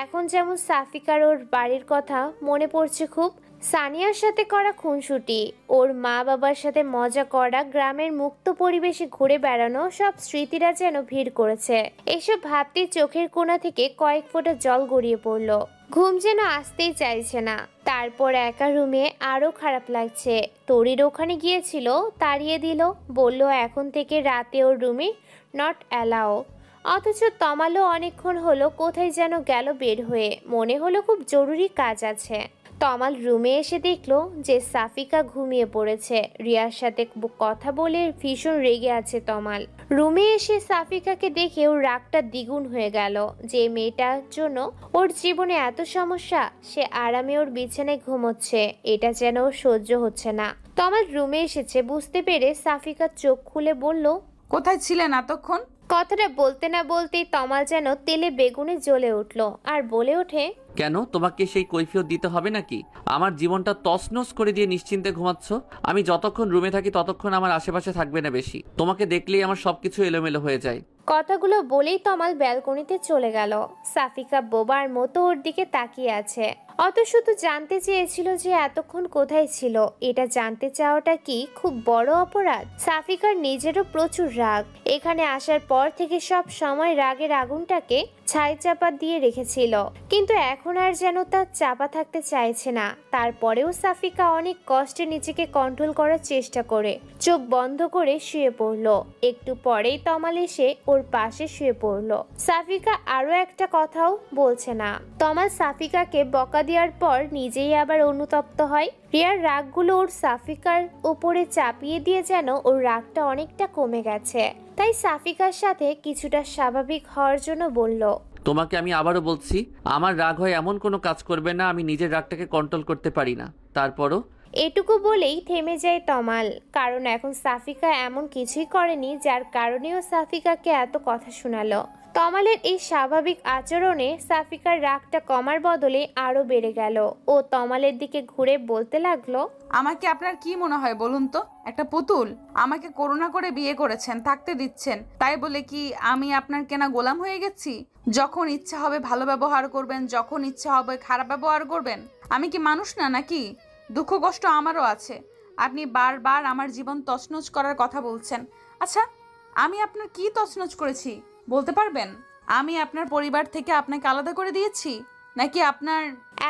এখন যেমন সাফিকার ওর বাড়ির কথা মনে পড়ছে খুব, সানিয়ার সাথে করা খুনসুটি, ওর মা বাবার সাথে মজা করা, গ্রামের মুক্ত পরিবেশে ঘুরে বেড়ানো, সব স্মৃতিরা যেন ভিড় করেছে। এসব ভাবতে চোখের কোণা থেকে কয়েক ফোঁটা জল গড়িয়ে পড়ল। ঘুম যেন আসতেই চাইছে না। তারপর একা রুমে আরো খারাপ লাগছে। তরির ওখানে গিয়েছিল, তাড়িয়ে দিল, বলল এখন থেকে রাতে ওর রুমে নট অ্যালাও। অথচ তমালও অনেকক্ষণ হলো কোথায় যেন গেল বের হয়ে, মনে হলো খুব জরুরি কাজ আছে। তমাল রুমে এসে দেখলো যে সাফিকা ঘুমিয়ে পড়েছে। রিয়ার সাথে কথা বলে ভীষণ রেগে আছে তমাল। রুমে এসে সাফিকাকে দেখে ওর রাগটা দ্বিগুণ হয়ে গেল। যে মেয়েটার জন্য ওর জীবনে এত সমস্যা, সে আরামে ওর বিছানায় ঘুমোচ্ছে, এটা যেন ওর সহ্য হচ্ছে না। তমাল রুমে এসেছে বুঝতে পেরে সাফিকা চোখ খুলে বলল, কোথায় ছিলেন এতক্ষণ? কথাটা বলতে না বলতেই তমাল যেন তেলে বেগুনে জ্বলে উঠল আর বলে ওঠে, কেন তোমাকে সেই কৈফিয়ত দিতে হবে নাকি? আমার জীবনটা তছনছ করে দিয়ে নিশ্চিন্তে ঘুমাচ্ছ। আমি যতক্ষণ রুমে থাকি ততক্ষণ আমার আশেপাশে থাকবে না বেশি। তোমাকে দেখলেই আমার সবকিছু এলোমেলো হয়ে যায়। কথাগুলো বলেই তমাল ব্যালকনিতে চলে গেল। সাফিকা বোবার মতো ওর দিকে তাকিয়ে আছে। অত শুধু জানতে চেয়েছিল যে এতক্ষণ কোথায় ছিল। এটা জানতে চাওয়াটা কি খুব বড় অপরাধ? সাফিকার নিজেরও প্রচুর রাগ। এখানে আসার পর থেকে সব সময় রাগের আগুনটাকে ছাই চাপা দিয়ে রেখেছিল, কিন্তু এখন আর যেন তা চাপা থাকতে চাইছে না। তারপরেও সাফিকা অনেক কষ্টে নিজেকে কন্ট্রোল করার চেষ্টা করে চোখ বন্ধ করে শুয়ে পড়লো। একটু পরেই তমাল এসে ওর পাশে শুয়ে পড়লো। সাফিকা আরো একটা কথাও বলছে না। তমাল সাফিকাকে বকা দেওয়ার পর নিজেই আবার অনুতপ্ত হয়। রিয়ার রাগগুলো ওর সাফিকার উপরে চাপিয়ে দিয়ে যেন ওর রাগটা অনেকটা কমে গেছে। তাই সাফিকার সাথে কিছুটা স্বাভাবিক হওয়ার জন্য বলল, তোমাকে আমি আবারও বলছি, আমার রাগ হয় এমন কোনো কাজ করবে না। আমি নিজের রাগটাকে কন্ট্রোল করতে পারি না। তারপরও এটুকু বলেই থেমে যায় তমাল, কারণ এখন সাফিকা এমন কিছুই করেনি যার কারণেও সাফিকাকে এত কথা শোনালো। তমালের এই স্বাভাবিক আচরণে সাফিকার রাগটা কমার বদলে আরো বেড়ে গেল। ও তমালের দিকে ঘুরে বলতে লাগলো, আমাকে আপনার কি মনে হয় বলুন তো? একটা পুতুল? আমাকে করুণা করে বিয়ে করেছেন, থাকতে দিচ্ছেন, তাই বলে কি আমি আপনার কেনা গোলাম হয়ে গেছি? যখন ইচ্ছা হবে ভালো ব্যবহার করবেন, যখন ইচ্ছা হবে খারাপ ব্যবহার করবেন। আমি কি মানুষ না নাকি? দুঃখ কষ্ট আমারও আছে। আপনি বারবার আমার জীবন তছনছ করার কথা বলছেন। আচ্ছা, আমি আপনার কি তছনছ করেছি বলতে পারবেন? আমি আপনার পরিবার থেকে আপনাকে আলাদা করে দিয়েছি নাকি আপনার?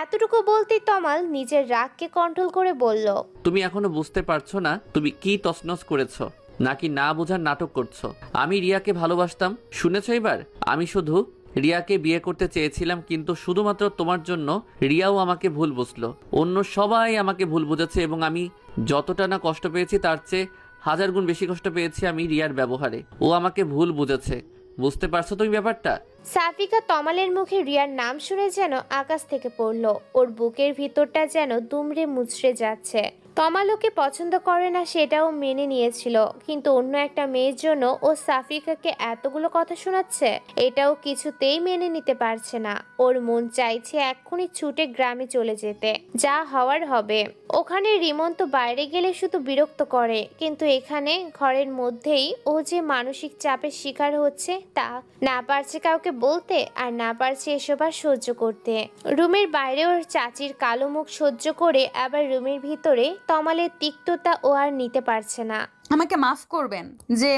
এতটুকু বলতেই তমাল নিজের রাগকে কন্ট্রোল করে বলল, তুমি এখনো বুঝতে পারছো না তুমি কি তছনছ করেছো, নাকি না বোঝার নাটক করছো? আমি রিয়াকে ভালোবাসতাম, শুনেছো এবার? আমি শুধু রিয়াকে বিয়ে করতে চেয়েছিলাম, কিন্তু শুধুমাত্র তোমার জন্য রিয়াও আমাকে ভুল বুঝলো। অন্য সবাই আমাকে ভুল বুঝেছে এবং আমি যতটা না কষ্ট পেয়েছি তার চেয়ে 1000 গুণ বেশি কষ্ট পেয়েছি আমি রিয়ার ব্যবহারে। ও আমাকে ভুল বুঝেছে। বুঝতে পারছো তুমি ব্যাপারটা? সাফিকা তমালের মুখে রিয়ার নাম শুনে যেন আকাশ থেকে পড়লো। ওর বুকের ভিতরটা যেন দুমড়ে মুচড়ে যাচ্ছে। তমাল ওকে পছন্দ করে না সেটাও মেনে নিয়েছিল, কিন্তু অন্য একটা মেয়ের জন্য ও সাফিকাকে এতগুলো কথা শোনাচ্ছে, এটাও কিছুতেই মেনে নিতে পারছে না। ওর মন চাইছে এক্ষুনি ছুটে গ্রামে চলে যেতে, যা হওয়ার হবে। ওখানে রিমন তো বাইরে গেলে শুধু বিরক্ত করে, কিন্তু এখানে ঘরের মধ্যেই ও যে মানসিক চাপের শিকার হচ্ছে, তা না পারছে কাউকে বলতে, আর না পারছে এসব আর সহ্য করতে। রুমের বাইরে ওর চাচির কালো মুখ সহ্য করে আবার রুমের ভিতরে তমালের তিক্ততা ও আর নিতে পারছে না। আমাকে মাফ করবেন যে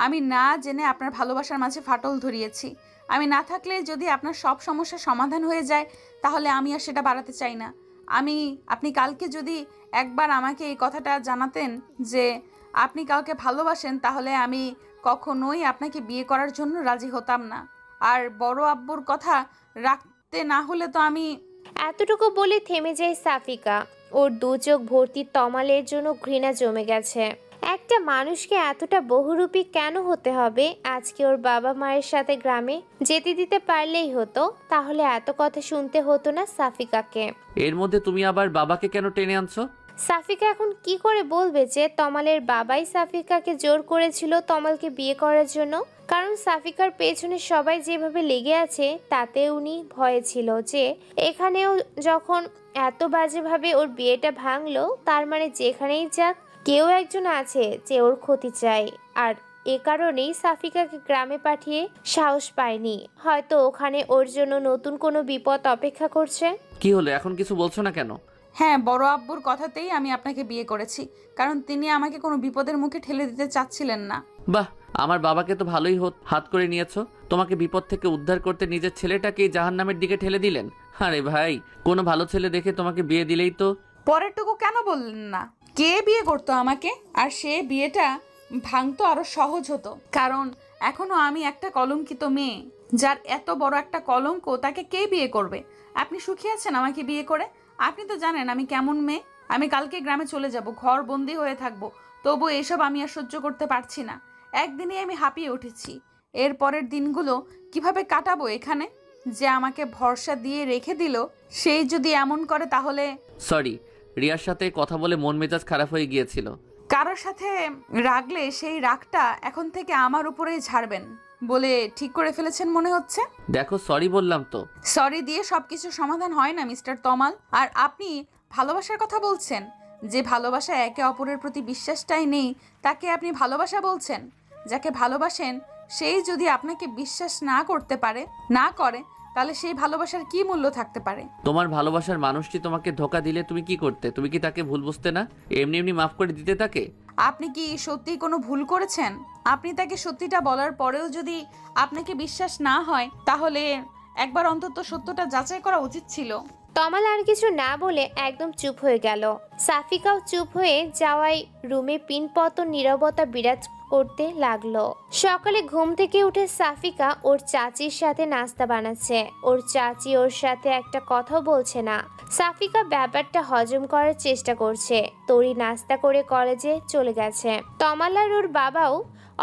আমি না জেনে আপনার ভালোবাসার মাঝে ফাটল ধরিয়েছি। আমি না থাকলে যদি আপনার সব সমস্যার সমাধান হয়ে যায়, তাহলে আমি আর সেটা বাড়াতে চাই না। আপনি কালকে যদি একবার আমাকে এই কথাটা জানাতেন যে আপনি কাউকে ভালোবাসেন, তাহলে আমি কখনোই আপনাকে বিয়ে করার জন্য রাজি হতাম না। আর বড় আব্বুর কথা রাখতে না হলে তো আমি। এতটুকু বলে থেমে যায় সাফিকা। ওর দু চোখ ভর্তি তমালের জন্য ঘৃণা জমে গেছে। একটা মানুষকে এতটা বহুরূপী কেন হতে হবে? আজকে ওর বাবা মায়ের সাথে গ্রামে যেতে দিতে পারলেই হতো, তাহলে এত কথা শুনতে হতো না সাফিকাকে। এর মধ্যে তুমি আবার বাবাকে কেন টেনে আনছো? সাফিকা এখন কি করে বলবে যে তমালের বাবাই সাফিকাকে জোর করেছিল তমালকে বিয়ে করার জন্য? কারণ সাফিকার পেছনে সবাই যেভাবে লেগে আছে তাতে উনি ভয়ে ছিল যে এখানেও যখন এত বাজেভাবে ওর বিয়েটা ভাঙলো, তার মানে যেখানেই যাক কেউ একজন আছে যে ওর ক্ষতি চায়। আর এ কারণেই সাফিকাকে গ্রামে পাঠিয়ে সাহস পায়নি। হয়তো ওখানে ওর জন্য নতুন কোনো বিপদ অপেক্ষা করছে। কি হলো, এখন কিছু বলছো না কেন? হ্যাঁ, বড় আব্বুর কথাতেই আমি আপনাকে বিয়ে করেছি, কারণ তিনি আমাকে কোনো বিপদের মুখে ঠেলে দিতে চাচ্ছিলেন না। বাহ, আমার বাবাকে তো ভালোই হাত করে নিয়েছো। তোমাকে বিপদ থেকে উদ্ধার করতে নিজের ছেলেটাকে জাহান্নামের দিকে ঠেলে দিলেন। আরে ভাই, কোনো ভালো ছেলে দেখে তোমাকে বিয়ে দিলেই তো। পরেরটুকু কেন বললেন না? কে বিয়ে করতো আমাকে? আর সে বিয়েটা ভাঙতো আরো সহজ হতো, কারণ এখনো আমি একটা কলঙ্কিত মেয়ে। যার এত বড় একটা কলঙ্ক, তাকে কে বিয়ে করবে? আপনি সুখী আছেন আমাকে বিয়ে করে? আপনি তো জানেন আমি কেমন মেয়ে। আমি কালকে গ্রামে চলে যাব, ঘর বন্দি হয়ে থাকবো, তবু এসব আমি আর সহ্য করতে পারছি না। একদিনে আমি হাঁপিয়ে উঠেছি। এর পরের দিনগুলো কিভাবে কাটাবো এখানে? যে আমাকে ভরসা দিয়ে রেখে দিল, সেই যদি এমন করে তাহলে। সরি, রিয়ার সাথে কথা বলে মন মেজাজ খারাপ হয়ে গিয়েছিল। কারোর সাথে রাগলে সেই রাগটা এখন থেকে আমার উপরেই ঝাড়বেন বলে ঠিক করে ফেলেছেন মনে হচ্ছে। দেখো, সরি বললাম তো। সরি দিয়ে সবকিছু সমাধান হয় না মিস্টার তমাল। আর আপনি ভালোবাসার কথা বলছেন, যে ভালোবাসা একে অপরের প্রতি বিশ্বাসটাই নেই, তাকে আপনি ভালোবাসা বলছেন? যাকে ভালোবাসেন সেই যদি আপনাকে বিশ্বাস না করে, তাহলে সেই ভালোবাসার কি মূল্য থাকতে পারে? তোমার ভালোবাসার মানুষটি তোমাকে ধোকা দিলে তুমি কি করতে? তুমি কি তাকে ভুল বুঝতে না? এমনি এমনি মাফ করে দিতে তাকে? আপনি কি সত্যি কোনো ভুল করেছেন? আপনি তাকে সত্যিটা বলার পরেও যদি আপনাকে বিশ্বাস না হয়, তাহলে একবার অন্তত সত্যটা যাচাই করা উচিত ছিল। তমাল আর কিছু না বলে একদম চুপ হয়ে গেল। সাফিকাও চুপ হয়ে যাওয়ায় রুমে পিনপতন নীরবতা বিরাজ করতে লাগলো। সকালে ঘুম থেকে উঠে সাফিকা ওর চাচির সাথে নাস্তা বানাচ্ছে। ওর চাচি ওর সাথে একটা কথাও বলছে না। সাফিকা ব্যাপারটা হজম করার চেষ্টা করছে। তরি নাস্তা করে কলেজে চলে গেছে। তমাল আর ওর বাবাও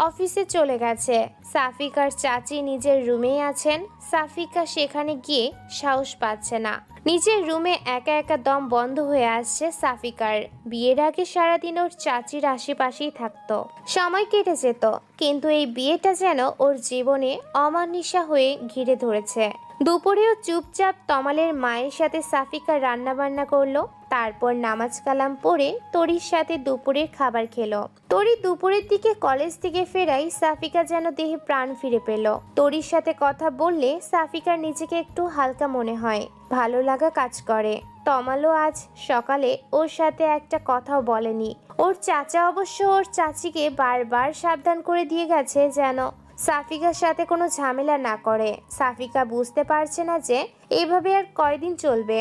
অফিসে চলে গেছে। সাফিকার চাচি নিজের রুমেই আছেন। সাফিকা সেখানে গিয়ে সাহস পাচ্ছে না। নিজের রুমে একা একা দম বন্ধ হয়ে আসছে সাফিকার। বিয়ের আগে সারাদিন ওর চাচির আশেপাশেই থাকতো, সময় কেটে যেত, কিন্তু এই বিয়েটা যেন ওর জীবনে অমানিসা হয়ে ঘিরে ধরেছে। দুপুরেও চুপচাপ তমালের মায়ের সাথে সাফিকা রান্না বান্না করলো। তারপর নামাজ কালাম পড়ে তরির সাথে দুপুরের খাবার খেলো। তরি দুপুরের দিকে কলেজ থেকে ফেরাই সাফিকা যেন দেহে প্রাণ ফিরে পেল। তরির সাথে কথা বললে সাফিকার নিজেকে একটু হালকা মনে হয়, ভালো লাগা কাজ করে। তমালও আজ সকালে ওর সাথে একটা কথাও বলেনি। ওর চাচা অবশ্য ওর চাচিকে বারবার সাবধান করে দিয়ে গেছে যেন সাফিকার সাথে কোনো ঝামেলা না করে। সাফিকা বুঝতে পারছে না যে এভাবে আর কয়দিন চলবে।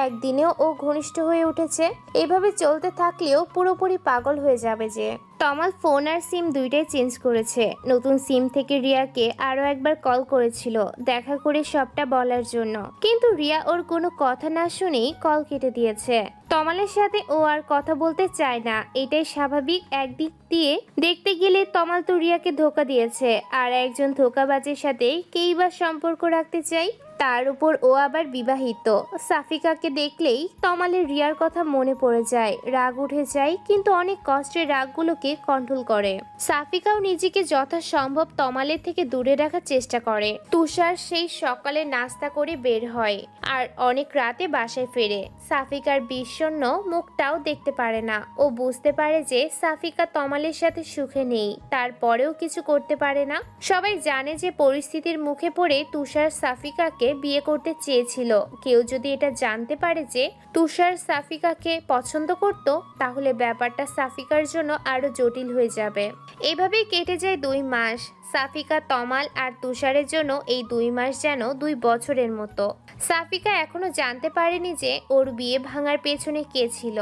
একদিনেও ও ঘনিষ্ঠ হয়ে উঠেছে, এভাবে চলতে থাকলেও পুরোপুরি পাগল হয়ে যাবে যে। তমাল ফোন আর সিম দুইটাই চেঞ্জ করেছে। নতুন সিম থেকে রিয়াকে আরো একবার কল করেছিল দেখা করে সবটা বলার জন্য, কিন্তু রিয়া ওর কোনো কথা না শুনেই কল কেটে দিয়েছে। তমালের সাথে ও আর কথা বলতে চায় না, এটাই স্বাভাবিক। একদিক দিয়ে দেখতে গেলে তমাল তো রিয়াকে ধোকা দিয়েছে, আর একজন ধোকাবাজের সাথে কেই বা সম্পর্ক রাখতে চাই, তার উপর ও আবার বিবাহিত। সাফিকাকে দেখলেই তমালের রিয়ার কথা মনে পড়ে যায়, রাগ উঠে যায়, কিন্তু অনেক কষ্টে রাগগুলোকে কন্ট্রোল করে। সাফিকাও নিজেকে যথাসম্ভব তমালের থেকে দূরে রাখার চেষ্টা করে। তুষার সেই সকালে নাস্তা করে বের হয় আর অনেক রাতে বাসায় ফেরে। সাফিকার বিষণ্ণ মুখটাও দেখতে পারে না। ও বুঝতে পারে যে সাফিকা তমালের সাথে সুখে নেই, তারপরেও কিছু করতে পারে না। সবাই জানে যে পরিস্থিতির মুখে পড়ে তুষার সাফিকাকে বিয়ে করতে চেয়েছিল। কেউ যদি এটা জানতে পারে যে তুষার সাফিকাকে পছন্দ করত, তাহলে ব্যাপারটা সাফিকার জন্য আরো জটিল হয়ে যাবে। এভাবেই কেটে যায় 2 মাস। সাফিকা, তমাল আর তুষারের জন্য এই 2 মাস যেন 2 বছরের মতো। সাফিকা এখনো জানতে পারেনি যে ওর বিয়ে ভাঙার পেছনে কে ছিল।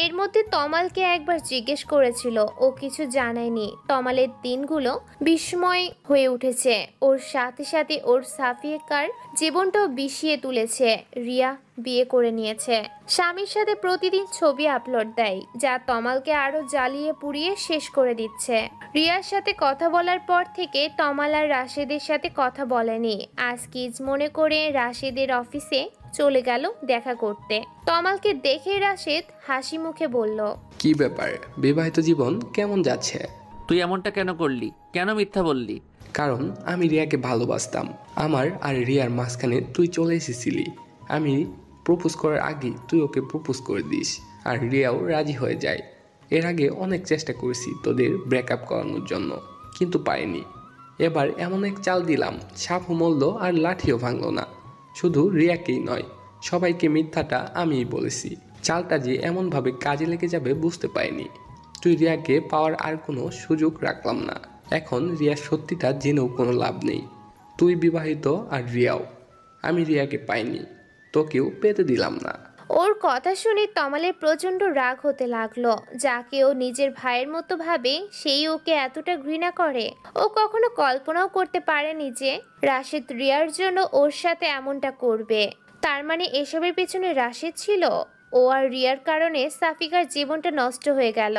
এর মধ্যে তমালকে একবার জিজ্ঞেস করেছিল, ও কিছু জানায়নি। তমালের দিনগুলো বিস্ময় হয়ে উঠেছে। ওর সাথে সাথে ওর সাফিকার জীবনটাও বিষিয়ে তুলেছে। রিয়া বিয়ে করে নিয়েছে, স্বামীর সাথে প্রতিদিন ছবি আপলোড দেয়, যা তমালকে আরো জ্বালিয়ে পুড়িয়ে শেষ করে দিচ্ছে। রিয়ার সাথে কথা বলার পর থেকে তমাল আর রাশেদের সাথে কথা বলেনি। আজ কিজ মনে করে রাশেদের অফিসে চলে গেল দেখা করতে। তমালকে দেখে রাশেদ হাসি মুখে বলল, কি ব্যাপার, বিবাহিত জীবন কেমন যাচ্ছে? তুই এমনটা কেন করলি? কেন মিথ্যা বললি? কারণ আমি রিয়াকে ভালোবাসতাম। আমার আর রিয়ার মাঝখানে তুই চলে এসেছিলি। আমি প্রপোজ করার আগে তুই ওকে প্রপোজ করে দিস, আর রিয়াও রাজি হয়ে যায়। এর আগে অনেক চেষ্টা করেছি তোদের ব্রেকআপ করানোর জন্য, কিন্তু পাইনি। এবার এমন এক চাল দিলাম, সাপও মরল আর লাঠিও ভাঙল না। শুধু রিয়াকেই নয়, সবাইকে মিথ্যাটা আমিই বলেছি। চালটা যে এমনভাবে কাজে লেগে যাবে বুঝতে পারিনি। তুই রিয়াকে পাওয়ার আর কোনো সুযোগ রাখলাম না। এখন রিয়ার সত্যিটা জেনেও কোনো লাভ নেই। তুই বিবাহিত আর রিয়াও। আমি রিয়াকে পাইনি, তোকেও পেতে দিলাম না। ওর কথা শুনে তমালের প্রচণ্ড রাগ হতে লাগলো। যাকে ও নিজের ভাইয়ের মতো ভাবে সেই ওকে এতটা ঘৃণা করে। ও কখনো কল্পনাও করতে পারেনি যে রাশেদ রিয়ার জন্য ওর সাথে এমনটা করবে। তার মানে এসবের পেছনে রাশেদ ছিল। ও আর রিয়ার কারণে সাফিকার জীবনটা নষ্ট হয়ে গেল,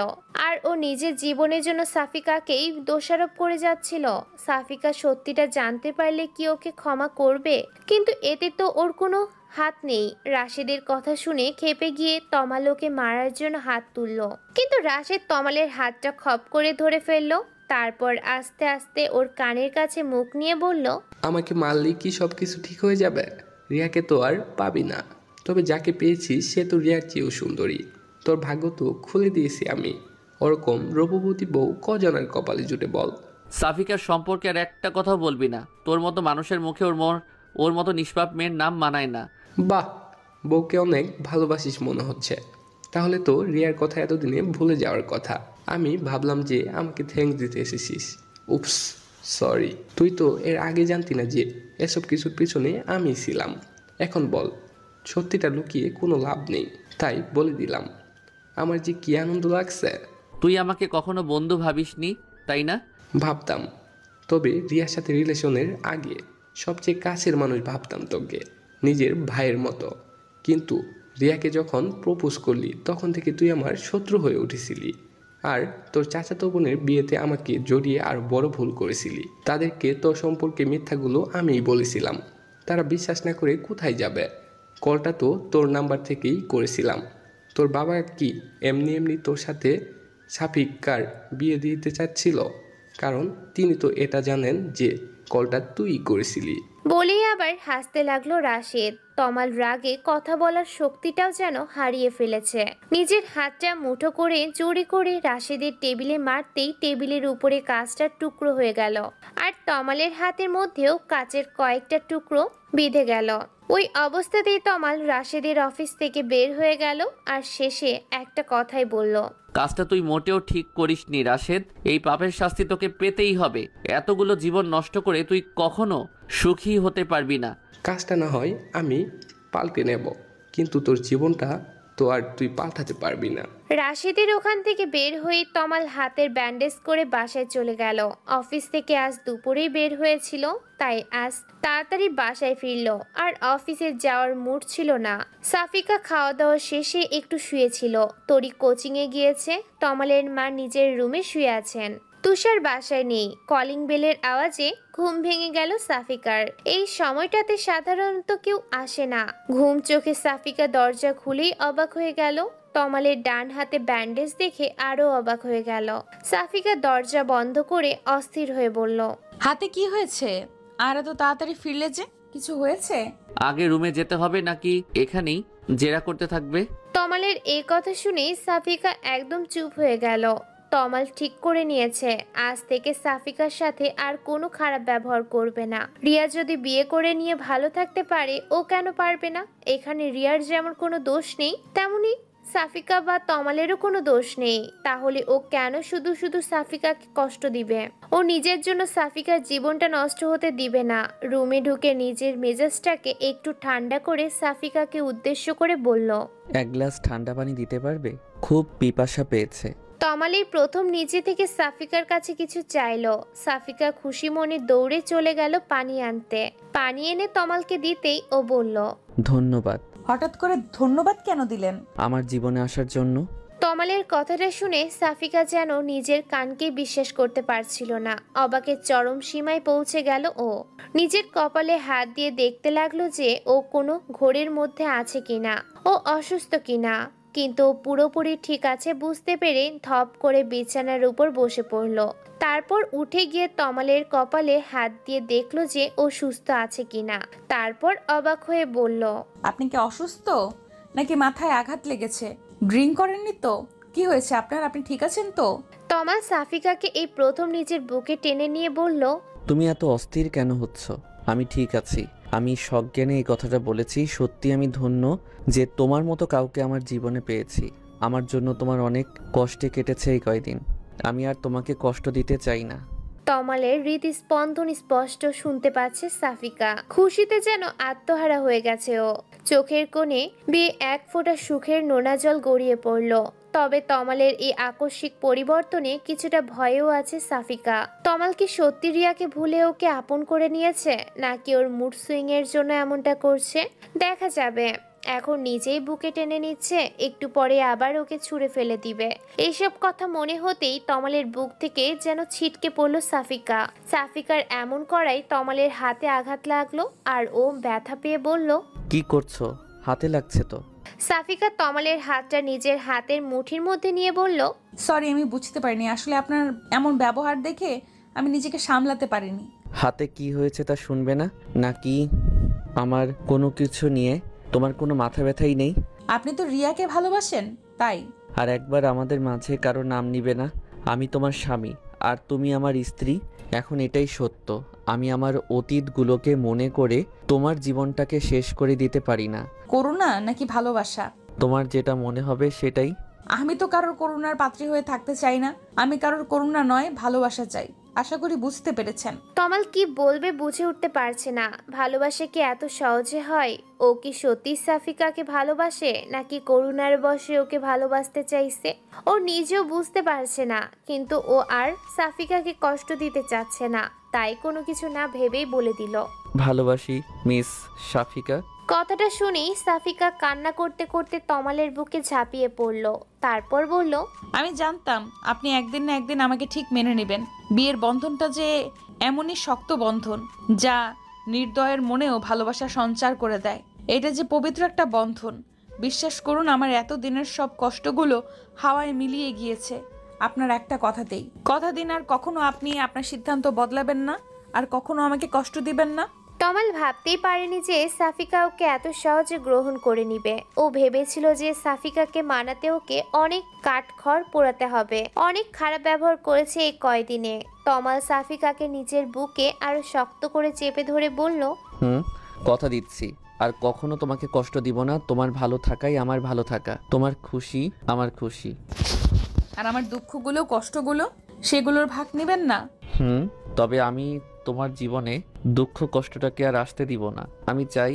আর ও নিজের জীবনের জন্য সাফিকাকেই দোষারোপ করে যাচ্ছিল। সাফিকা সত্যিটা জানতে পারলে কি ওকে ক্ষমা করবে? কিন্তু এতে তো ওর কোনো হাত নেই। রাশেদের কথা শুনে খেপে গিয়ে তমাল ওকে মারার জন্য হাত তুলল, কিন্তু রাশেদ তমালের হাতটা খপ করে ধরে ফেললো। তারপর আস্তে আস্তে ওর কানের কাছে মুখ নিয়ে বলল, আমাকে মারলেই কি সব কিছু ঠিক হয়ে যাবে? রিয়াকে তো আর পাবি না, তবে যাকে পেয়েছি সে তো রিয়ার চেয়েও সুন্দরী। তোর ভাগ্য তো খুলে দিয়েছি আমি। ওরকম রূপবতী বউ কজনের কপালে জুটে বল? সাফিকার সম্পর্কে আর একটা কথাও বলবি না। তোর মতো মানুষের মুখে ওর মতো নিষ্পাপ মেয়ের নাম মানায় না। বাহ, বউকে অনেক ভালোবাসিস মনে হচ্ছে। তাহলে তো রিয়ার কথা এতদিনে ভুলে যাওয়ার কথা। আমি ভাবলাম যে আমাকে থ্যাঙ্কস দিতে এসেছিস। উপস, সরি। তুই তো এর আগে জানতি না যে এসব কিছুর পিছনে আমি ছিলাম। এখন বল, সত্যিটা লুকিয়ে কোনো লাভ নেই, তাই বলে দিলাম। আমার যে কি আনন্দ লাগছে। তুই আমাকে কখনো বন্ধু ভাবিসনি, তাই না? ভাবতাম, তবে রিয়ার সাথে রিলেশনের আগে সবচেয়ে কাছের মানুষ ভাবতাম তোকে, নিজের ভাইয়ের মতো। কিন্তু রিয়াকে যখন প্রপোজ করলি তখন থেকে তুই আমার শত্রু হয়ে উঠেছিলি। আর তোর চাচাতো বোনের বিয়েতে আমাকে জড়িয়ে আর বড় ভুল করেছিলি। তাদেরকে তোর সম্পর্কে মিথ্যাগুলো আমিই বলেছিলাম। তারা বিশ্বাস না করে কোথায় যাবে? কলটা তো তোর নাম্বার থেকেই করেছিলাম। তোর বাবা কি এমনি এমনি তোর সাথে সাফিকার বিয়ে দিতে চাচ্ছিল? কারণ তিনি তো এটা জানেন যে কলটা তুই করেছিলি। বলেই আবার হাসতে লাগলো রাশেদ। তমাল রাগে কথা বলার শক্তিটাও যেন হারিয়ে ফেলেছে। নিজের হাতটা মুঠো করে জোরে করে রাশেদের টেবিলে মারতেই টেবিলের উপরে কাঁচটার টুকরো হয়ে গেল, আর তমালের হাতের মধ্যেও কাচের কয়েকটা টুকরো বিঁধে গেল। ওই অবস্থাতেই তমাল রাশেদের অফিস থেকে বের হয়ে গেল, আর শেষে একটা কথাই বলল, কাজটা তুই মোটেও ঠিক করিসনি রাশেদ। এই পাপের শাস্তি তোকে পেতেই হবে। এতগুলো জীবন নষ্ট করে তুই কখনো সুখী হতে পারবি না। কাজটা না হয় আমি পাল্টে নেব, কিন্তু তোর জীবনটা তো আর তুই পাল্টাতে পারবি না। রাশেদের ওখান থেকে বের হয়ে তমাল হাতের ব্যান্ডেজ করে বাসায় চলে গেল। অফিস থেকে আজ দুপুরেই বের হয়েছিল, তাই আজ তাড়াতাড়ি বাসায় ফিরল, আর অফিসে যাওয়ার মুড ছিল না। সাফিকা খাওয়া দাওয়া শেষে একটু শুয়েছিল। তরি কোচিংয়ে গিয়েছে। তমালের মা নিজের রুমে শুয়ে আছেন। তুষার বাসায় নেই। কলিং বেলের আওয়াজে ঘুম ভেঙে গেল সাফিকার। এই সময়টাতে সাধারণত কেউ আসে না। ঘুম চোখে সাফিকা দরজা খুলেই অবাক হয়ে গেল। তমালের ডান হাতে ব্যান্ডেজ দেখে আরো অবাক হয়ে গেল। সাফিকা দরজা বন্ধ করে অস্থির হয়ে বলল, হাতে কি হয়েছে? আর এত তাড়াতাড়ি ফিরলে যে, কিছু হয়েছে? আগে রুমে যেতে হবে নাকি এখানেই জেরা করতে থাকবে? তমালের এই কথা শুনেই সাফিকা একদম চুপ হয়ে গেল। তমাল ঠিক করে নিয়েছে আজ থেকে সাফিকার সাথে আর কোনো খারাপ ব্যবহার করবে না। রিয়া যদি বিয়ে করে নিয়ে ভালো থাকতে পারে, ও কেন পারবে না? এখানে রিয়ার যেমন কোনো দোষ নেই, তেমনি সাফিকা বা তমালেরও কোনো দোষ নেই। তাহলে ও কেন শুধু শুধু সাফিকাকে কষ্ট দিবে? ও নিজের জন্য সাফিকার জীবনটা নষ্ট হতে দিবে না। রুমে ঢুকে নিজের মেজাজটাকে একটু ঠান্ডা করে সাফিকাকে উদ্দেশ্য করে বলল, এক গ্লাস ঠান্ডা পানি দিতে পারবে? খুব পিপাসা পেয়েছে। তমালের প্রথম নিচে থেকে সাফিকার কাছে কিছু চাইলো। সাফিকা খুশি মনে দৌড়ে চলে গেল পানি আনতে। পানি এনে তমালকে দিতেই ও বলল, ধন্যবাদ। হঠাৎ করে ধন্যবাদ কেন দিলেন? আমার জীবনে আসার জন্য। তমালের কথাটা শুনে সাফিকা যেন নিজের কানকে বিশ্বাস করতে পারছিল না। অবাকের চরম সীমায় পৌঁছে গেল ও। নিজের কপালে হাত দিয়ে দেখতে লাগলো যে ও কোনো ঘোরের মধ্যে আছে কিনা, ও অসুস্থ কিনা। কিন্তু ও পুরোপুরি ঠিক আছে বুঝতে পেরে ধপ করে বিছানার উপর বসে পড়ল। তারপর উঠে গিয়ে তমালের কপালে হাত দিয়ে দেখলো যে ও সুস্থ আছে কিনা। তারপর অবাক হয়ে বলল, আপনি কি অসুস্থ নাকি মাথায় আঘাত লেগেছে? ড্রিঙ্ক করেননি তো? কি হয়েছে আপনার? আপনি ঠিক আছেন তো? তমাল সাফিকাকে এই প্রথম নিজের বুকে টেনে নিয়ে বলল, তুমি এত অস্থির কেন হচ্ছ? আমি ঠিক আছি। আমি সজ্ঞানে এই কথাটা বলেছি। সত্যি আমি ধন্য যে তোমার মতো কাউকে আমার জীবনে পেয়েছি। আমার জন্য তোমার অনেক কষ্টে কেটেছে এই কয়দিন। আমি আর তোমাকে কষ্ট দিতে চাই না। তমালের হৃদস্পন্দন স্পষ্ট শুনতে পাচ্ছে সাফিকা। খুশিতে যেন আত্মহারা হয়ে গেছে ও। চোখের কোণে বেয়ে এক ফোঁটা সুখের নোনা জল গড়িয়ে পড়ল। তবে তমালের এই আকস্মিক পরিবর্তনে কিছুটা ভয়ও আছে সাফিকা। তমাল কি সত্যি রিয়াকে ভুলে ওকে আপন করে নিয়েছে, নাকি ওর মুড সুইং এর জন্য এমনটা করছে? দেখা যাবে। এখন নিজেই বুকে টেনে নিচ্ছে, একটু পরে আবার ওকে ছুঁড়ে ফেলে দিবে। এইসব কথা মনে হতেই তমালের বুক থেকে যেন ছিটকে পড়লো সাফিকা। সাফিকার এমন করাই তমালের হাতে আঘাত লাগলো আর ও ব্যথা পেয়ে বলল, কি করছো? হাতে লাগছে তো। সাফিকা তমালের হাতটা নিজের হাতের মুঠির মধ্যে নিয়ে বলল, সরি, আমি বুঝতে পারিনি। আসলে আপনার এমন ব্যবহার দেখে আমি নিজেকে সামলাতে পারিনি। হাতে কি হয়েছে তা শুনবে না? নাকি আমার কোনো কিছু নিয়ে তোমার কোনো মাথা ব্যথাই নেই? আপনি তো রিয়াকে ভালোবাসেন, তাই। আর একবার আমাদের মাঝে কারো নাম নিবে না। আমি তোমার স্বামী আর তুমি আমার স্ত্রী। এখন এটাই সত্য। আমি আমার অতীতগুলোকে মনে করে তোমার জীবনটাকে শেষ করে দিতে পারি না। করুণা নাকি ভালোবাসা? তোমার যেটা মনে হবে সেটাই। আমি তো কারোর করুণার পাত্রী হয়ে থাকতে চাই না। আমি কারোর করুণা নয়, ভালোবাসা চাই। আশা করি বুঝতে পেরেছেন। তমাল কি বলবে বুঝে উঠতে পারছে না। ভালোবাসা কি এত সহজে হয়? ও কি সত্যি সাফিকাকে ভালোবাসে, নাকি করুণার বশে ওকে ভালোবাসতে চাইছে? ও নিজেও বুঝতে পারছে না, কিন্তু ও আর সাফিকাকে কষ্ট দিতে চাচ্ছে না। তাই কোনো কিছু না ভেবেই বলে দিল, ভালোবাসি মিস সাফিকা। কথাটা শুনেই সাফিকা কান্না করতে করতে তমালের বুকে ঝাঁপিয়ে পড়ল। তারপর বলল, আমি জানতাম আপনি একদিন না একদিন আমাকে ঠিক মেনে নেবেন। বিয়ের বন্ধনটা যে এমনই শক্ত বন্ধন যা নির্দয়ের মনেও ভালোবাসা সঞ্চার করে দেয়। এটা যে পবিত্র একটা বন্ধন। বিশ্বাস করুন, আমার এত দিনের সব কষ্টগুলো হাওয়ায় মিলিয়ে গিয়েছে আপনার একটা কথাতেই। কথা দিন আর কখনো আপনি আপনার সিদ্ধান্ত বদলাবেন না, আর কখনো আমাকে কষ্ট দিবেন না। তমাল ভাবতেই পারেনি যে সাফিকা ওকে এত সহজে গ্রহণ করে নিবে। ও ভেবেছিল যে সাফিকাকে মানাতে ওকে অনেক কাঠখড় পোড়াতে হবে। অনেক খারাপ ব্যবহার করেছে এই কয়দিনে। তমাল সাফিকাকে নিজের বুকে আরো শক্ত করে চেপে ধরে বলল, কথা দিচ্ছি আর কখনো তোমাকে কষ্ট দিব না। তোমার ভালো থাকাই আমার ভালো থাকা, তোমার খুশি আমার খুশি। আর আমার দুঃখগুলো কষ্টগুলো সেগুলোর ভাগ নেবেন না। তবে আমি তোমার জীবনে দুঃখ কষ্টটাকে আর আসতে দিব না। আমি চাই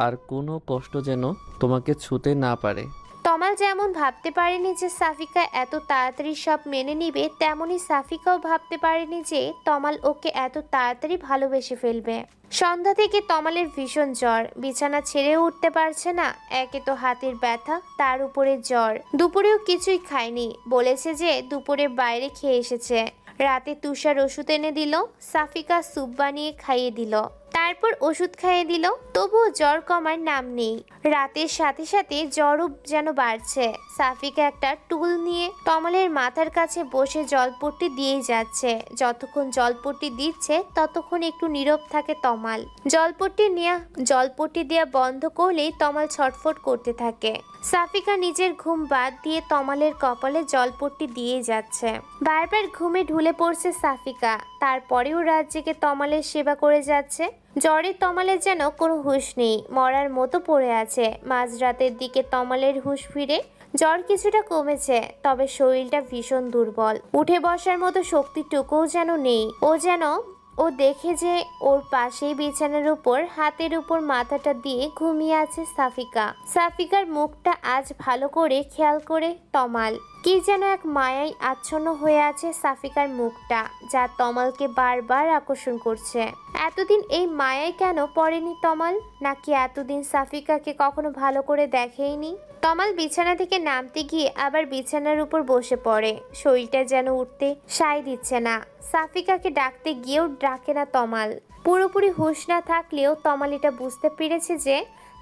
আর কোনো কষ্ট যেন তোমাকে ছুঁতে না পারে। তমাল যেমন ভাবতে পারেনি যে সাফিকা এত তাড়াতাড়ি সব মেনে নিবে, তেমনি সাফিকাও ভাবতে পারেনি যে তমাল ওকে এত তাড়াতাড়ি ভালোবেসে ফেলবে। সন্ধ্যা থেকে তমালের ভীষণ জ্বর, বিছানা ছেড়ে উঠতে পারছে না। একে তো হাতের ব্যথা, তার উপরে জ্বর। দুপুরেও কিছুই খায়নি, বলেছে যে দুপুরে বাইরে খেয়ে এসেছে। রাতে তুষার ওষুধ এনে দিল, সাফিকা স্যুপ বানিয়ে খাইয়ে দিল, তারপর ওষুধ খাইয়ে দিল। তবুও জ্বর কমার নাম নেই। রাতের সাথে সাথে জ্বরও যেন বাড়ছে। সাফিকা একটা টুল নিয়ে তমালের মাথার কাছে বসে জলপট্টি দিয়েই যাচ্ছে। যতক্ষণ জলপট্টি দিচ্ছে ততক্ষণ একটু নীরব থাকে তমাল। জলপট্টি দেওয়া বন্ধ করলেই তমাল ছটফট করতে থাকে। সাফিকা নিজের ঘুম বাদ দিয়ে তমালের কপালে জলপট্টি দিয়ে যাচ্ছে। বারবার ঘুমে ঢুলে পড়ছে সাফিকা। তারপরেও রাত জেগে তমালের সেবা করে যাচ্ছে। জ্বরে তমালের যেন কোনো হুঁশ নেই, মরার মতো পড়ে আছে। মাঝরাতের দিকে তমালের হুঁশ ফিরে। জ্বর কিছুটা কমেছে, তবে শরীরটা ভীষণ দুর্বল। উঠে বসার মতো শক্তিটুকুও যেন নেই। ও দেখে যে ওর পাশেই বিছানার উপর হাতের উপর মাথাটা দিয়ে ঘুমিয়ে আছে সাফিকা। সাফিকার মুখটা আজ ভালো করে খেয়াল করে তমাল। কি যেন এক মায়ায় আচ্ছন্ন হয়ে আছে সাফিকার মুখটা, যা তমালকে বারবার আকর্ষণ করছে। এতদিন এই মায়ায় কেন পড়েনি তমাল? নাকি এতদিন সাফিকাকে কখনো ভালো করে দেখেইনি? তমাল বিছানা থেকে নামতে গিয়ে আবার বিছানার উপর বসে পড়ে। শরীরটা যেন উঠতে সায় দিচ্ছে না। সাফিকাকে ডাকতে গিয়েও ডাকে না তমাল। পুরোপুরি হুঁশ না থাকলেও তমাল এটা বুঝতে পেরেছে যে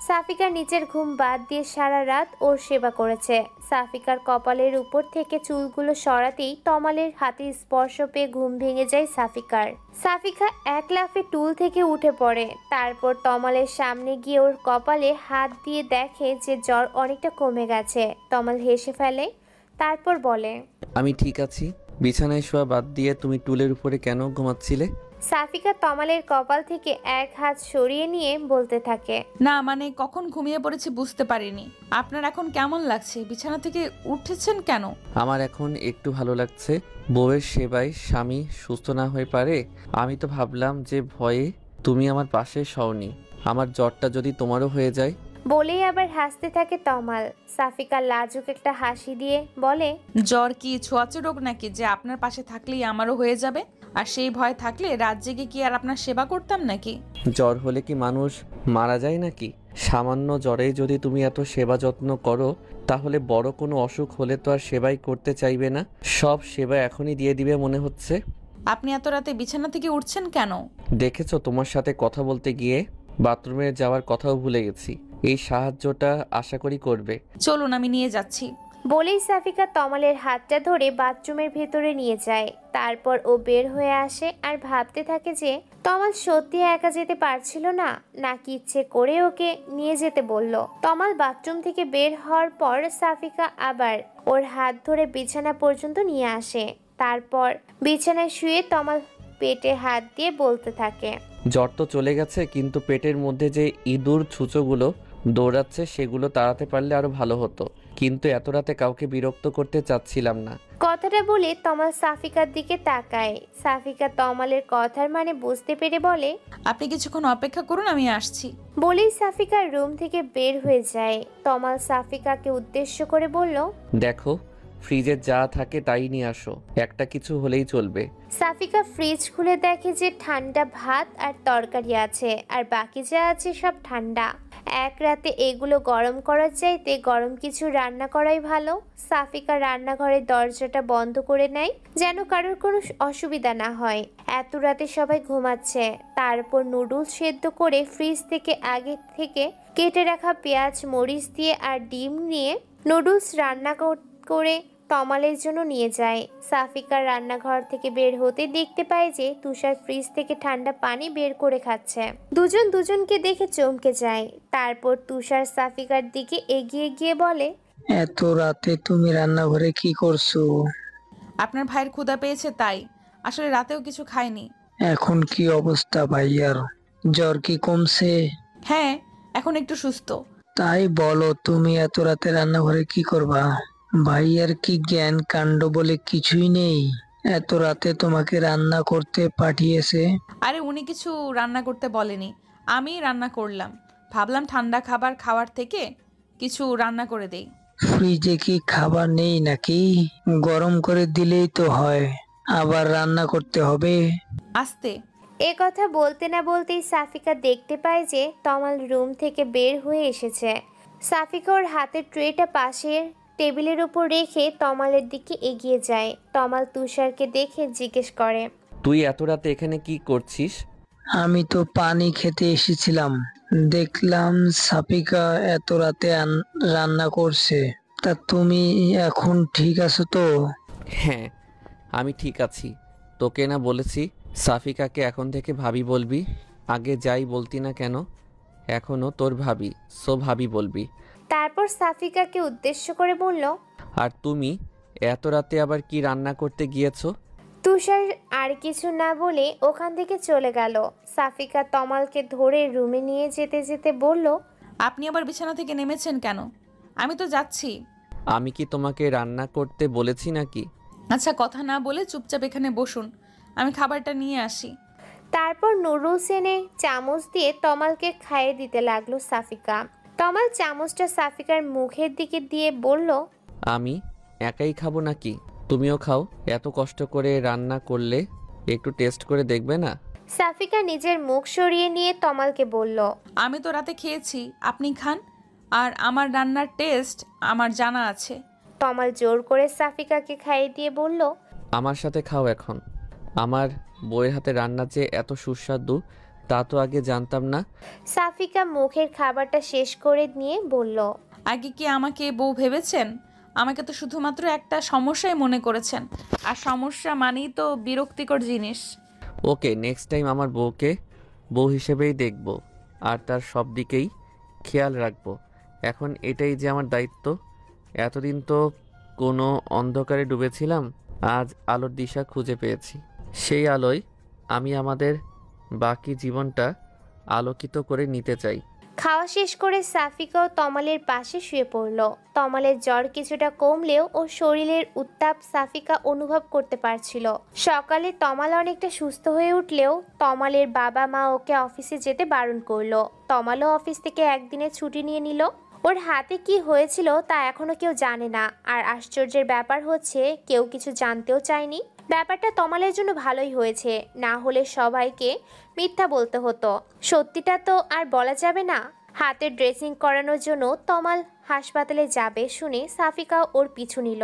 সাফিকা নিজের ঘুম বাদ দিয়ে সারা রাত ওর সেবা করেছে। সাফিকার কপালের উপর থেকে চুলগুলো সরাতেই তমালের হাতের স্পর্শ পেয়ে ঘুম ভেঙে যায় সাফিকার। সাফিকা এক লাফে টুল থেকে উঠে পড়ে। তারপর তমালের সামনে গিয়ে ওর কপালে হাত দিয়ে দেখে যে জ্বর অনেকটা কমে গেছে। তমাল হেসে ফেলে, তারপর বলে, আমি ঠিক আছি। বিছানায় শোয়া বাদ দিয়ে তুমি টুলের উপরে কেন ঘুমাচ্ছিলে? সাফিকা তমালের কপাল থেকে এক হাত সরিয়ে নিয়ে বলতে থাকে, না মানে কখন ঘুমিয়ে পড়েছি বুঝতে পারিনি। আপনার এখন কেমন লাগছে? বিছানা থেকে উঠেছেন কেন? আমার এখন একটু ভালো লাগছে। বউয়ের সেবায় স্বামী সুস্থ না হয়ে পারে। আমি তো ভাবলাম যে ভয়ে তুমি আমার পাশে শওনি। আমার জ্বরটা যদি তোমারও হয়ে যায়। বলেই আবার হাসতে থাকে তমাল। সাফিকা লাজুক একটা হাসি দিয়ে বলে, জ্বর কি ছোঁয়াচে রোগ নাকি যে আপনার পাশে থাকলেই আমারও হয়ে যাবে? আর সেই ভয় থাকলে রাত জেগে কি আর আপনার সেবা করতাম নাকি? জ্বর হলে কি মানুষ মারা যায় নাকি? সামান্য জ্বরেই যদি তুমি এত সেবা যত্ন করো, তাহলে বড় কোনো অসুখ হলে তো আর সেবাই করতে চাইবে না। সব সেবা এখনই দিয়ে দিবে মনে হচ্ছে। আপনি এত রাতে বিছানা থেকে উঠছেন কেন? দেখেছো, তোমার সাথে কথা বলতে গিয়ে বাথরুমে যাওয়ার কথাও ভুলে গেছি। এই সাহায্যটা আশা করি করবে। চলুন আমি নিয়ে যাচ্ছি। বলেই সাফিকা তমালের হাতটা ধরে বাথরুমের ভেতরে নিয়ে যায়। তারপর ও বের হয়ে আসে আর ভাবতে থাকে যে তমাল সত্যি একা যেতে পারছিল না, নাকি ইচ্ছে করে ওকে নিয়ে যেতে বলল। তমাল বাথরুম থেকে বের হওয়ার পর সাফিকা আবার ওর হাত ধরে বিছানা পর্যন্ত নিয়ে আসে। তারপর বিছানায় শুয়ে তমাল পেটে হাত দিয়ে বলতে থাকে, জ্বর তো চলে গেছে, কিন্তু পেটের মধ্যে যে ইঁদুর ছুঁচোগুলো দৌড়াচ্ছে সেগুলো তাড়াতে পারলে আরো ভালো হতো। কিন্তু এত রাতে কাউকে বিরক্ত করতে চাচ্ছিলাম না। কথাটা বলে তমাল সাফিকার দিকে তাকায়। সাফিকা তমালের কথার মানে বুঝতে পেরে বলে, আপনি কিছুক্ষণ অপেক্ষা করুন, আমি আসছি। বলেই সাফিকার রুম থেকে বের হয়ে যায়। তমাল সাফিকাকে উদ্দেশ্য করে বলল, দেখো, ফ্রিজে যা থাকে তাই নিয়ে আসো, একটা কিছু হলেই চলবে। সাফিকা ফ্রিজ খুলে দেখে যে ঠান্ডা ভাত আর তরকারি আছে, আর বাকি যা আছে সব ঠান্ডা। এক রাতে এগুলো গরম করার চাইতে গরম কিছু রান্না করাই ভালো। সাফিকা রান্নাঘরের দরজাটা বন্ধ করে নেয় যেন কারোর কোনো অসুবিধা না হয়। এত রাতে সবাই ঘুমাচ্ছে। তারপর নুডলস সেদ্ধ করে ফ্রিজ থেকে আগে থেকে কেটে রাখা পেঁয়াজ মরিচ দিয়ে আর ডিম নিয়ে নুডলস রান্না করে তমালের জন্য নিয়ে যায়। সাফিকার রান্নাঘর থেকে বের হতে দেখতে পায় যে তুষার ফ্রিজ থেকে ঠান্ডা পানি বের করে খাচ্ছে। দুজন দুজনকে দেখে চমকে যায়। তারপর তুষার সাফিকার দিকে এগিয়ে গিয়ে বলে, এত রাতে তুমি রান্নাঘরে কি করছো? আপনার ভাইয়ের ক্ষুধা পেয়েছে তাই। আসলে রাতেও কিছু খাইনি। এখন কি অবস্থা ভাইয়ার? জ্বর কি কমছে? হ্যাঁ, এখন একটু সুস্থ। তাই বলো, তুমি এত রাতে রান্নাঘরে কি করবা? ভাইয়ার কি জ্ঞান কাণ্ড বলে কিছুই নেই? এত রাতে তোমাকে রান্না করতে পাঠিয়েছে? আরে উনি কিছু রান্না করতে বলেনি, আমি রান্না করলাম। ভাবলাম ঠান্ডা খাবার খাওয়ার থেকে কিছু রান্না করে দেই। ফ্রিজে কি খাবার নেই নাকি? গরম করে দিলেই তো হয়, আবার রান্না করতে হবে? আস্তে। এ কথা বলতে না বলতেই সাফিকা দেখতে পায় যে তমাল রুম থেকে বের হয়ে এসেছে। সাফিকা ওর হাতের ট্রেটা পাশের টেবিলের উপর রেখে তমালের দিকে এগিয়ে যায়। তমাল তুষারকে দেখে জিজ্ঞেস করে, তুই এত রাতে এখানে কি করছিস? আমি তো পানি খেতে এসেছিলাম, দেখলাম সাফিকা এত রাতে রান্না করছে। তা তুমি এখন ঠিক আছো তো? হ্যাঁ, আমি ঠিক আছি। তোকে না বলেছি সাফিকাকে এখন থেকে ভাবি বলবি? আগে যাই বলতি না কেন, এখনো তোর ভাবি, সো ভাবি বলবি। তারপর সাফিকাকে উদ্দেশ্য করে বলল, আর তুমি এত রাতে আবার কি রান্না করতে গিয়েছো? তুষার আর কিছু না বলে ওখান থেকে চলে গেল। সাফিকা তমালকে ধরে রুমে নিয়ে যেতে যেতে বলল, আপনি আবার বিছানা থেকে নেমেছেন কেন? আমি তো যাচ্ছি। আমি কি তোমাকে রান্না করতে বলেছি নাকি? আচ্ছা, কথা না বলে চুপচাপ এখানে বসুন, আমি খাবারটা নিয়ে আসি। তারপর নুডলস এনে চামচ দিয়ে তমালকে খাইয়ে দিতে লাগলো সাফিকা। তমাল চামচটা সাফিকার মুখের দিকে দিয়ে বলল, আমি একাই খাবো নাকি? তুমিও খাও। এত কষ্ট করে রান্না করলে একটু টেস্ট করে দেখবে না? সাফিকা নিজের মুখ সরিয়ে নিয়ে তমালকে বলল, আমি তো রাতে খেয়েছি, আপনি খান। আর আমার রান্নার টেস্ট আমার জানা আছে। তমাল জোর করে সাফিকাকে খাইয়ে দিয়ে বলল, আমার সাথে খাও এখন। আমার বউয়ের হাতে রান্না যে এত সুস্বাদু তা তো আগে জানতাম না। সাফিকা মুখের খাবারটা শেষ করে নিয়ে বলল, আগে কি আমাকে বউ ভেবেছেন? আমাকে তো শুধুমাত্র একটা সমস্যাই মনে করেছেন, আর সমস্যা মানেই তো বিরক্তিকর জিনিস। ওকে, নেক্সট টাইম আমার বউকে বউ হিসেবেই দেখব আর তার সব দিকেই খেয়াল রাখবো। এখন এটাই যে আমার দায়িত্ব। এতদিন তো কোনো অন্ধকারে ডুবেছিলাম, আজ আলোর দিশা খুঁজে পেয়েছি। সেই আলোয় আমি আমাদের বাকি জীবনটা আলোকিত করে নিতে চাই। খাওয়া শেষ করে সাফিকাও তমালের পাশে শুয়ে পড়ল। তমালের জ্বর কিছুটা কমলেও ও শরীরের উত্তাপ সাফিকা অনুভব করতে পারছিল। সকালে তমাল অনেকটা সুস্থ হয়ে উঠলেও তমালের বাবা মা ওকে অফিসে যেতে বারণ করলো। তমালও অফিস থেকে একদিনের ছুটি নিয়ে নিল। ওর হাতে কি হয়েছিল তা এখনো কেউ জানে না। আর আশ্চর্যের ব্যাপার হচ্ছে কেউ কিছু জানতেও চায়নি। ব্যাপারটা তমালের জন্য ভালোই হয়েছে, না হলে সবাইকে মিথ্যা বলতে হতো। সত্যিটা তো আর বলা যাবে না। হাতের ড্রেসিং করানোর জন্য তমাল হাসপাতালে যাবে শুনে সাফিকা ওর পিছু নিল।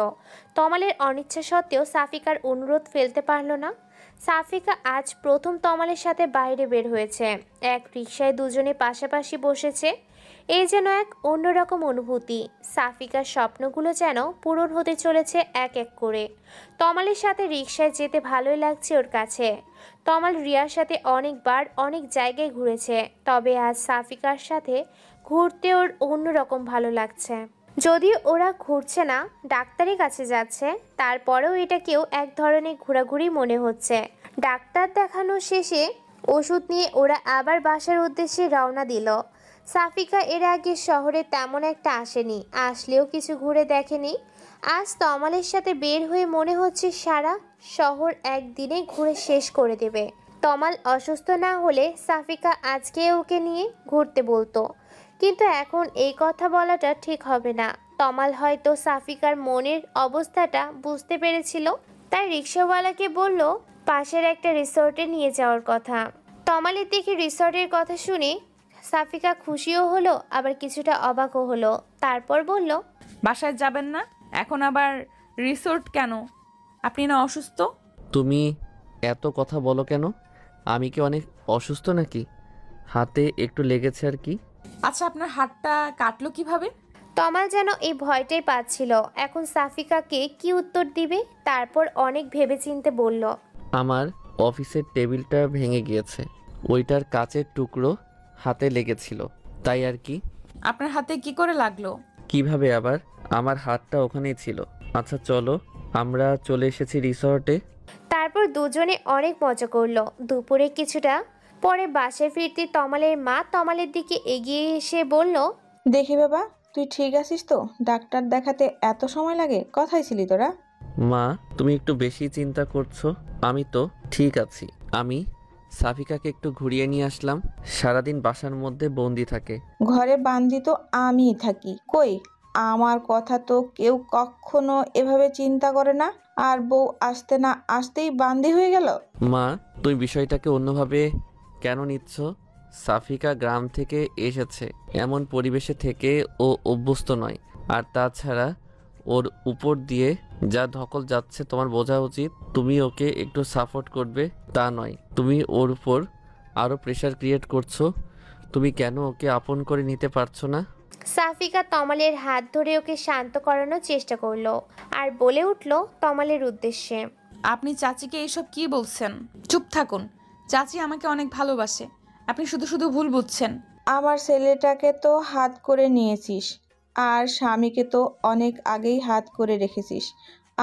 তমালের অনিচ্ছা সত্ত্বেও সাফিকার অনুরোধ ফেলতে পারল না। সাফিকা আজ প্রথম তমালের সাথে বাইরে বের হয়েছে। এক রিকশায় দুজনে পাশাপাশি বসেছে। এই যেন এক অন্যরকম অনুভূতি। সাফিকার স্বপ্নগুলো যেন পূরণ হতে চলেছে এক এক করে। তমালের সাথে রিকশায় যেতে ভালোই লাগছে ওর কাছে। তমাল রিয়ার সাথে অনেকবার অনেক জায়গায় ঘুরেছে, তবে আজ সাফিকার সাথে ঘুরতে ওর অন্যরকম ভালো লাগছে। যদিও ওরা ঘুরছে না, ডাক্তারের কাছে যাচ্ছে, তারপরেও এটাকেও এক ধরনের ঘোরাঘুরি মনে হচ্ছে। ডাক্তার দেখানো শেষে ওষুধ নিয়ে ওরা আবার বাসার উদ্দেশ্যে রওনা দিল। সাফিকা এর আগে শহরে তেমন একটা আসেনি, আসলেও কিছু ঘুরে দেখেনি। আজ তমালের সাথে বের হয়ে মনে হচ্ছে সারা শহর একদিনে ঘুরে শেষ করে দেবে। তমাল অসুস্থ না হলে সাফিকা আজকে ওকে নিয়ে ঘুরতে বলতো, কিন্তু এখন এই কথা বলাটা ঠিক হবে না। তমাল হয়তো সাফিকার মনের অবস্থাটা বুঝতে পেরেছিল, তাই রিক্সাওয়ালাকে বলল পাশের একটা রিসোর্টে নিয়ে যাওয়ার কথা। তমালের দিকে রিসোর্টের কথা শুনে সাফিকা খুশিও হলো, আবার কিছুটা অবাকও হলো। তারপর বলল, বাসায় যাবেন না? এখন আবার রিসোর্ট কেন? আপনি না অসুস্থ? তুমি এত কথা বলো কেন? আমি কি অনেক অসুস্থ নাকি? হাতে একটু লেগেছে আর কি। আচ্ছা, আপনার হাতটা কাটলো কিভাবে? তমাল যেন এই ভয়টাই পাচ্ছিল এখন সাফিকাকে কি উত্তর দিবে। তারপর অনেক ভেবেচিন্তে বলল, আমার অফিসের টেবিলটা ভেঙে গিয়েছে, ওইটার কাচের টুকরো হাতে লেগেছিল, তাই আর কি। আপনার হাতে কি করে লাগলো? কিভাবে আবার? আমার হাতটা ওখানেই ছিল। আচ্ছা চলো, আমরা চলে এসেছি রিসর্টে। তারপর দুজনে অনেক মজা করলো। দুপুরে কিছুটা পরে বাসায় ফিরতে তমালের মা তমালের দিকে এগিয়ে এসে বলল, দেখি বাবা, তুই ঠিক আছিস তো? ডাক্তার দেখাতে এত সময় লাগে? কোথায় ছিলি তোরা? মা, তুমি একটু বেশি চিন্তা করছো। আমি তো ঠিক আছি। আমি সাফিকাকে একটু ঘুরিয়ে নিয়ে আসলাম। সারাদিন বাসার মধ্যে বন্দি থাকে। ঘরে বান্দি তো আমিই থাকি। কই, আমার কথা তো কেউ কখনো এভাবে চিন্তা করে না। আর বউ আসতে না আসতেই বান্দি হয়ে গেল। মা, তুমি বিষয়টাকে অন্যভাবে কেন নিচ্ছ? সাফিকা গ্রাম থেকে এসেছে, এমন পরিবেশে থেকে ও অভ্যস্ত নয়। আর তাছাড়া ওর উপর দিয়ে যা ধকল যাচ্ছে তোমার বোঝা উচিত। তুমি ওকে একটু সাপোর্ট করবে তা নয়, তুমি ওর উপর আরও প্রেশার ক্রিয়েট করছো। তুমি কেন ওকে আপন করে নিতে পারছো না? সাফিকা তমালের হাত ধরে ওকে শান্ত করানোর চেষ্টা করলো আর বলে উঠল তমালের উদ্দেশ্যে, আপনি চাচিকে এইসব কি বলছেন? চুপ থাকুন। চাচি আমাকে অনেক ভালোবাসে, আপনি শুধু শুধু ভুল বুঝছেন। আমার ছেলেটাকে তো হাত করে নিয়েছিস, আর স্বামীকে তো অনেক আগেই হাত করে রেখেছিস।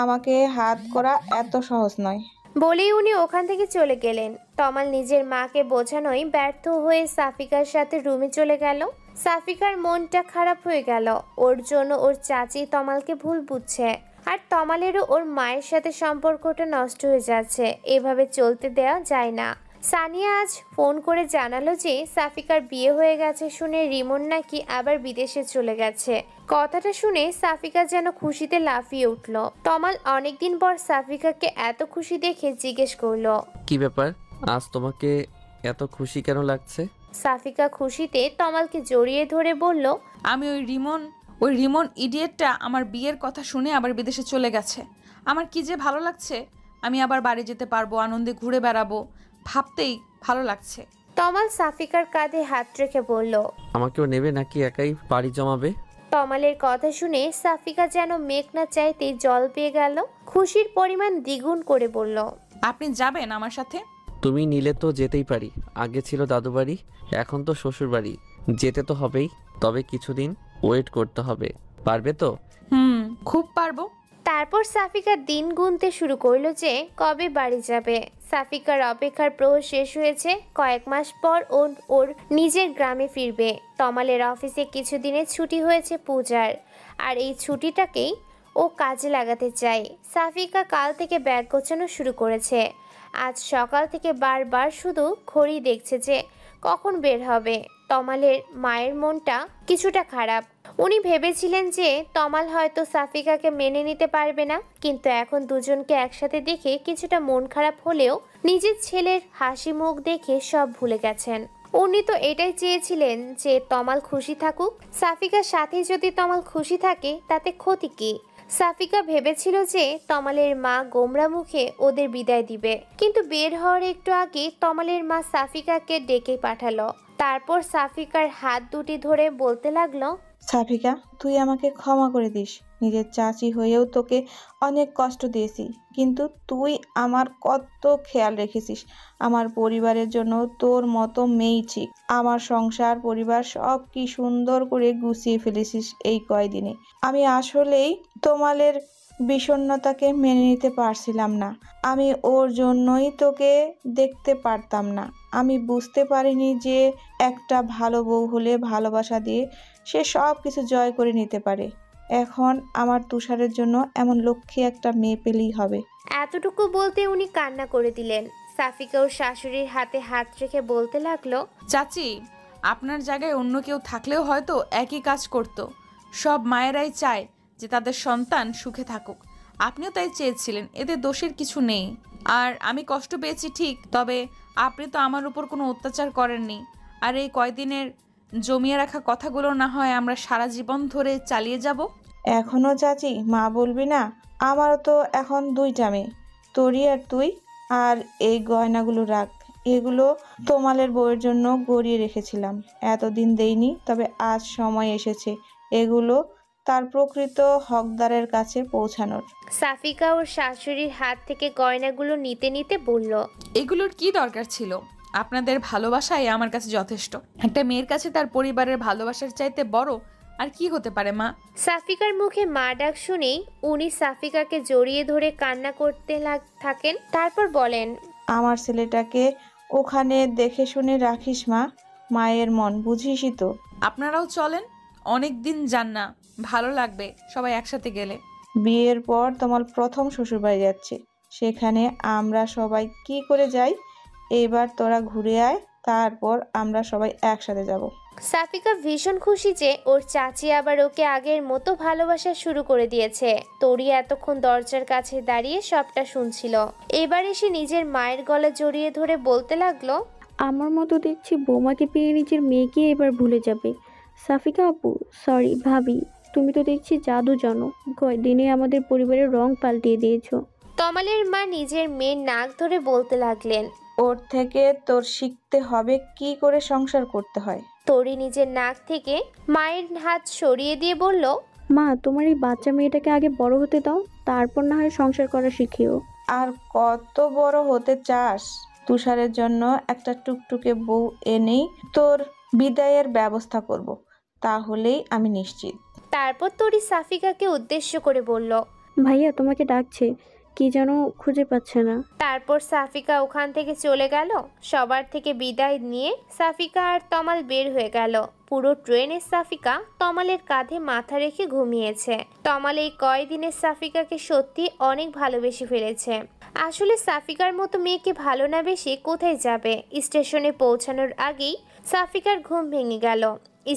আমাকে হাত করা এত সহজ নয়। বলেই উনি ওখান থেকে চলে গেলেন। তমাল নিজের মাকে বোঝানোই ব্যর্থ হয়ে সাফিকার সাথে রুমে চলে গেল। সাফিকার মনটা খারাপ হয়ে গেল। ওর জন্য ওর চাচি তমালকে ভুল বুঝছে, আর তমালেরও ওর মায়ের সাথে সম্পর্কটা নষ্ট হয়ে যাচ্ছে। এভাবে চলতে দেওয়া যায় না। সানিয়া আজ ফোন করে জানালো যে সাফিকার বিয়ে হয়ে গেছে শুনে রিমন নাকি আবার বিদেশে চলে গেছে। কথাটা শুনে সাফিকা যেন খুশিতে লাফিয়ে উঠল। তমাল অনেকদিন পর সাফিকাকে এত খুশি দেখে জিজ্ঞেস করলো, কি ব্যাপার, আজ তোমাকে এত খুশি কেন লাগছে? সাফিকা খুশিতে তমালকে জড়িয়ে ধরে বলল, আমি ওই রিমন ইডিয়েটটা আমার বিয়ের কথা শুনে আবার বিদেশে চলে গেছে। আমার কি যে ভালো লাগছে, আমি আবার বাড়ি যেতে পারবো, আনন্দে ঘুরে বেড়াবো, ভাবতেই ভালো লাগছে। তমাল সাফিকার কাঁধে হাত রেখে বলল, আমাকেও নেবে নাকি একাই পাড়ি জমাবে? তমালের কথা শুনে সাফিকা যেন মেঘ না চাইতেই জল পেয়ে গেল। খুশির পরিমাণ দ্বিগুণ করে বলল, আপনি যাবেন আমার সাথে? তুমি নিলে তো যেতেই পারি। আগে ছিল দাদু বাড়ি, এখন তো শ্বশুর বাড়ি, যেতে তো হবেই। তবে কিছুদিন ওয়েট করতে হবে, পারবে তো? খুব পারবো। তারপর সাফিকা দিন গুনতে শুরু করলো যে কবে বাড়ি যাবে। সাফিকার অপেক্ষার প্রহর শেষ হয়েছে। কয়েক মাস পর ওর নিজের গ্রামে ফিরবে। তমালের অফিসে কিছুদিনের ছুটি হয়েছে পূজার, আর এই ছুটিটাকেই ও কাজে লাগাতে চায়। সাফিকা কাল থেকে ব্যাগ গোছানো শুরু করেছে। আজ সকাল থেকে বারবার শুধু ঘড়ি দেখছে যে কখন বের হবে। তমালের মায়ের মনটা কিছুটা খারাপ। উনি ভেবেছিলেন যে তমাল হয়তো সাফিকাকে মেনে নিতে পারবে না, কিন্তু এখন দুজনকে একসাথে দেখে কিছুটা মন খারাপ হলেও নিজের ছেলের হাসি মুখ দেখে সব ভুলে গেছেন। উনি তো এটাই চেয়েছিলেন যে তমাল খুশি থাকুক। সাফিকার সাথে যদি তমাল খুশি থাকে তাতে ক্ষতি কি? সাফিকা ভেবেছিল যে তমালের মা গোমরা মুখে ওদের বিদায় দিবে, কিন্তু বের হওয়ার একটু আগে তমালের মা সাফিকাকে ডেকে পাঠালো। তারপর সাফিকার হাত দুটি ধরে বলতে লাগলো, সাফিকা, তুই আমাকে ক্ষমা করে দিস। নিজের চাচি হয়েও তোকে অনেক কষ্ট দিয়েছি, কিন্তু তুই আমার কত খেয়াল রেখেছিস। আমার পরিবারের জন্য তোর মতো মেয়েই ঠিক। আমার সংসার পরিবার সব কি সুন্দর করে গুছিয়ে ফেলেছিস এই কয়দিনে। আমি আসলেই তমালের বিষণ্ণতাকে মেনে নিতে পারছিলাম না। আমি ওর জন্যই তোকে দেখতে পারতাম না। আমি বুঝতে পারিনি যে একটা ভালো বউ হলে ভালোবাসা দিয়ে সে সব কিছু জয় করে নিতে পারে। এখন আমার তুষারের জন্য এমন লক্ষ্মী একটা মেয়ে পেলেই হবে। এতটুকু বলতে উনি কান্না করে দিলেন। সাফিকা ওর শাশুড়ির হাতে হাত রেখে বলতে লাগলো, চাচি, আপনার জায়গায় অন্য কেউ থাকলেও হয়তো একই কাজ করত। সব মায়েরাই চায় যে তাদের সন্তান সুখে থাকুক। আপনিও তাই চেয়েছিলেন, এতে দোষের কিছু নেই। আর আমি কষ্ট পেয়েছি ঠিক, তবে আপনি তো আমার উপর কোনো অত্যাচার করেননি। আর এই কয়দিনের জমিয়ে রাখা কথাগুলো না হয় আমরা সারা জীবন ধরে চালিয়ে যাব। এখনো চাচি মা বলবি না? আমারও তো এখন দুইটা মেয়ে, তোরই আর তুই। আর এই গয়নাগুলো রাখ, এগুলো তমালের বউয়ের জন্য গড়িয়ে রেখেছিলাম, এতদিন দেইনি, তবে আজ সময় এসেছে এগুলো তার প্রকৃত হকদারের কাছে পৌঁছানোর। সাফিকা ওর শাশুড়ির হাত থেকে গয়নাগুলো নিতে নিতে বলল, এগুলোর কি দরকার ছিল? আপনাদের ভালোবাসাই আমার কাছে যথেষ্ট। একটা মেয়ের কাছে তার পরিবারের ভালোবাসার চাইতে বড় আর কি হতে পারে মা? সাফিকার মুখে মা ডাক শুনেই উনি সাফিকাকে জড়িয়ে ধরে কান্না করতে থাকেন। তারপর বলেন, আমার ছেলেটাকে ওখানে দেখে শুনে রাখিস মা। মায়ের মন বুঝিসই তো। আপনারাও চলেন, অনেক দিন যান না, ভালো লাগবে সবাই একসাথে গেলে। বিয়ের পর তোমার প্রথম শ্বশুরবাড়ি যাচ্ছে, সেখানে আমরা সবাই কি করে যাই? এবার তোরা ঘুরে আয়, তারপর আমরা সবাই একসাথে যাব। সাফিকা ভীষণ খুশি যে ওর চাচি আবার ওকে আগের মতো ভালোবাসা শুরু করে দিয়েছে। তোরি এতক্ষণ দরজার কাছে দাঁড়িয়ে সবটা শুনছিল। এবার এসে নিজের মায়ের গলা জড়িয়ে ধরে বলতে লাগলো, আমার মতো দেখছি বৌমাকে পেয়ে নিজের মেয়েকে এবার ভুলে যাবে। সাফিকা আপু, সরি ভাবি, তুমি তো দেখছি জাদু জানো, কয়দিনে আমাদের পরিবারের রং পাল্টিয়ে দিয়েছো। তমালের মা নিজের মেয়ের নাক ধরে বলতে লাগলেন, ওর থেকে তোর শিখতে হবে কি করে সংসার করতে হয়। তোরি নিজের নাক থেকে মায়ের হাত সরিয়ে দিয়ে বলল, মা, তোমার এই বাচ্চা মেয়েটাকে আগে বড় হতে দাও, তারপর না হয় সংসার করা শিখিও। আর কত বড় হতে চাস? তুষারের জন্য একটা টুকটুকে বউ এনেই তোর বিদায়ের ব্যবস্থা করব, তাহলেই আমি নিশ্চিত। তারপর তোরি সাফিকাকে উদ্দেশ্য করে বলল, ভাইয়া তোমাকে ডাকছে, কি যেন খুঁজে পাচ্ছে না। তারপর সাফিকা ওখান থেকে চলে গেল। সবার থেকে বিদায় নিয়ে সাফিকা আর তমাল বের হয়ে গেল। পুরো ট্রেনে সাফিকা তমালের কাঁধে মাথা রেখে ঘুমিয়েছে। তমাল এই কয়দিনে সাফিকাকে সত্যি অনেক ভালোবেসে ফেলেছে। আসলে সাফিকার মতো মেয়েকে ভালো না বেশি কোথায় যাবে? স্টেশনে পৌঁছানোর আগেই সাফিকার ঘুম ভেঙে গেল।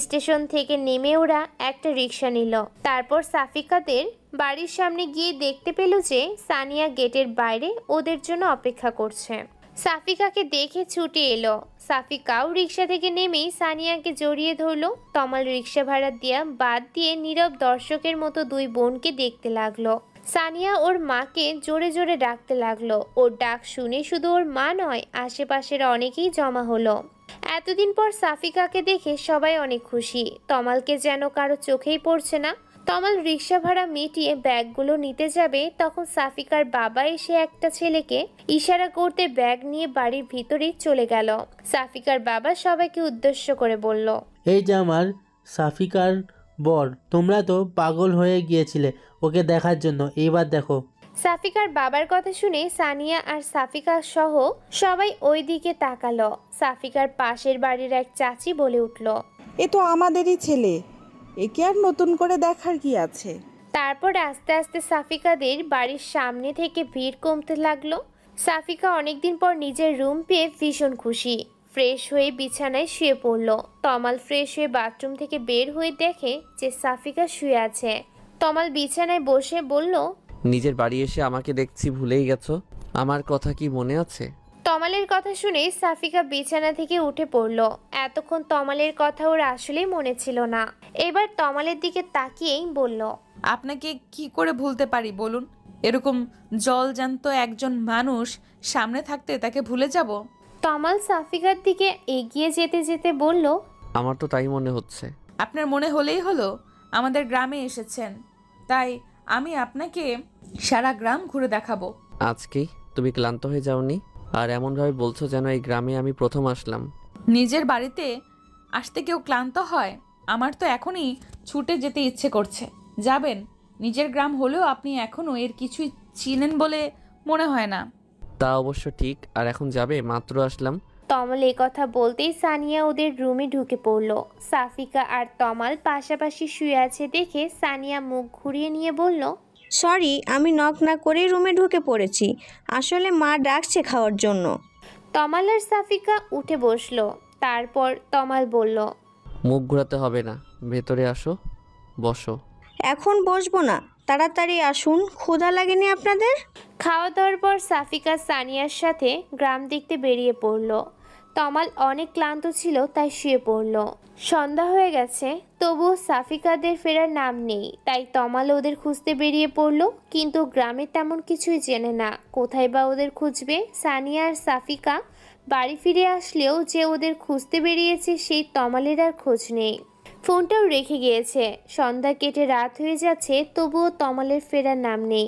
স্টেশন থেকে নেমে ওরা একটা রিক্সা নিল। তারপর সাফিকাদের বাড়ির সামনে গিয়ে দেখতে পেল যে সানিয়া গেটের বাইরে ওদের জন্য অপেক্ষা করছে। সাফিকাকে দেখে ছুটে এলো। সাফিকাও রিক্সা থেকে নেমেই সানিয়াকে জড়িয়ে ধরলো। তমাল রিক্সা ভাড়া দিয়া বাদ দিয়ে নীরব দর্শকের মতো দুই বোনকে দেখতে লাগলো। সানিয়া ওর মাকে জোরে জোরে ডাকতে লাগলো। ওর ডাক শুনে শুধু ওর মা নয়, আশেপাশের অনেকেই জমা হলো। এতদিন পর সাফিকাকে দেখে সবাই অনেক খুশি। তমালকে যেন কারো চোখেই পড়ছে না। তমাল রিক্সা ভাড়া মিটিয়ে ব্যাগগুলো নিতে যাবে, তখন সাফিকার বাবা এসে একটা ছেলেকে ইশারা করতে ব্যাগ নিয়ে বাড়ির ভিতরেই চলে গেল। সাফিকার বাবা সবাইকে উদ্দেশ্য করে বলল, এই যে আমার সাফিকার বর, তোমরা তো পাগল হয়ে গিয়েছিলে ওকে দেখার জন্য, এবার দেখো। সাফিকার বাবার কথা শুনে সানিয়া আর সাফিকা সহ সবাই ওই দিকে তাকালো। সাফিকার পাশের বাড়ির এক চাচি বলে উঠল, এ তো আমাদেরই ছেলে, একে আর নতুন করে দেখার কি আছে। তারপর আস্তে আস্তে সাফিকাদের বাড়ির সামনে থেকে ভিড় কমতে লাগলো। সাফিকা অনেকদিন পর নিজের রুম পেয়ে ভীষণ খুশি। ফ্রেশ হয়ে বিছানায় শুয়ে পড়ল। তমাল ফ্রেশ হয়ে বাথরুম থেকে বের হয়ে দেখে যে সাফিকা শুয়ে আছে। তমাল বিছানায় বসে বলল, নিজের বাড়ি এসে আমাকে দেখছি ভুলেই গেছো, আমার কথা কি মনে আছে? তমালের কথা শুনে সাফিকা বিছানা থেকে উঠে পড়ল। এতক্ষণ তমালের কথা ওর আসলেই মনে ছিল না। এবার তমালের দিকে তাকিয়েই বলল, আপনাকে কি করে ভুলতে পারি বলুন? এরকম জলজান্ত একজন মানুষ সামনে থাকতে তাকে ভুলে যাব? তমাল সাফিকার দিকে এগিয়ে যেতে যেতে বলল, আমার তো তাই মনে হচ্ছে। আপনার মনে হলেই হলো, আমাদের গ্রামে এসেছেন, তাই আমি আপনাকে সারা গ্রাম ঘুরে দেখাবো। আজকেই তুমি ক্লান্ত হয়ে যাওনি? আর এমনভাবে বলছো যেন এই গ্রামে আমি প্রথম আসলাম। নিজের বাড়িতে আসতে কেউ ক্লান্ত হয়? আমার তো এখনই ছুটে যেতে ইচ্ছে করছে। যাবেন? নিজের গ্রাম হলেও আপনি এখনও এর কিছুই চিনেন বলে মনে হয় না। তা অবশ্য ঠিক। আর এখন যাবে? মাত্র আসলাম। তমাল এই কথা বলতেই সানিয়া ওদের রুমে ঢুকে পড়ল। সাফিকা আর তমাল পাশাপাশি শুয়ে আছে দেখে সানিয়া মুখ ঘুরিয়ে নিয়ে বলল, সরি, আমি নক না করেই রুমে ঢুকে পড়েছি। আসলে মা ডাকছে খাওয়ার জন্য। তমাল আর সাফিকা উঠে বসলো। তারপর তমাল বলল, মুখ ঘোরাতে হবে না, ভেতরে আসো, বসো। এখন বসবো না, তাড়াতাড়ি আসুন, ক্ষুধা লাগেনি আপনাদের? খাওয়া দাওয়ার পর সাফিকা সানিয়ার সাথে গ্রাম দেখতে বেরিয়ে পড়ল। তমাল অনেক ক্লান্ত ছিল, তাই শুয়ে পড়ল। সন্ধ্যা হয়ে গেছে, তবুও সাফিকাদের ফেরার নাম নেই। তাই তমাল ওদের খুঁজতে বেরিয়ে পড়ল, কিন্তু গ্রামে তেমন কিছুই চেনে না। কোথায় বা ওদের খুঁজবে? সানিয়া আর সাফিকা বাড়ি ফিরে আসলেও যে ওদের খুঁজতে বেরিয়েছে সেই তমালের আর খোঁজ নেই। ফোনটাও রেখে গিয়েছে। সন্ধ্যা কেটে রাত হয়ে যাচ্ছে, তবুও তমালের ফেরার নাম নেই।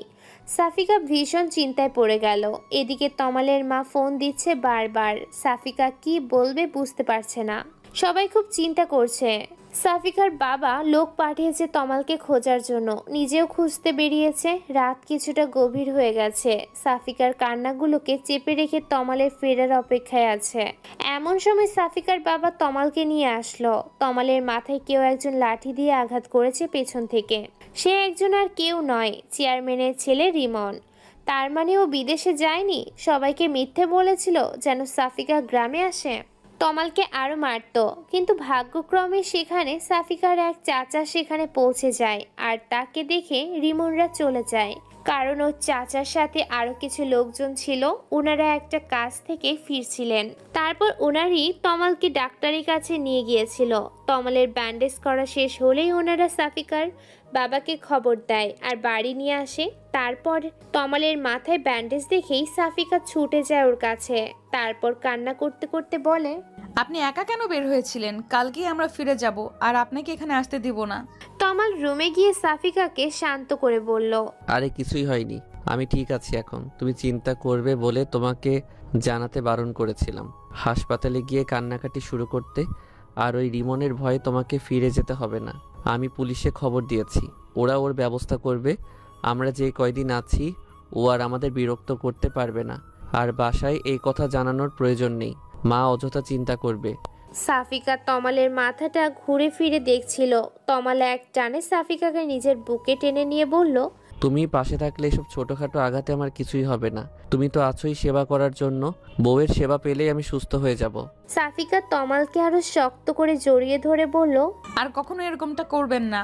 সাফিকা ভীষণ চিন্তায় পড়ে গেল। এদিকে তমালের মা ফোন দিচ্ছে বারবার। সাফিকা কি বলবে বুঝতে পারছে না। সবাই খুব চিন্তা করছে। সাফিকার বাবা লোক পাঠিয়েছে তমালকে খোঁজার জন্য, নিজেও খুঁজতে বেরিয়েছে। রাত কিছুটা গভীর হয়ে গেছে। সাফিকার কান্নাগুলোকে চেপে রেখে তমালের ফেরার অপেক্ষায় আছে। এমন সময় সাফিকার বাবা তমালকে নিয়ে আসলো। তমালের মাথায় কেউ একজন লাঠি দিয়ে আঘাত করেছে পেছন থেকে। সে একজন আর কেউ নয়, চেয়ারম্যানের ছেলে রিমন। তার মানে ও বিদেশে যায়নি, সবাইকে মিথ্যে বলেছিল যেন সাফিকা গ্রামে আসে। তমালকে আরো মারতো, কিন্তু ভাগ্যক্রমে সেখানে সাফিকার এক চাচা সেখানে পৌঁছে যায়। আর তাকে দেখে রিমনরা চলে যায়, কারণ ওর চাচার সাথে আরো কিছু লোকজন ছিল। ওনারা একটা কাজ থেকে ফিরছিলেন। তারপর ওনারই তমালকে ডাক্তারের কাছে নিয়ে গিয়েছিল। তমালের ব্যান্ডেজ করা শেষ হলেই ওনারা সাফিকার বাবাকে খবর দেয় আর বাড়ি নিয়ে আসে। তারপর তমালের মাথায় ব্যান্ডেজ দেখেই সাফিকা ছুটে যায় ওর কাছে। তারপর কান্না করতে করতে বলে, আপনি একা কেন বের হয়েছিলেন? কালকেই আমরা ফিরে যাব, আর আপনাকে এখানে আসতে দিব না। তমাল রুমে গিয়ে সাফিকাকে শান্ত করে বলল, আরে কিছুই হয়নি, আমি ঠিক আছি এখন। তুমি চিন্তা করবে বলে তোমাকে জানাতে বারণ করেছিলাম। হাসপাতালে গিয়ে কান্নাকাটি শুরু করতে, আর ওই রিমনের ভয়ে তোমাকে ফিরে যেতে হবে না। আমি পুলিশে খবর দিয়েছি, ওরা ওর ব্যবস্থা করবে। আমরা যে কয়দিন আছি ও আর আমাদের বিরক্ত করতে পারবে না। আর বাসায় এই কথা জানানোর প্রয়োজন নেই, মা অযথা চিন্তা করবে। সাফিকা তমালের মাথাটা ঘুরে ফিরে দেখছিল। তমাল এক টানে সাফিকাকে নিজের বুকে টেনে নিয়ে বলল, তুমি পাশে থাকলে এসব ছোটখাটো আঘাতে আমার কিছুই হবে না। তুমি তো আছোই সেবা করার জন্য। বউয়ের সেবা পেলেই আমি সুস্থ হয়ে যাব। সাফিকা তমালকে আরো শক্ত করে জড়িয়ে ধরে বলল, আর কখনো এরকমটা করবেন না।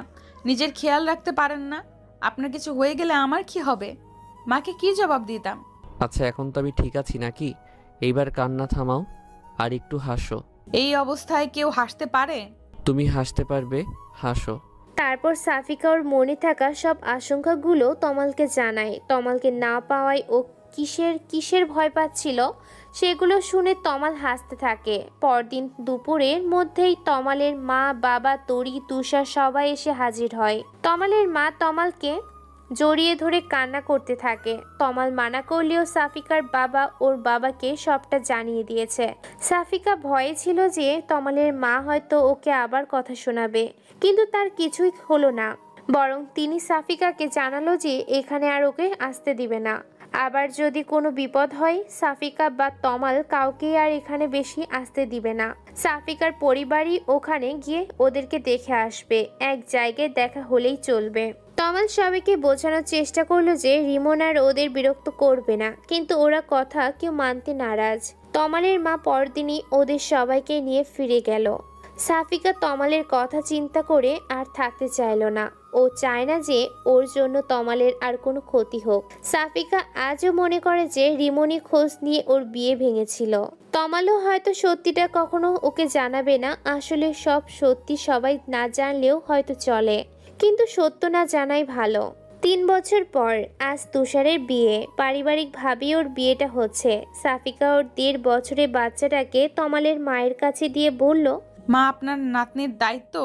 নিজের খেয়াল রাখতে পারেন না? আপনার কিছু হয়ে গেলে আমার কি হবে? মাকে কি জবাব দিতাম? আচ্ছা, এখন তো আমি ঠিক আছি নাকি? এইবার কান্না থামাও আর একটু হাসো। এই অবস্থায় কেউ হাসতে পারে? তুমি হাসতে পারবে, হাসো। তারপর সাফিকা ওর মনে থাকা সব আশঙ্কাগুলো তমালকে জানায়। তমালকে না পাওয়ায় ও কিসের কিসের ভয় পাচ্ছিল সেগুলো শুনে তমাল হাসতে থাকে। পরদিন দুপুরের মধ্যেই তমালের মা, বাবা, তরি, তুষার সবাই এসে হাজির হয়। তমালের মা তমালকে জড়িয়ে ধরে কান্না করতে থাকে। তমাল মানা করলেও সাফিকার বাবা ওর বাবাকে সবটা জানিয়ে দিয়েছে। সাফিকা ভয়ে ছিল যে তমালের মা হয়তো ওকে আবার কথা শোনাবে, কিন্তু তার কিছুই হলো না। বরং তিনি সাফিকাকে জানালো যে এখানে আর ওকে আসতে দিবে না। আবার যদি কোনো বিপদ হয় সাফিকা বা তমাল কাউকে আর এখানে বেশি আসতে দিবে না। সাফিকার পরিবারই ওখানে গিয়ে ওদেরকে দেখে আসবে, এক জায়গায় দেখা হলেই চলবে। তমাল সবাইকে বোঝানোর চেষ্টা করলো যে রিমন আর ওদের বিরক্ত করবে না, কিন্তু ওরা কথা কেউ মানতে নারাজ। তমালের মা পরদিনই ওদের সবাইকে নিয়ে ফিরে গেল। সাফিকা তমালের কথা চিন্তা করে আর থাকতে চাইল না। ও চায় না যে ওর জন্য তমালের আর কোনো ক্ষতি হোক। সাফিকা আজও মনে করে যে রিমনি খোঁজ নিয়ে ওর বিয়ে ভেঙেছিল। তমালও হয়তো সত্যিটা কখনো ওকে জানাবে না। আসলে সব সত্যি সবাই না জানলেও হয়তো চলে, কিন্তু সত্য না জানাই ভালো। 3 বছর পর আজ তুষারের বিয়ে। পারিবারিকভাবে ওর বিয়েটা হচ্ছে। সাফিকা ওর 1.5 বছরের বাচ্চাটাকে তমালের মায়ের কাছে দিয়ে বলল, মা, আপনার নাতনির দায়িত্ব